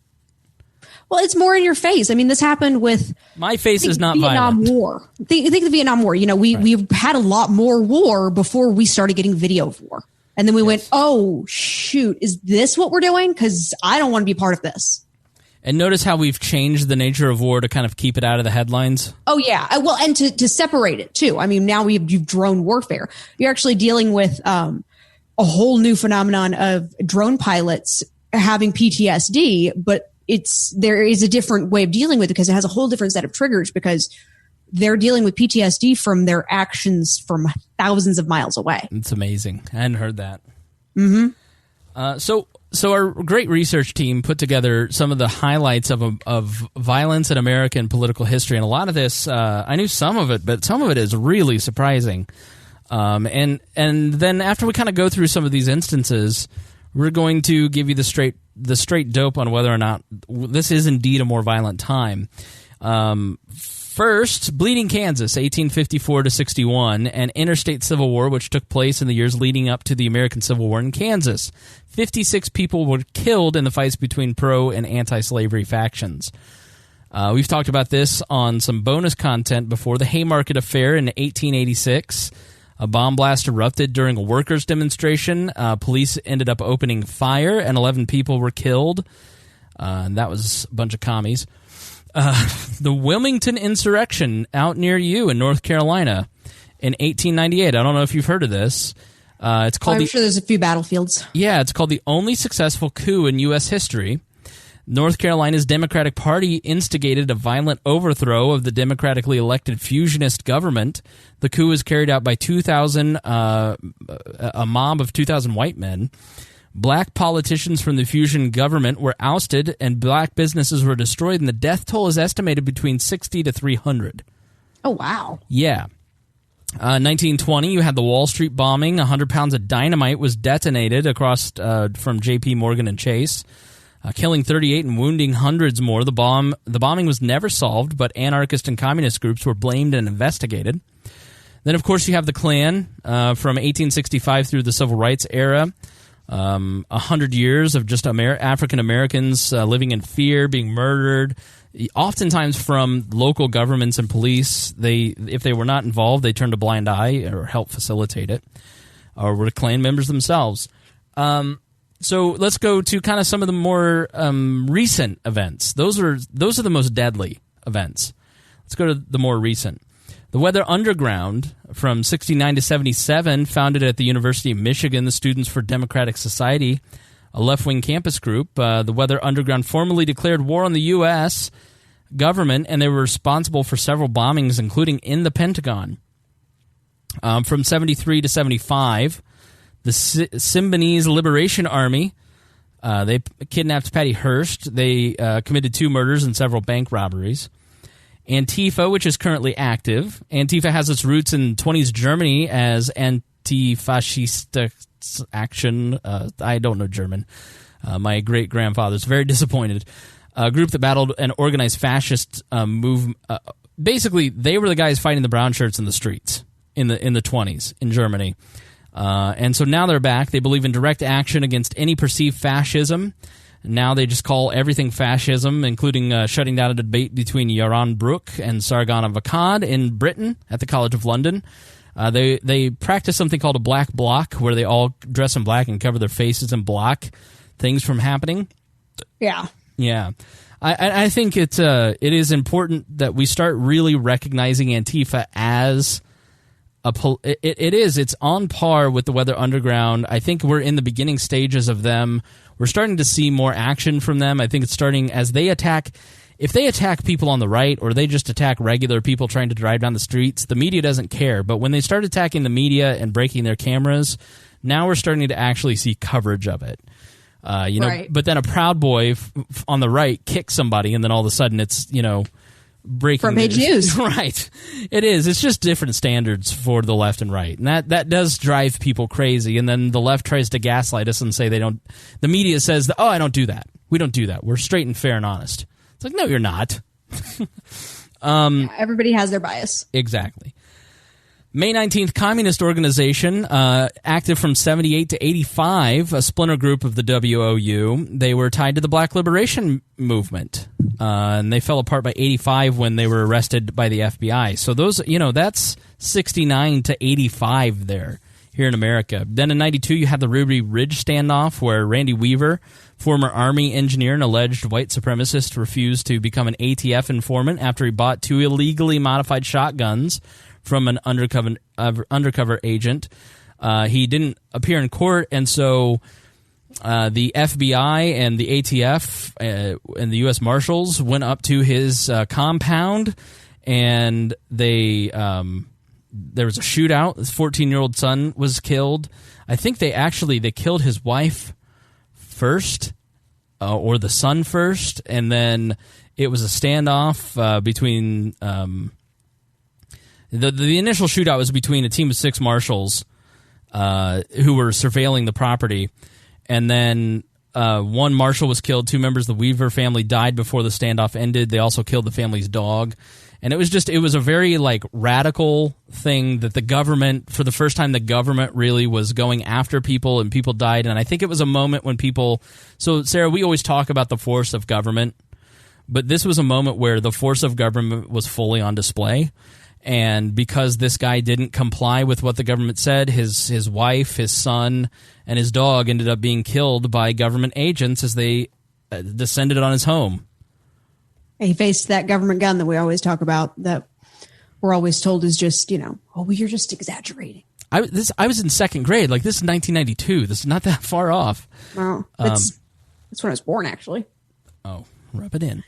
Well, it's more in your face. I mean, this happened with... My face is not Vietnam violent. War. Think of the Vietnam War. We've had a lot more war before we started getting video of war. And then we went, oh, shoot, is this what we're doing? Because I don't want to be part of this. And notice how we've changed the nature of war to kind of keep it out of the headlines? Oh, yeah. Well, and to separate it, too. I mean, now you've drone warfare. You're actually dealing with a whole new phenomenon of drone pilots having PTSD, but there is a different way of dealing with it because it has a whole different set of triggers, because they're dealing with PTSD from their actions from thousands of miles away. It's amazing. I hadn't heard that. Mm-hmm. So our great research team put together some of the highlights of violence in American political history, and a lot of this, I knew some of it, but some of it is really surprising. And then after we kind of go through some of these instances, we're going to give you the straight dope on whether or not this is indeed a more violent time. First, Bleeding Kansas, 1854 to 61, an interstate civil war which took place in the years leading up to the American Civil War in Kansas. 56 people were killed in the fights between pro and anti-slavery factions. We've talked about this on some bonus content before. The Haymarket Affair in 1886. A bomb blast erupted during a workers' demonstration. Police ended up opening fire, and 11 people were killed. And that was a bunch of commies. The Wilmington insurrection out near you in North Carolina in 1898. I don't know if you've heard of this. It's called I'm sure there's a few battlefields. Yeah, it's called the only successful coup in U.S. history. North Carolina's Democratic Party instigated a violent overthrow of the democratically elected fusionist government. The coup was carried out by a mob of 2,000 white men. Black politicians from the fusion government were ousted, and black businesses were destroyed, and the death toll is estimated between 60 to 300. Oh, wow. Yeah. 1920, you had the Wall Street bombing. 100 pounds of dynamite was detonated across from J.P. Morgan and Chase, killing 38 and wounding hundreds more. The bombing was never solved, but anarchist and communist groups were blamed and investigated. Then, of course, you have the Klan from 1865 through the Civil Rights era. 100 years of just African Americans living in fear, being murdered. Oftentimes from local governments and police, if they were not involved, they turned a blind eye or helped facilitate it, or were Klan members themselves. So let's go to kind of some of the more recent events. Those are the most deadly events. Let's go to the more recent. The Weather Underground from 69 to 77, founded at the University of Michigan, the Students for Democratic Society, a left-wing campus group. The Weather Underground formally declared war on the U.S. government, and they were responsible for several bombings, including in the Pentagon. From 73 to 75, the Symbionese Liberation Army, they kidnapped Patty Hearst. They committed 2 murders and several bank robberies. Antifa, which is currently active. Antifa has its roots in 20s Germany as Anti-Fascist Action. I don't know German. My great-grandfather's very disappointed. A group that battled an organized fascist movement. Basically, they were the guys fighting the brown shirts in the streets in the 20s in Germany. And so now they're back. They believe in direct action against any perceived fascism. Now they just call everything fascism, including shutting down a debate between Yaron Brook and Sargon Akkad in Britain at the College of London. They practice something called a black bloc, where they all dress in black and cover their faces and block things from happening. Yeah. Yeah. I think it is important that we start really recognizing Antifa as it's on par with the Weather Underground. I think we're in the beginning stages of them. We're starting to see more action from them. I think it's starting as they attack. If they attack people on the right, or they just attack regular people trying to drive down the streets, the media doesn't care. But when they start attacking the media and breaking their cameras, now we're starting to actually see coverage of it. Right. But then a Proud Boy on the right kicks somebody, and then all of a sudden it's breaking front page news. Right. It is. It's just different standards for the left and right. And that does drive people crazy. And then the left tries to gaslight us and say they don't. The media says, I don't do that. We don't do that. We're straight and fair and honest. It's like, no, you're not. Everybody has their bias. Exactly. May 19th Communist Organization, active from 78 to 85, a splinter group of the WOU. They were tied to the Black Liberation Movement, and they fell apart by 85 when they were arrested by the FBI. So those, that's 69 to 85 there here in America. Then in 92, you had the Ruby Ridge standoff, where Randy Weaver, former Army engineer and alleged white supremacist, refused to become an ATF informant after he bought 2 illegally modified shotguns from an undercover agent. He didn't appear in court, and so the FBI and the ATF and the U.S. Marshals went up to his compound, and there was a shootout. His 14-year-old son was killed. I think they killed his wife first, or the son first, and then it was a standoff between... The initial shootout was between a team of 6 marshals who were surveilling the property, and then 1 marshal was killed. 2 members of the Weaver family died before the standoff ended. They also killed the family's dog. And it was a very radical thing that the government, for the first time, the government really was going after people, and people died. And I think it was a moment when people... So, Sarah, we always talk about the force of government, but this was a moment where the force of government was fully on display. And because this guy didn't comply with what the government said, his wife, his son, and his dog ended up being killed by government agents as they descended on his home. He faced that government gun that we always talk about, that we're always told is just, you're just exaggerating. I was in second grade. Like, this is 1992. This is not that far off. Well, that's when I was born, actually. Oh, rub it in.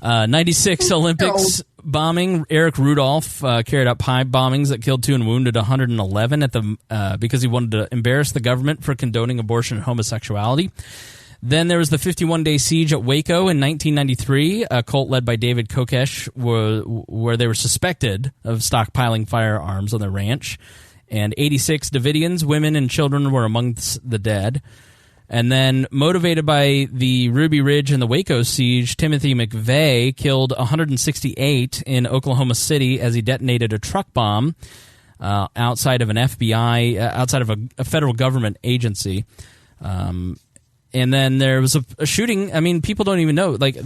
96 Olympics bombing. Eric Rudolph carried out pipe bombings that killed 2 and wounded 111 because he wanted to embarrass the government for condoning abortion and homosexuality. Then there was the 51-day siege at Waco in 1993, a cult led by David Kokesh, where they were suspected of stockpiling firearms on their ranch. And 86 Davidians, women, and children were amongst the dead. And then, motivated by the Ruby Ridge and the Waco siege, Timothy McVeigh killed 168 in Oklahoma City as he detonated a truck bomb outside of an FBI, outside of a federal government agency. And then there was a shooting. I mean, people don't even know, like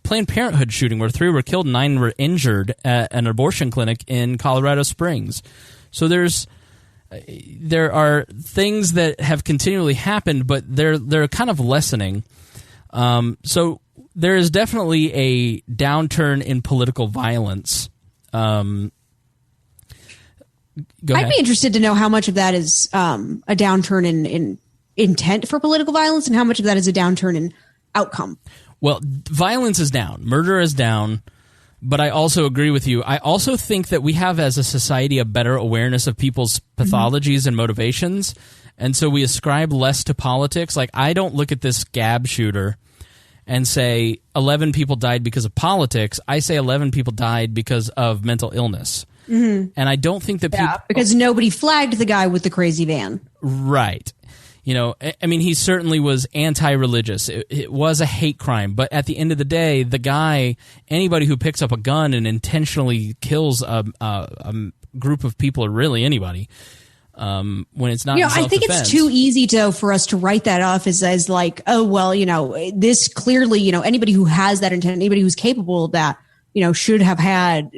Planned Parenthood shooting, where 3 were killed and 9 were injured at an abortion clinic in Colorado Springs. So there are things that have continually happened, but they're kind of lessening. So there is definitely a downturn in political violence. Go ahead. I'd be interested to know how much of that is a downturn in intent for political violence and how much of that is a downturn in outcome. Well, violence is down. Murder is down. But I also agree with you. I also think that we have, as a society, a better awareness of people's pathologies and motivations. And so we ascribe less to politics. Like, I don't look at this Gab shooter and say 11 people died because of politics. I say 11 people died because of mental illness. Mm-hmm. And I don't think that people... because nobody flagged the guy with the crazy van. Right. You know, I mean, he certainly was anti-religious. It was a hate crime. But at the end of the day, the guy, anybody who picks up a gun and intentionally kills a group of people, or really anybody, when it's not in self-defense. I think it's too easy, for us to write that off as like, oh, well, this clearly, anybody who has that intent, anybody who's capable of that, should have had,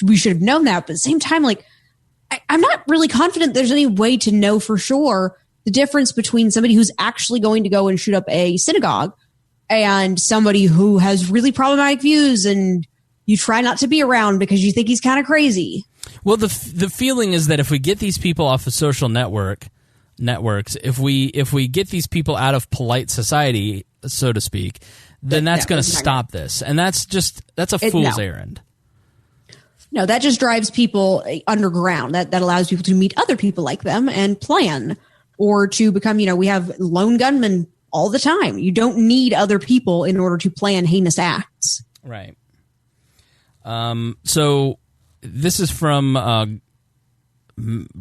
we should have known that. But at the same time, like, I'm not really confident there's any way to know for sure the difference between somebody who's actually going to go and shoot up a synagogue and somebody who has really problematic views and you try not to be around because you think he's kind of crazy. Well, the feeling is that if we get these people off of social networks, if we get these people out of polite society, so to speak, then that's going to stop this. And that's a fool's errand. No, that just drives people underground. That allows people to meet other people like them and plan. Or to become, we have lone gunmen all the time. You don't need other people in order to plan heinous acts. Right. So this is from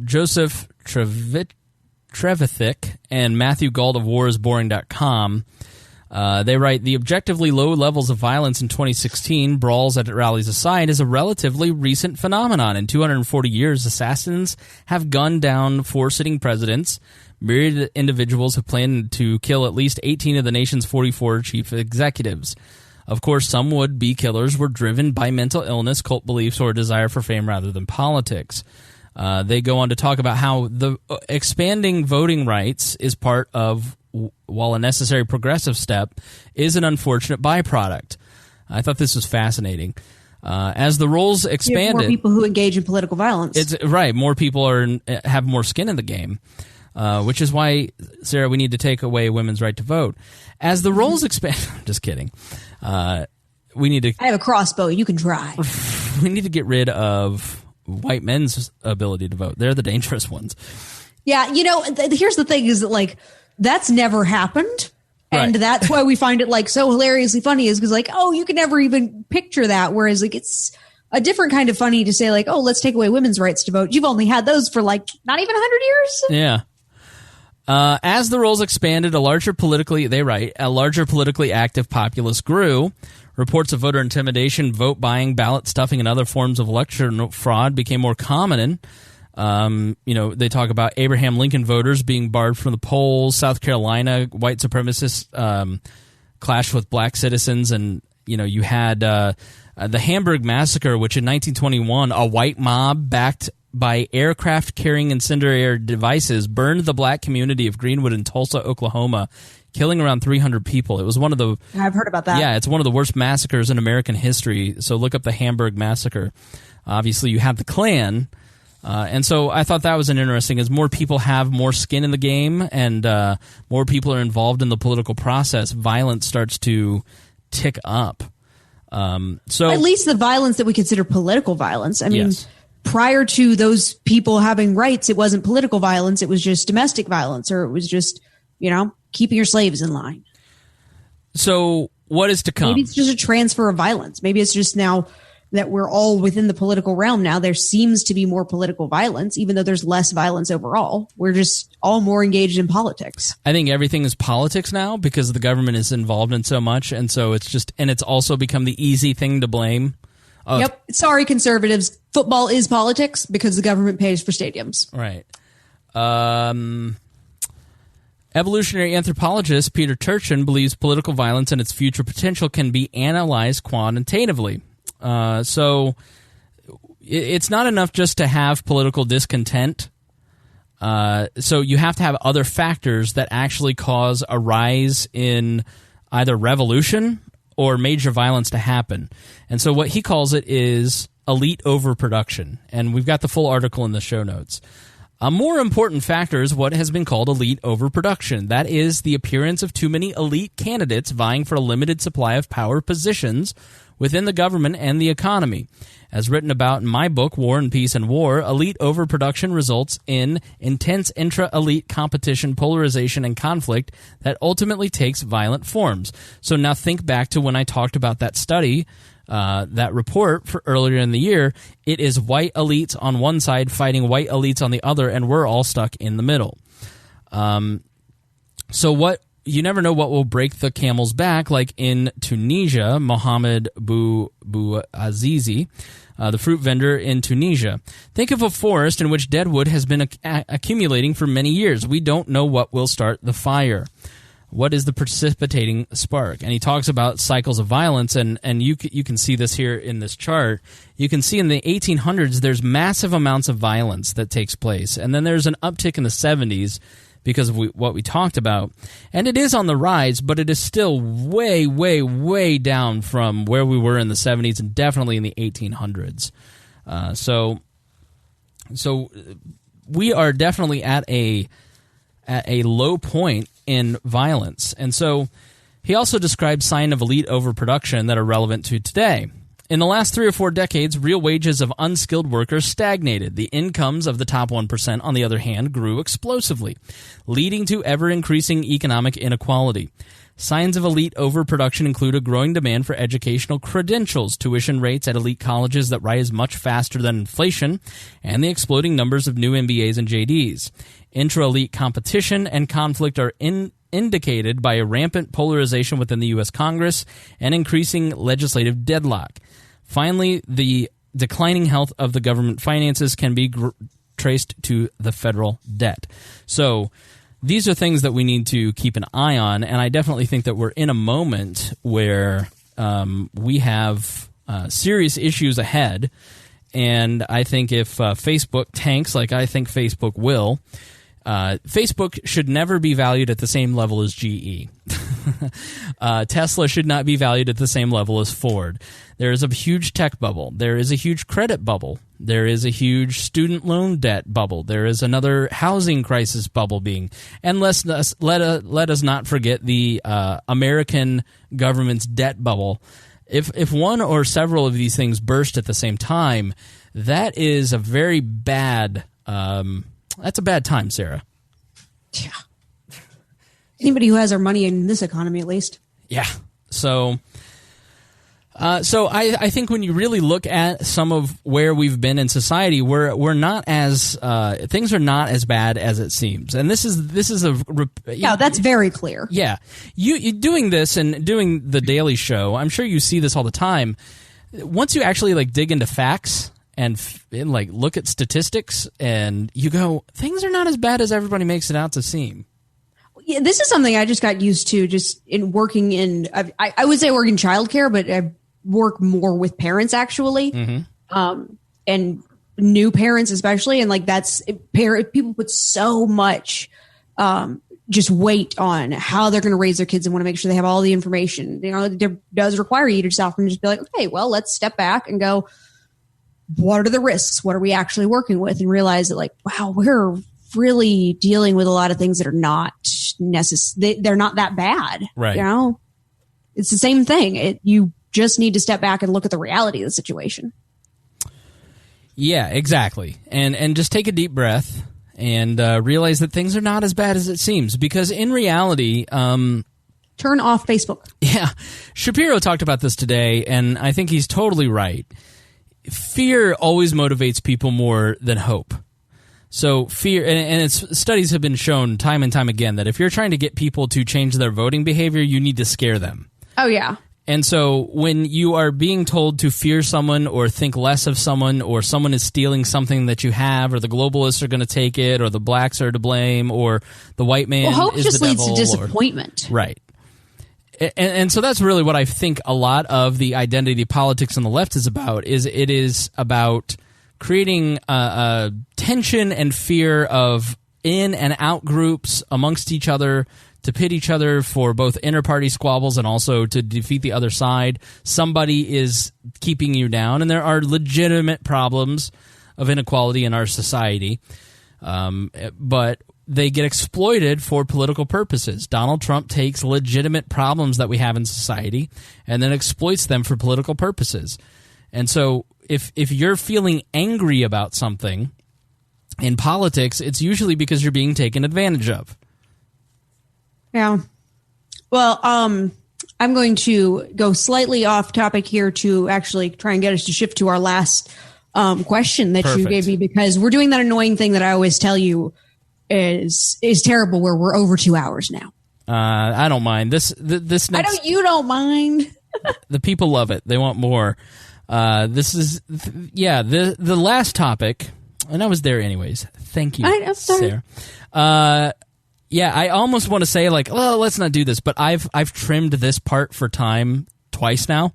Joseph Trevithick and Matthew Gault of warisboring.com. They write, the objectively low levels of violence in 2016, brawls at rallies aside, is a relatively recent phenomenon. In 240 years, assassins have gunned down 4 sitting presidents. Myriad individuals have planned to kill at least 18 of the nation's 44 chief executives. Of course, some would-be killers were driven by mental illness, cult beliefs, or a desire for fame rather than politics. They go on to talk about how the expanding voting rights is part of, while a necessary progressive step, is an unfortunate byproduct. I thought this was fascinating. As the roles expanded... more people who engage in political violence. It's right. More people have more skin in the game. Which is why, Sarah, we need to take away women's right to vote. As the roles expand... I'm just kidding. We need to... I have a crossbow. You can try. We need to get rid of white men's ability to vote. They're the dangerous ones. Yeah, here's the thing is that, like, that's never happened. And that's why we find it, like, so hilariously funny is because, like, oh, you can never even picture that. Whereas, like, it's a different kind of funny to say, like, oh, let's take away women's rights to vote. You've only had those for, like, not even 100 years. Yeah. As the roles expanded, a larger politically active populace grew. Reports of voter intimidation, vote buying, ballot stuffing, and other forms of election fraud became more common. They talk about Abraham Lincoln voters being barred from the polls. South Carolina, white supremacists clashed with black citizens, and you had the Hamburg Massacre, which in 1921, a white mob backed by aircraft-carrying incendiary devices burned the black community of Greenwood in Tulsa, Oklahoma, killing around 300 people. It was one of the... I've heard about that. Yeah, it's one of the worst massacres in American history, so look up the Hamburg Massacre. Obviously, you have the Klan, And so I thought that was interesting. As more people have more skin in the game and more people are involved in the political process, violence starts to tick up. So at least the violence that we consider political violence. I mean, yes. Prior to those people having rights, it wasn't political violence. It was just domestic violence, or it was just, keeping your slaves in line. So what is to come? Maybe it's just a transfer of violence. Maybe it's just now that we're all within the political realm now, there seems to be more political violence, even though there's less violence overall. We're just all more engaged in politics. I think everything is politics now because the government is involved in so much. And so it's also become the easy thing to blame. Yep. Sorry, conservatives. Football is politics because the government pays for stadiums. Right. Evolutionary anthropologist Peter Turchin believes political violence and its future potential can be analyzed quantitatively. So it's not enough just to have political discontent. So you have to have other factors that actually cause a rise in either revolution or major violence to happen. And so what he calls it is elite overproduction. And we've got the full article in the show notes. A more important factor is what has been called elite overproduction. That is the appearance of too many elite candidates vying for a limited supply of power positions within the government and the economy. As written about in my book, War and Peace and War, elite overproduction results in intense intra-elite competition, polarization, and conflict that ultimately takes violent forms. So now think back to when I talked about that study, that report for earlier in the year. It is white elites on one side fighting white elites on the other, and we're all stuck in the middle. You never know what will break the camel's back, like in Tunisia, Mohamed Bouazizi, the fruit vendor in Tunisia. Think of a forest in which dead wood has been accumulating for many years. We don't know what will start the fire. What is the precipitating spark? And he talks about cycles of violence, and you can see this here in this chart. You can see in the 1800s, there's massive amounts of violence that takes place. And then there's an uptick in the 70s because of what we talked about. And it is on the rise, but it is still way, way, way down from where we were in the 70s and definitely in the 1800s. So we are definitely at a low point in violence. And so he also describes signs of elite overproduction that are relevant to today. In the last 3 or 4 decades, real wages of unskilled workers stagnated. The incomes of the top 1%, on the other hand, grew explosively, leading to ever-increasing economic inequality. Signs of elite overproduction include a growing demand for educational credentials, tuition rates at elite colleges that rise much faster than inflation, and the exploding numbers of new MBAs and JDs. Intra-elite competition and conflict are indicated by a rampant polarization within the U.S. Congress and increasing legislative deadlock. Finally, the declining health of the government finances can be traced to the federal debt. So these are things that we need to keep an eye on, and I definitely think that we're in a moment where we have serious issues ahead, and I think if Facebook tanks like I think Facebook will, Facebook should never be valued at the same level as GE. Tesla should not be valued at the same level as Ford. There is a huge tech bubble. There is a huge credit bubble. There is a huge student loan debt bubble. There is another housing crisis bubble being. And let us not forget the American government's debt bubble. If one or several of these things burst at the same time, that is a very bad that's a bad time, Sarah. Yeah. Anybody who has our money in this economy, at least. Yeah. So I think when you really look at some of where we've been in society, we're not as things are not as bad as it seems, and this is that's very clear. Yeah, you doing this and doing the Daily Show, I'm sure you see this all the time. Once you actually dig into facts and look at statistics, and you go, things are not as bad as everybody makes it out to seem. Yeah, this is something I just got used to just in working in, I would say work in childcare, but I work more with parents actually, and new parents especially. And people put so much just weight on how they're going to raise their kids and want to make sure they have all the information. It does require you to stop and just be like, okay, well, let's step back and go, what are the risks? What are we actually working with? And realize that, like, wow, we're really dealing with a lot of things that are not necessary. They're not that bad. Right. You know, it's the same thing. You just need to step back and look at the reality of the situation. Yeah, exactly. And just take a deep breath and realize that things are not as bad as it seems. Because in reality, turn off Facebook. Yeah. Shapiro talked about this today, and I think he's totally right. Fear always motivates people more than hope. So fear, and its studies have been shown time and time again that if you're trying to get people to change their voting behavior, you need to scare them. Oh, yeah. And so when you are being told to fear someone or think less of someone, or someone is stealing something that you have, or the globalists are going to take it, or the blacks are to blame, or the white man hope is just the leads devil, to disappointment. Right. And so that's really what I think a lot of the identity politics on the left is about. It is about creating a tension and fear of in and out groups amongst each other to pit each other for both inter-party squabbles and also to defeat the other side. Somebody is keeping you down, and there are legitimate problems of inequality in our society, but they get exploited for political purposes. Donald Trump takes legitimate problems that we have in society and then exploits them for political purposes. And so if you're feeling angry about something in politics, it's usually because you're being taken advantage of. Yeah. Well, I'm going to go slightly off topic here to actually try and get us to shift to our last question that you gave me, because we're doing that annoying thing that I always tell you is terrible, where we're over 2 hours now. I don't mind. This next, you don't mind. The people love it. They want more. This is the last topic, and I was there anyways. Thank you, I'm sorry. Sarah. I almost want to say, like, well, let's not do this, but I've trimmed this part for time twice now.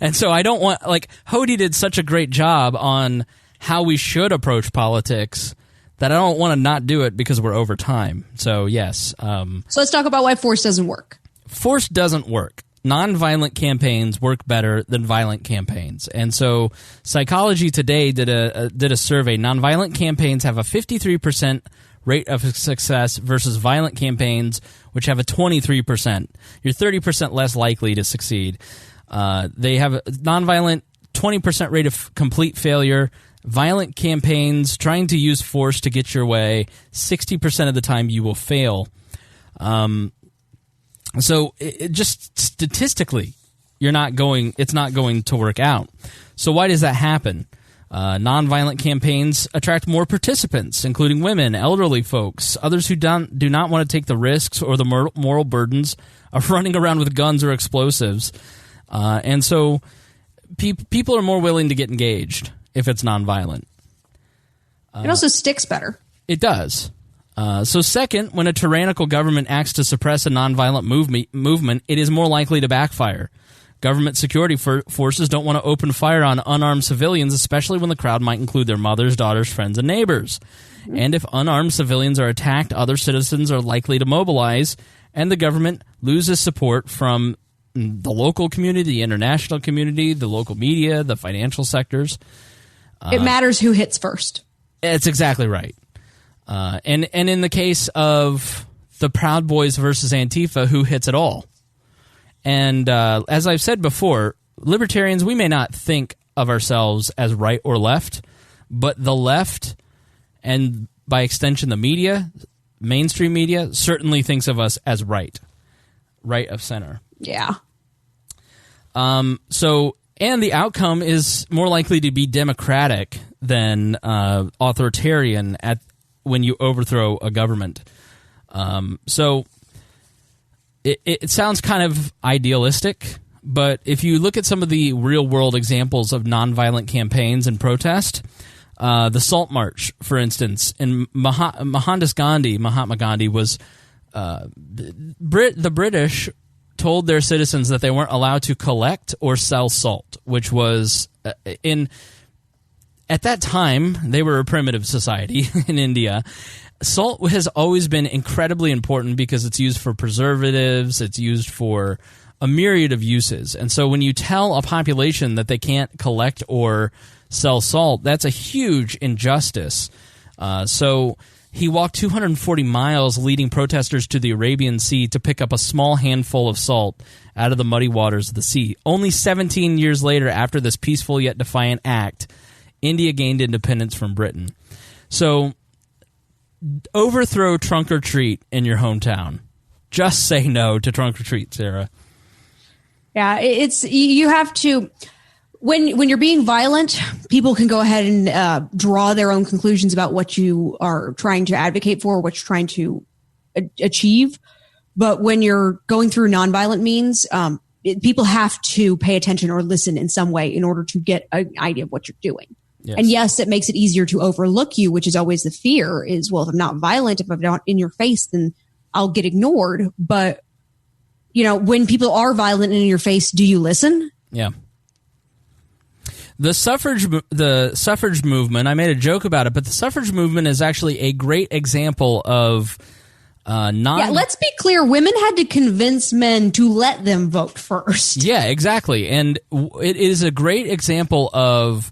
And so I don't want, like, Hody did such a great job on how we should approach politics that I don't want to not do it because we're over time. So, yes. So let's talk about why force doesn't work. Force doesn't work. Nonviolent campaigns work better than violent campaigns. And so Psychology Today did a survey. Nonviolent campaigns have a 53% rate of success versus violent campaigns, which have a 23%. You're 30% less likely to succeed. They have a nonviolent 20% rate of complete failure. Violent campaigns trying to use force to get your way, 60% of the time you will fail. So it just statistically, it's not going to work out. So why does that happen? Nonviolent campaigns attract more participants, including women, elderly folks, others who do not want to take the risks or the moral burdens of running around with guns or explosives. And so people are more willing to get engaged if it's nonviolent. It also sticks better. It does. So second, when a tyrannical government acts to suppress a nonviolent movement, it is more likely to backfire. Government security forces don't want to open fire on unarmed civilians, especially when the crowd might include their mothers, daughters, friends, and neighbors. And if unarmed civilians are attacked, other citizens are likely to mobilize, and the government loses support from the local community, the international community, the local media, the financial sectors. It matters who hits first. That's exactly right. And in the case of the Proud Boys versus Antifa, who hits it all? And as I've said before, libertarians, we may not think of ourselves as right or left, but the left, and by extension the media, mainstream media, certainly thinks of us as right of center. Yeah. And the outcome is more likely to be democratic than authoritarian when you overthrow a government. So it sounds kind of idealistic, but if you look at some of the real-world examples of nonviolent campaigns and protest, the Salt March, for instance, in Mahatma Gandhi was the British told their citizens that they weren't allowed to collect or sell salt, which was at that time, they were a primitive society in India. Salt has always been incredibly important because it's used for preservatives, it's used for a myriad of uses. And so when you tell a population that they can't collect or sell salt. That's a huge injustice. So he walked 240 miles, leading protesters to the Arabian Sea to pick up a small handful of salt out of the muddy waters of the sea. Only 17 years later, after this peaceful yet defiant act, India gained independence from Britain. So overthrow trunk or treat in your hometown. Just say no to trunk or treat, Sarah. Yeah, you have to. When you're being violent, people can go ahead and draw their own conclusions about what you are trying to advocate for, what you're trying to achieve. But when you're going through nonviolent means, people have to pay attention or listen in some way in order to get an idea of what you're doing. Yes. And yes, it makes it easier to overlook you, which is always the fear is, well, if I'm not violent, if I'm not in your face, then I'll get ignored. But, when people are violent and in your face, do you listen? Yeah. The suffrage movement, I made a joke about it, but the suffrage movement is actually a great example of Yeah, let's be clear. Women had to convince men to let them vote first. Yeah, exactly. And it is a great example of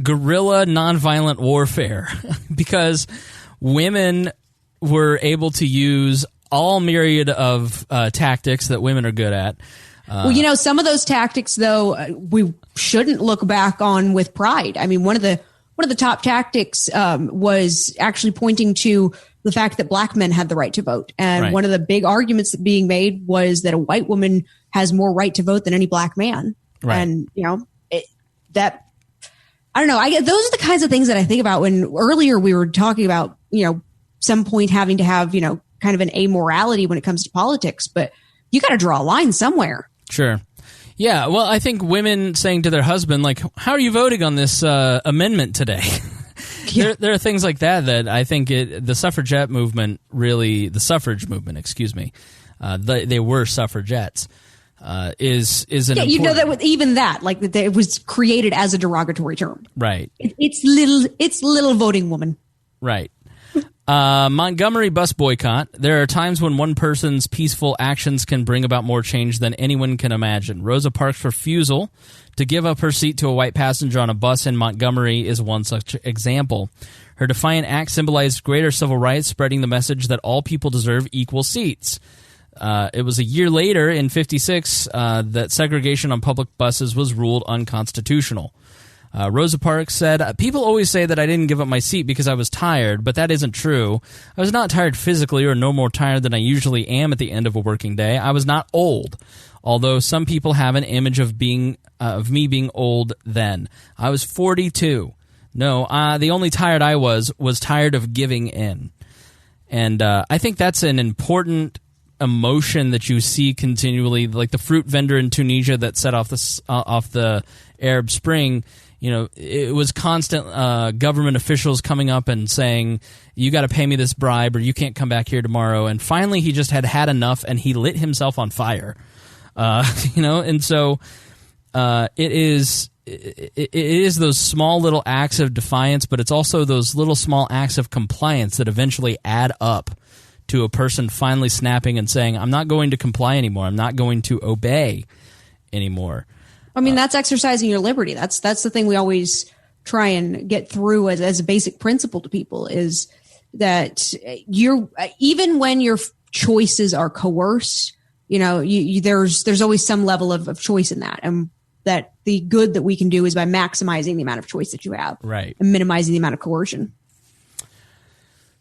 guerrilla nonviolent warfare because women were able to use all myriad of tactics that women are good at. Well, some of those tactics, though, we shouldn't look back on with pride. I mean, one of the top tactics was actually pointing to the fact that black men had the right to vote. And One of the big arguments being made was that a white woman has more right to vote than any black man. Right. And, I don't know. Those are the kinds of things that I think about when earlier we were talking about, some point having to have, kind of an amorality when it comes to politics, but you got to draw a line somewhere. Sure. Yeah. Well, I think women saying to their husband, like, how are you voting on this amendment today? Yeah. There are things like that I think the suffrage movement, excuse me, they were suffragettes, is an important... You know that with even that, like it was created as a derogatory term. Right. It's little voting woman. Right. Montgomery bus boycott. There are times when one person's peaceful actions can bring about more change than anyone can imagine. Rosa Parks' refusal to give up her seat to a white passenger on a bus in Montgomery is one such example. Her defiant act symbolized greater civil rights, spreading the message that all people deserve equal seats. It was a year later, in 1956, that segregation on public buses was ruled unconstitutional. Rosa Parks said, people always say that I didn't give up my seat because I was tired, but that isn't true. I was not tired physically or no more tired than I usually am at the end of a working day. I was not old, although some people have an image of me being old then. I was 42. No, the only tired I was tired of giving in. And I think that's an important emotion that you see continually, like the fruit vendor in Tunisia that set off the Arab Spring. It was constant government officials coming up and saying, you got to pay me this bribe or you can't come back here tomorrow. And finally, he just had enough and he lit himself on fire. And so it is those small little acts of defiance, but it's also those little small acts of compliance that eventually add up to a person finally snapping and saying, I'm not going to comply anymore. I'm not going to obey anymore. I mean, that's exercising your liberty. That's the thing we always try and get through as a basic principle to people is that even when your choices are coerced, there's always some level of choice in that. And that the good that we can do is by maximizing the amount of choice that you have. Right. And minimizing the amount of coercion.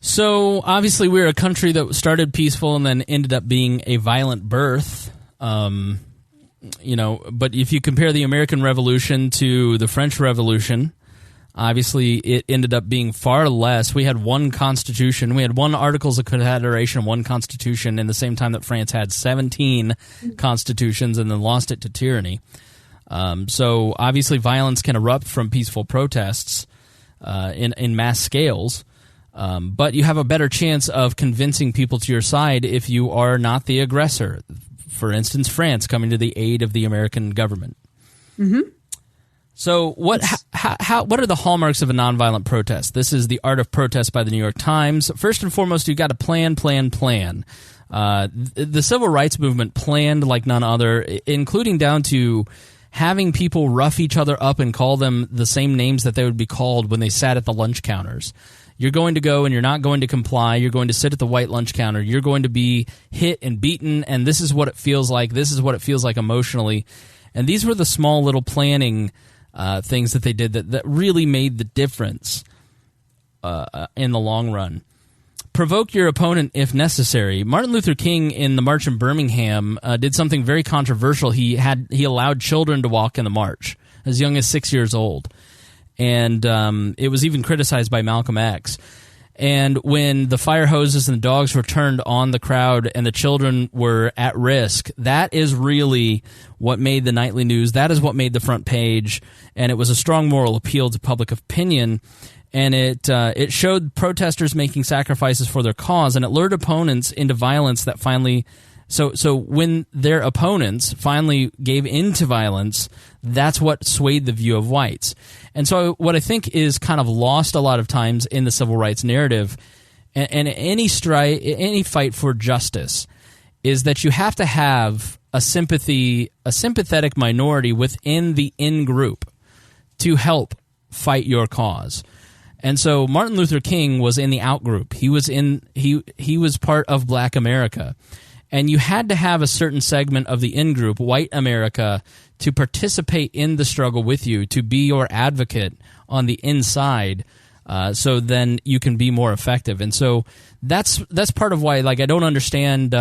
So obviously we're a country that started peaceful and then ended up being a violent birth. But if you compare the American Revolution to the French Revolution, obviously it ended up being far less. We had one constitution. We had one Articles of Confederation, one constitution in the same time that France had 17 constitutions and then lost it to tyranny. So obviously violence can erupt from peaceful protests in mass scales. But you have a better chance of convincing people to your side if you are not the aggressor. For instance, France coming to the aid of the American government. Mm-hmm. So what are the hallmarks of a nonviolent protest? This is The Art of Protest by the New York Times. First and foremost, you've got to plan. The civil rights movement planned like none other, including down to having people rough each other up and call them the same names that they would be called when they sat at the lunch counters. You're going to go and you're not going to comply. You're going to sit at the white lunch counter. You're going to be hit and beaten, and this is what it feels like. This is what it feels like emotionally. And these were the small little planning things that they did that really made the difference in the long run. Provoke your opponent if necessary. Martin Luther King in the march in Birmingham did something very controversial. He allowed children to walk in the march as young as 6 years old. And it was even criticized by Malcolm X. And when the fire hoses and the dogs were turned on the crowd and the children were at risk, that is really what made the nightly news. That is what made the front page. And it was a strong moral appeal to public opinion. And it showed protesters making sacrifices for their cause, and it lured opponents into violence that finally... So when their opponents finally gave in to violence, that's what swayed the view of whites. And so what I think is kind of lost a lot of times in the civil rights narrative and any fight for justice is that you have to have a sympathetic minority within the in-group to help fight your cause. And so Martin Luther King was in the out-group. He was part of Black America. And you had to have a certain segment of the in-group, white America, to participate in the struggle with you, to be your advocate on the inside, so then you can be more effective. And so that's part of why, like, I don't understand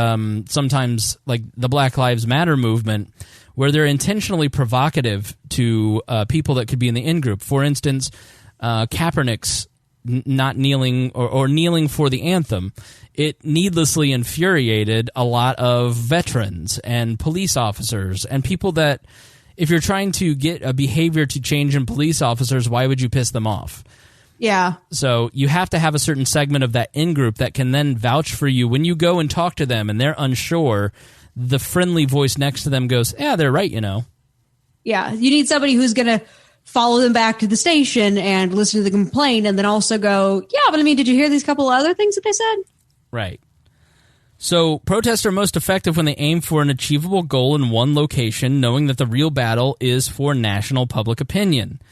sometimes, like, the Black Lives Matter movement, where they're intentionally provocative to people that could be in the in-group. For instance, Kaepernick's not kneeling or kneeling for the anthem. It needlessly infuriated a lot of veterans and police officers and people that, if you're trying to get a behavior to change in police officers, why would you piss them off? Yeah. So you have to have a certain segment of that in-group that can then vouch for you. When you go and talk to them and they're unsure, the friendly voice next to them goes, yeah, they're right, you know. Yeah, you need somebody who's going to follow them back to the station and listen to the complaint and then also go, yeah, but I mean, did you hear these couple of other things that they said? Right. So protests are most effective when they aim for an achievable goal in one location, knowing that the real battle is for national public opinion.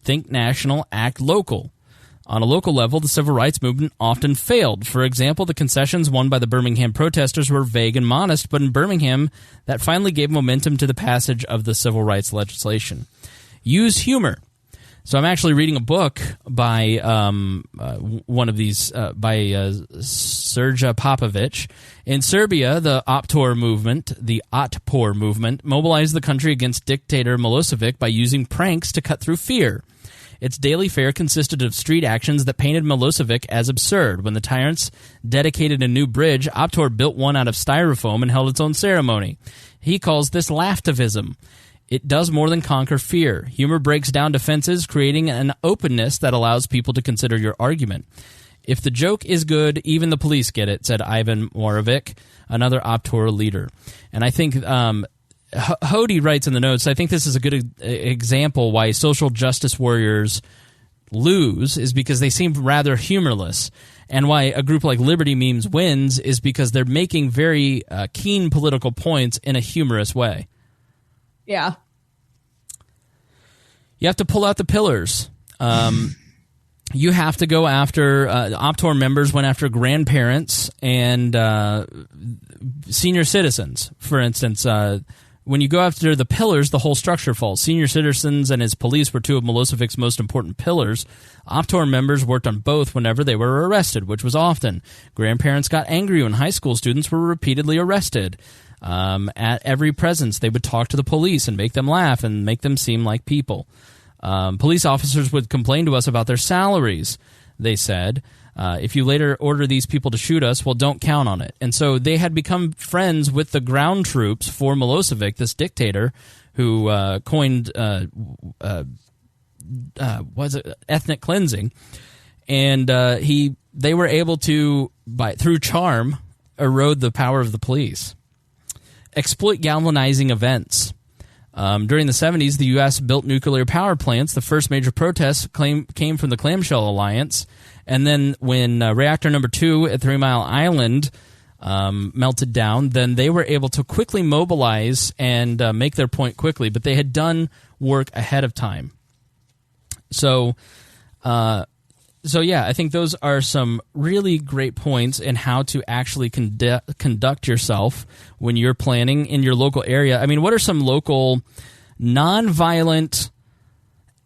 Think national, act local. On a local level, the civil rights movement often failed. For example, the concessions won by the Birmingham protesters were vague and modest, but in Birmingham, that finally gave momentum to the passage of the civil rights legislation. Use humor. So I'm actually reading a book by one of these, by Srđan Popović. In Serbia, the Otpor movement mobilized the country against dictator Milosevic by using pranks to cut through fear. Its daily fare consisted of street actions that painted Milosevic as absurd. When the tyrants dedicated a new bridge, Otpor built one out of styrofoam and held its own ceremony. He calls this laughtivism. It does more than conquer fear. Humor breaks down defenses, creating an openness that allows people to consider your argument. If the joke is good, even the police get it, said Ivan Morovic, another Otpor leader. And I think Hody writes in the notes, I think this is a good example why social justice warriors lose is because they seem rather humorless. And why a group like Liberty Memes wins is because they're making very keen political points in a humorous way. Yeah. You have to pull out the pillars. You have to go after Otpor members went after grandparents and senior citizens. For instance, when you go after the pillars, the whole structure falls. Senior citizens and his police were two of Milosevic's most important pillars. Otpor members worked on both whenever they were arrested, which was often. Grandparents got angry when high school students were repeatedly arrested. At every presence, they would talk to the police and make them laugh and make them seem like people. Police officers would complain to us about their salaries, they said. If you later order these people to shoot us, well, don't count on it. And so they had become friends with the ground troops for Milosevic, this dictator who coined ethnic cleansing. And they were able to, through charm, erode the power of the police. Exploit galvanizing events. During the 70s, the U.S. built nuclear power plants. The first major protests came from the Clamshell Alliance. And then when reactor number 2 at 3 Mile Island melted down, then they were able to quickly mobilize and make their point quickly. But they had done work ahead of time. So yeah, I think those are some really great points in how to actually conduct yourself when you're planning in your local area. I mean, what are some local nonviolent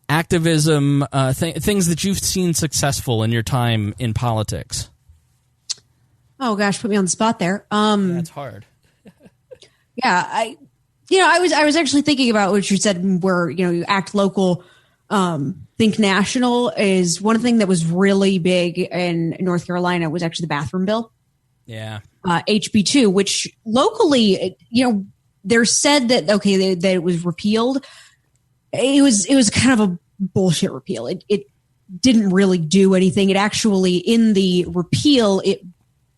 activism things that you've seen successful in your time in politics? Oh gosh, put me on the spot there. That's hard. Yeah, I was actually thinking about what you said, where you act local, think national. Is one thing that was really big in North Carolina was actually the bathroom bill. Yeah, HB2, which locally, they're said that that it was repealed. It was kind of a bullshit repeal. It didn't really do anything. It actually, in the repeal, it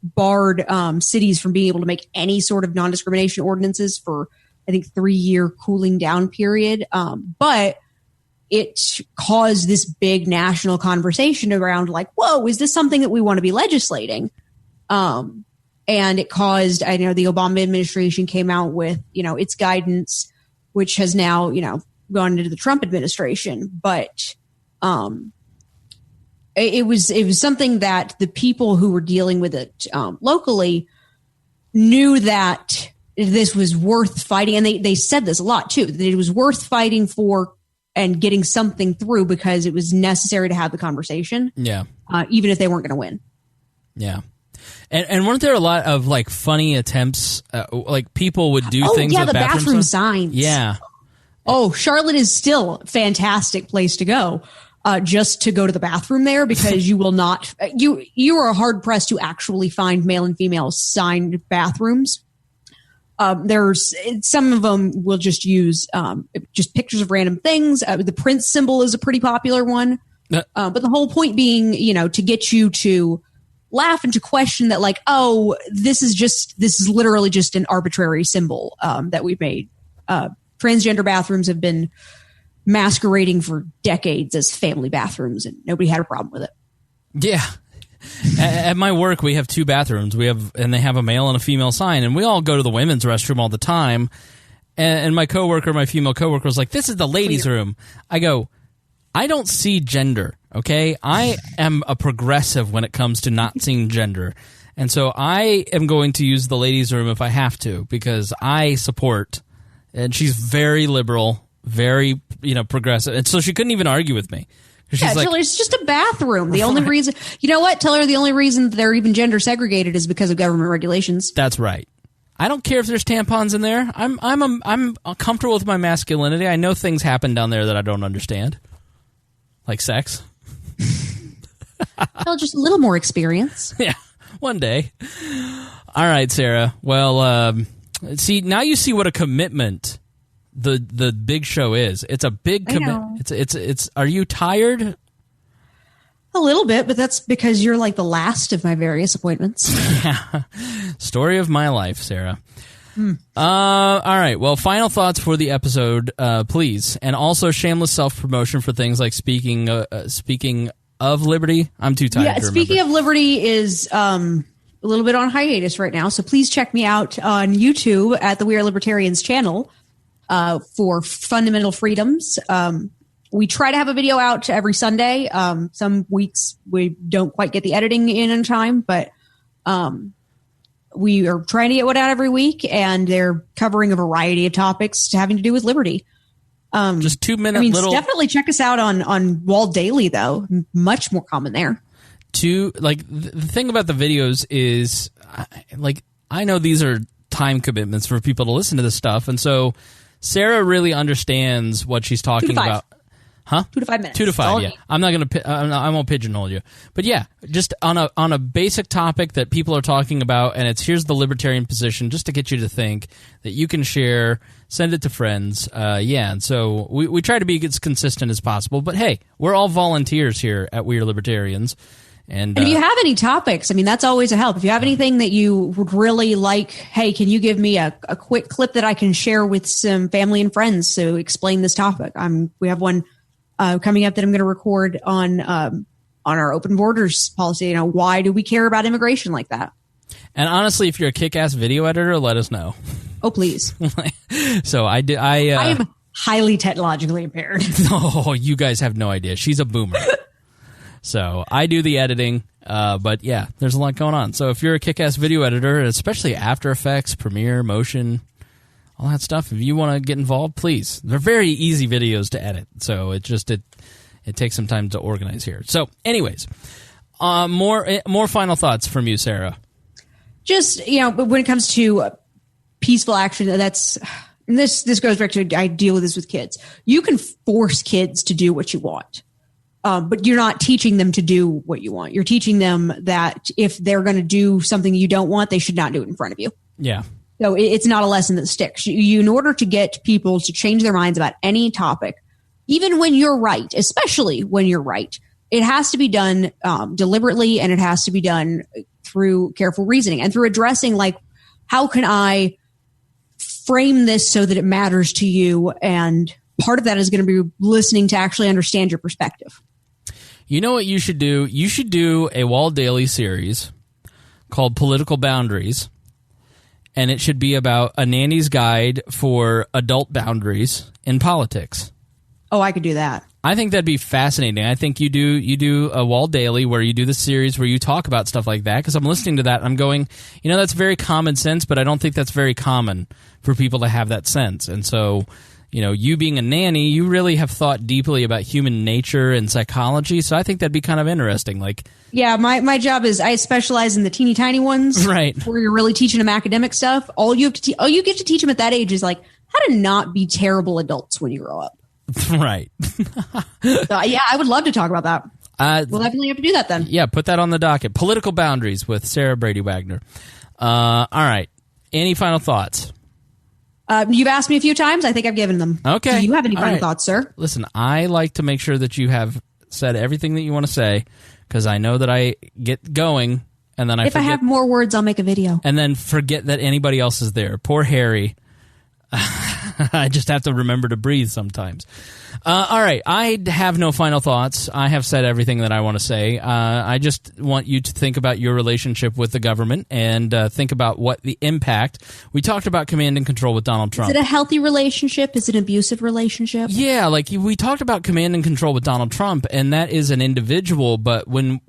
barred cities from being able to make any sort of non-discrimination ordinances for, I think, 3-year cooling down period. But it caused this big national conversation around like, whoa, is this something that we want to be legislating? And it caused, I know the Obama administration came out with, its guidance, which has now, gone into the Trump administration. But it was something that the people who were dealing with it locally knew that this was worth fighting. And they said this a lot too, that it was worth fighting for and getting something through because it was necessary to have the conversation. Yeah. Even if they weren't going to win. Yeah. And weren't there a lot of like funny attempts, like people would do things with the bathroom signs. Yeah. Oh, Charlotte is still a fantastic place to go. Just to go to the bathroom there, because you will not, you are hard pressed to actually find male and female signed bathrooms. There's some of them will just use just pictures of random things. The Prince symbol is a pretty popular one. But the whole point being, to get you to laugh and to question that, like, oh, this is literally just an arbitrary symbol that we've made. Transgender bathrooms have been masquerading for decades as family bathrooms, and nobody had a problem with it. Yeah. At my work, we have 2 bathrooms. And they have a male and a female sign, and we all go to the women's restroom all the time. And my female coworker was like, "This is the ladies' room." I go, "I don't see gender, okay? I am a progressive when it comes to not seeing gender. And so I am going to use the ladies' room if I have to, because I support." And she's very liberal, very, progressive. And so she couldn't even argue with me. Yeah, like, it's just a bathroom. The only reason, you know what? Tell her the only reason they're even gender segregated is because of government regulations. That's right. I don't care if there's tampons in there. I'm comfortable with my masculinity. I know things happen down there that I don't understand, like sex. Well, just a little more experience. Yeah, one day. All right, Sarah. Well, see, now you see what a commitment the big show is. It's a big commitment. It's are you tired? A little bit, but that's because you're like the last of my various appointments. Yeah. Story of my life, Sarah. All right. Well, final thoughts for the episode, please. And also shameless self-promotion for things like speaking of Liberty. I'm too tired to remember. Speaking of Liberty is a little bit on hiatus right now. So please check me out on YouTube at the We Are Libertarians channel for fundamental freedoms. We try to have a video out every Sunday. Some weeks we don't quite get the editing in time, but we are trying to get one out every week, and they're covering a variety of topics having to do with liberty. Just 2 minute definitely check us out on Wall Daily, though. Much more common there. The thing about the videos is, I know these are time commitments for people to listen to this stuff, and so Sarah really understands what she's talking about. Huh? 2 to 5 minutes. 2 to 5. Yeah, I'm not gonna. I won't pigeonhole you, but yeah, just on a basic topic that people are talking about, and here's the libertarian position, just to get you to think that you can share, send it to friends. And so we try to be as consistent as possible. But hey, we're all volunteers here at We Are Libertarians. And if you have any topics, that's always a help. If you have anything that you would really like, hey, can you give me a quick clip that I can share with some family and friends to explain this topic? We have one coming up that I'm going to record on our open borders policy. Why do we care about immigration like that? And honestly, if you're a kick-ass video editor, let us know. Oh, please. So I am highly technologically impaired. Oh, you guys have no idea. She's a boomer. So I do the editing, but yeah, there's a lot going on. So if you're a kick-ass video editor, especially After Effects, Premiere, Motion, all that stuff, if you want to get involved, please. They're very easy videos to edit, so it takes some time to organize here. So anyways, more final thoughts from you, Sarah. Just, but when it comes to peaceful action, this goes back to, I deal with this with kids. You can force kids to do what you want, but you're not teaching them to do what you want. You're teaching them that if they're going to do something you don't want, they should not do it in front of you. Yeah. So it's not a lesson that sticks. You, in order to get people to change their minds about any topic, even when you're right, especially when you're right, it has to be done deliberately, and it has to be done through careful reasoning and through addressing, like, how can I frame this so that it matters to you? And part of that is going to be listening to actually understand your perspective. You know what you should do? You should do a Wall Daily series called Political Boundaries, and it should be about a nanny's guide for adult boundaries in politics. Oh, I could do that. I think that'd be fascinating. I think you do a Wall Daily where you do the series where you talk about stuff like that, because I'm listening to that and I'm going, that's very common sense, but I don't think that's very common for people to have that sense. And so, you being a nanny, you really have thought deeply about human nature and psychology, so I think that'd be kind of interesting. Yeah, my job is I specialize in the teeny tiny ones, right? Where you're really teaching them academic stuff. All you get to teach them at that age is how to not be terrible adults when you grow up. Right. So, yeah, I would love to talk about that. We'll definitely have to do that then. Yeah, put that on the docket. Political Boundaries with Sarah Brady Wagner. All right. Any final thoughts? You've asked me a few times. I think I've given them. Okay. Do you have any final thoughts, sir? Listen, I like to make sure that you have said everything that you want to say, because I know that I get going, and then I I have more words, I'll make a video. And then forget that anybody else is there. Poor Harry. I just have to remember to breathe sometimes. All right. I have no final thoughts. I have said everything that I want to say. I just want you to think about your relationship with the government and think about what the impact. We talked about command and control with Donald Trump. Is it a healthy relationship? Is it an abusive relationship? Yeah, we talked about command and control with Donald Trump, and that is an individual, but when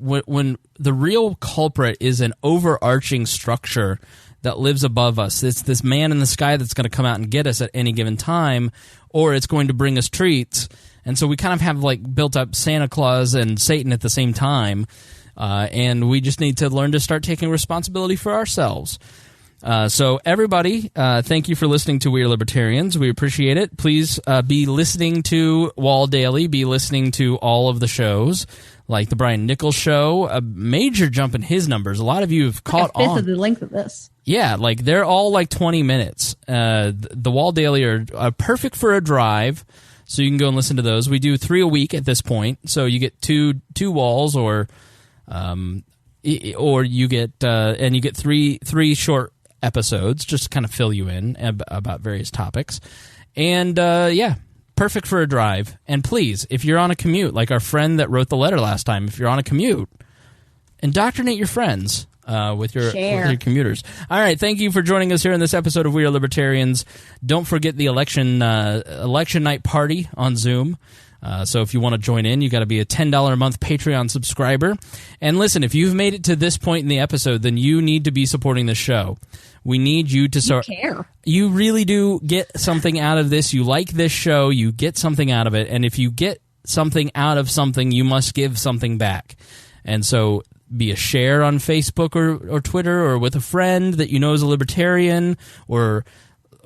the real culprit is an overarching structure that lives above us. It's this man in the sky that's going to come out and get us at any given time, or it's going to bring us treats. And so we kind of have built up Santa Claus and Satan at the same time, and we just need to learn to start taking responsibility for ourselves. So everybody, thank you for listening to We Are Libertarians. We appreciate it. Please be listening to Wall Daily. Be listening to all of the shows, like the Brian Nichols Show. A major jump in his numbers. A lot of you have caught on. A fifth of the length of this. Yeah, they're all 20 minutes. The Wall Daily are perfect for a drive, so you can go and listen to those. We do 3 a week at this point, so you get two walls, or you get and you get three short episodes just to kind of fill you in about various topics. And yeah, perfect for a drive. And please, if you're on a commute, like our friend that wrote the letter last time, if you're on a commute, indoctrinate your friends with your commuters. All right, thank you for joining us here in this episode of We Are Libertarians. Don't forget the election night party on Zoom. So if you want to join in, you got to be a $10 a month Patreon subscriber. And listen, if you've made it to this point in the episode, then you need to be supporting the show. We need you to start. You care. You really do get something out of this. You like this show. You get something out of it. And if you get something out of something, you must give something back. And so be a share on Facebook or Twitter, or with a friend that you know is a libertarian or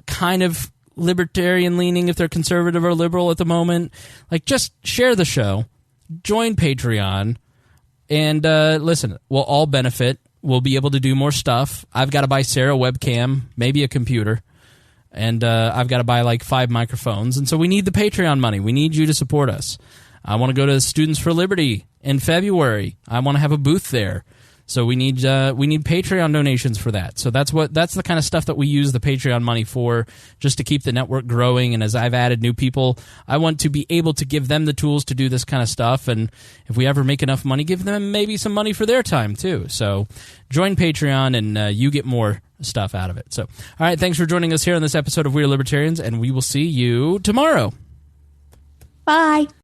kind of libertarian leaning if they're conservative or liberal at the moment. Just share the show, join Patreon, and listen, we'll all benefit. We'll be able to do more stuff. I've got to buy Sarah a webcam, maybe a computer, and I've got to buy 5 microphones. And so we need the Patreon money. We need you to support us. I want to go to Students for Liberty in February. I want to have a booth there. So we need Patreon donations for that. So that's the kind of stuff that we use the Patreon money for, just to keep the network growing. And as I've added new people, I want to be able to give them the tools to do this kind of stuff. And if we ever make enough money, give them maybe some money for their time too. So join Patreon and you get more stuff out of it. So, all right, thanks for joining us here on this episode of We Are Libertarians, and we will see you tomorrow. Bye.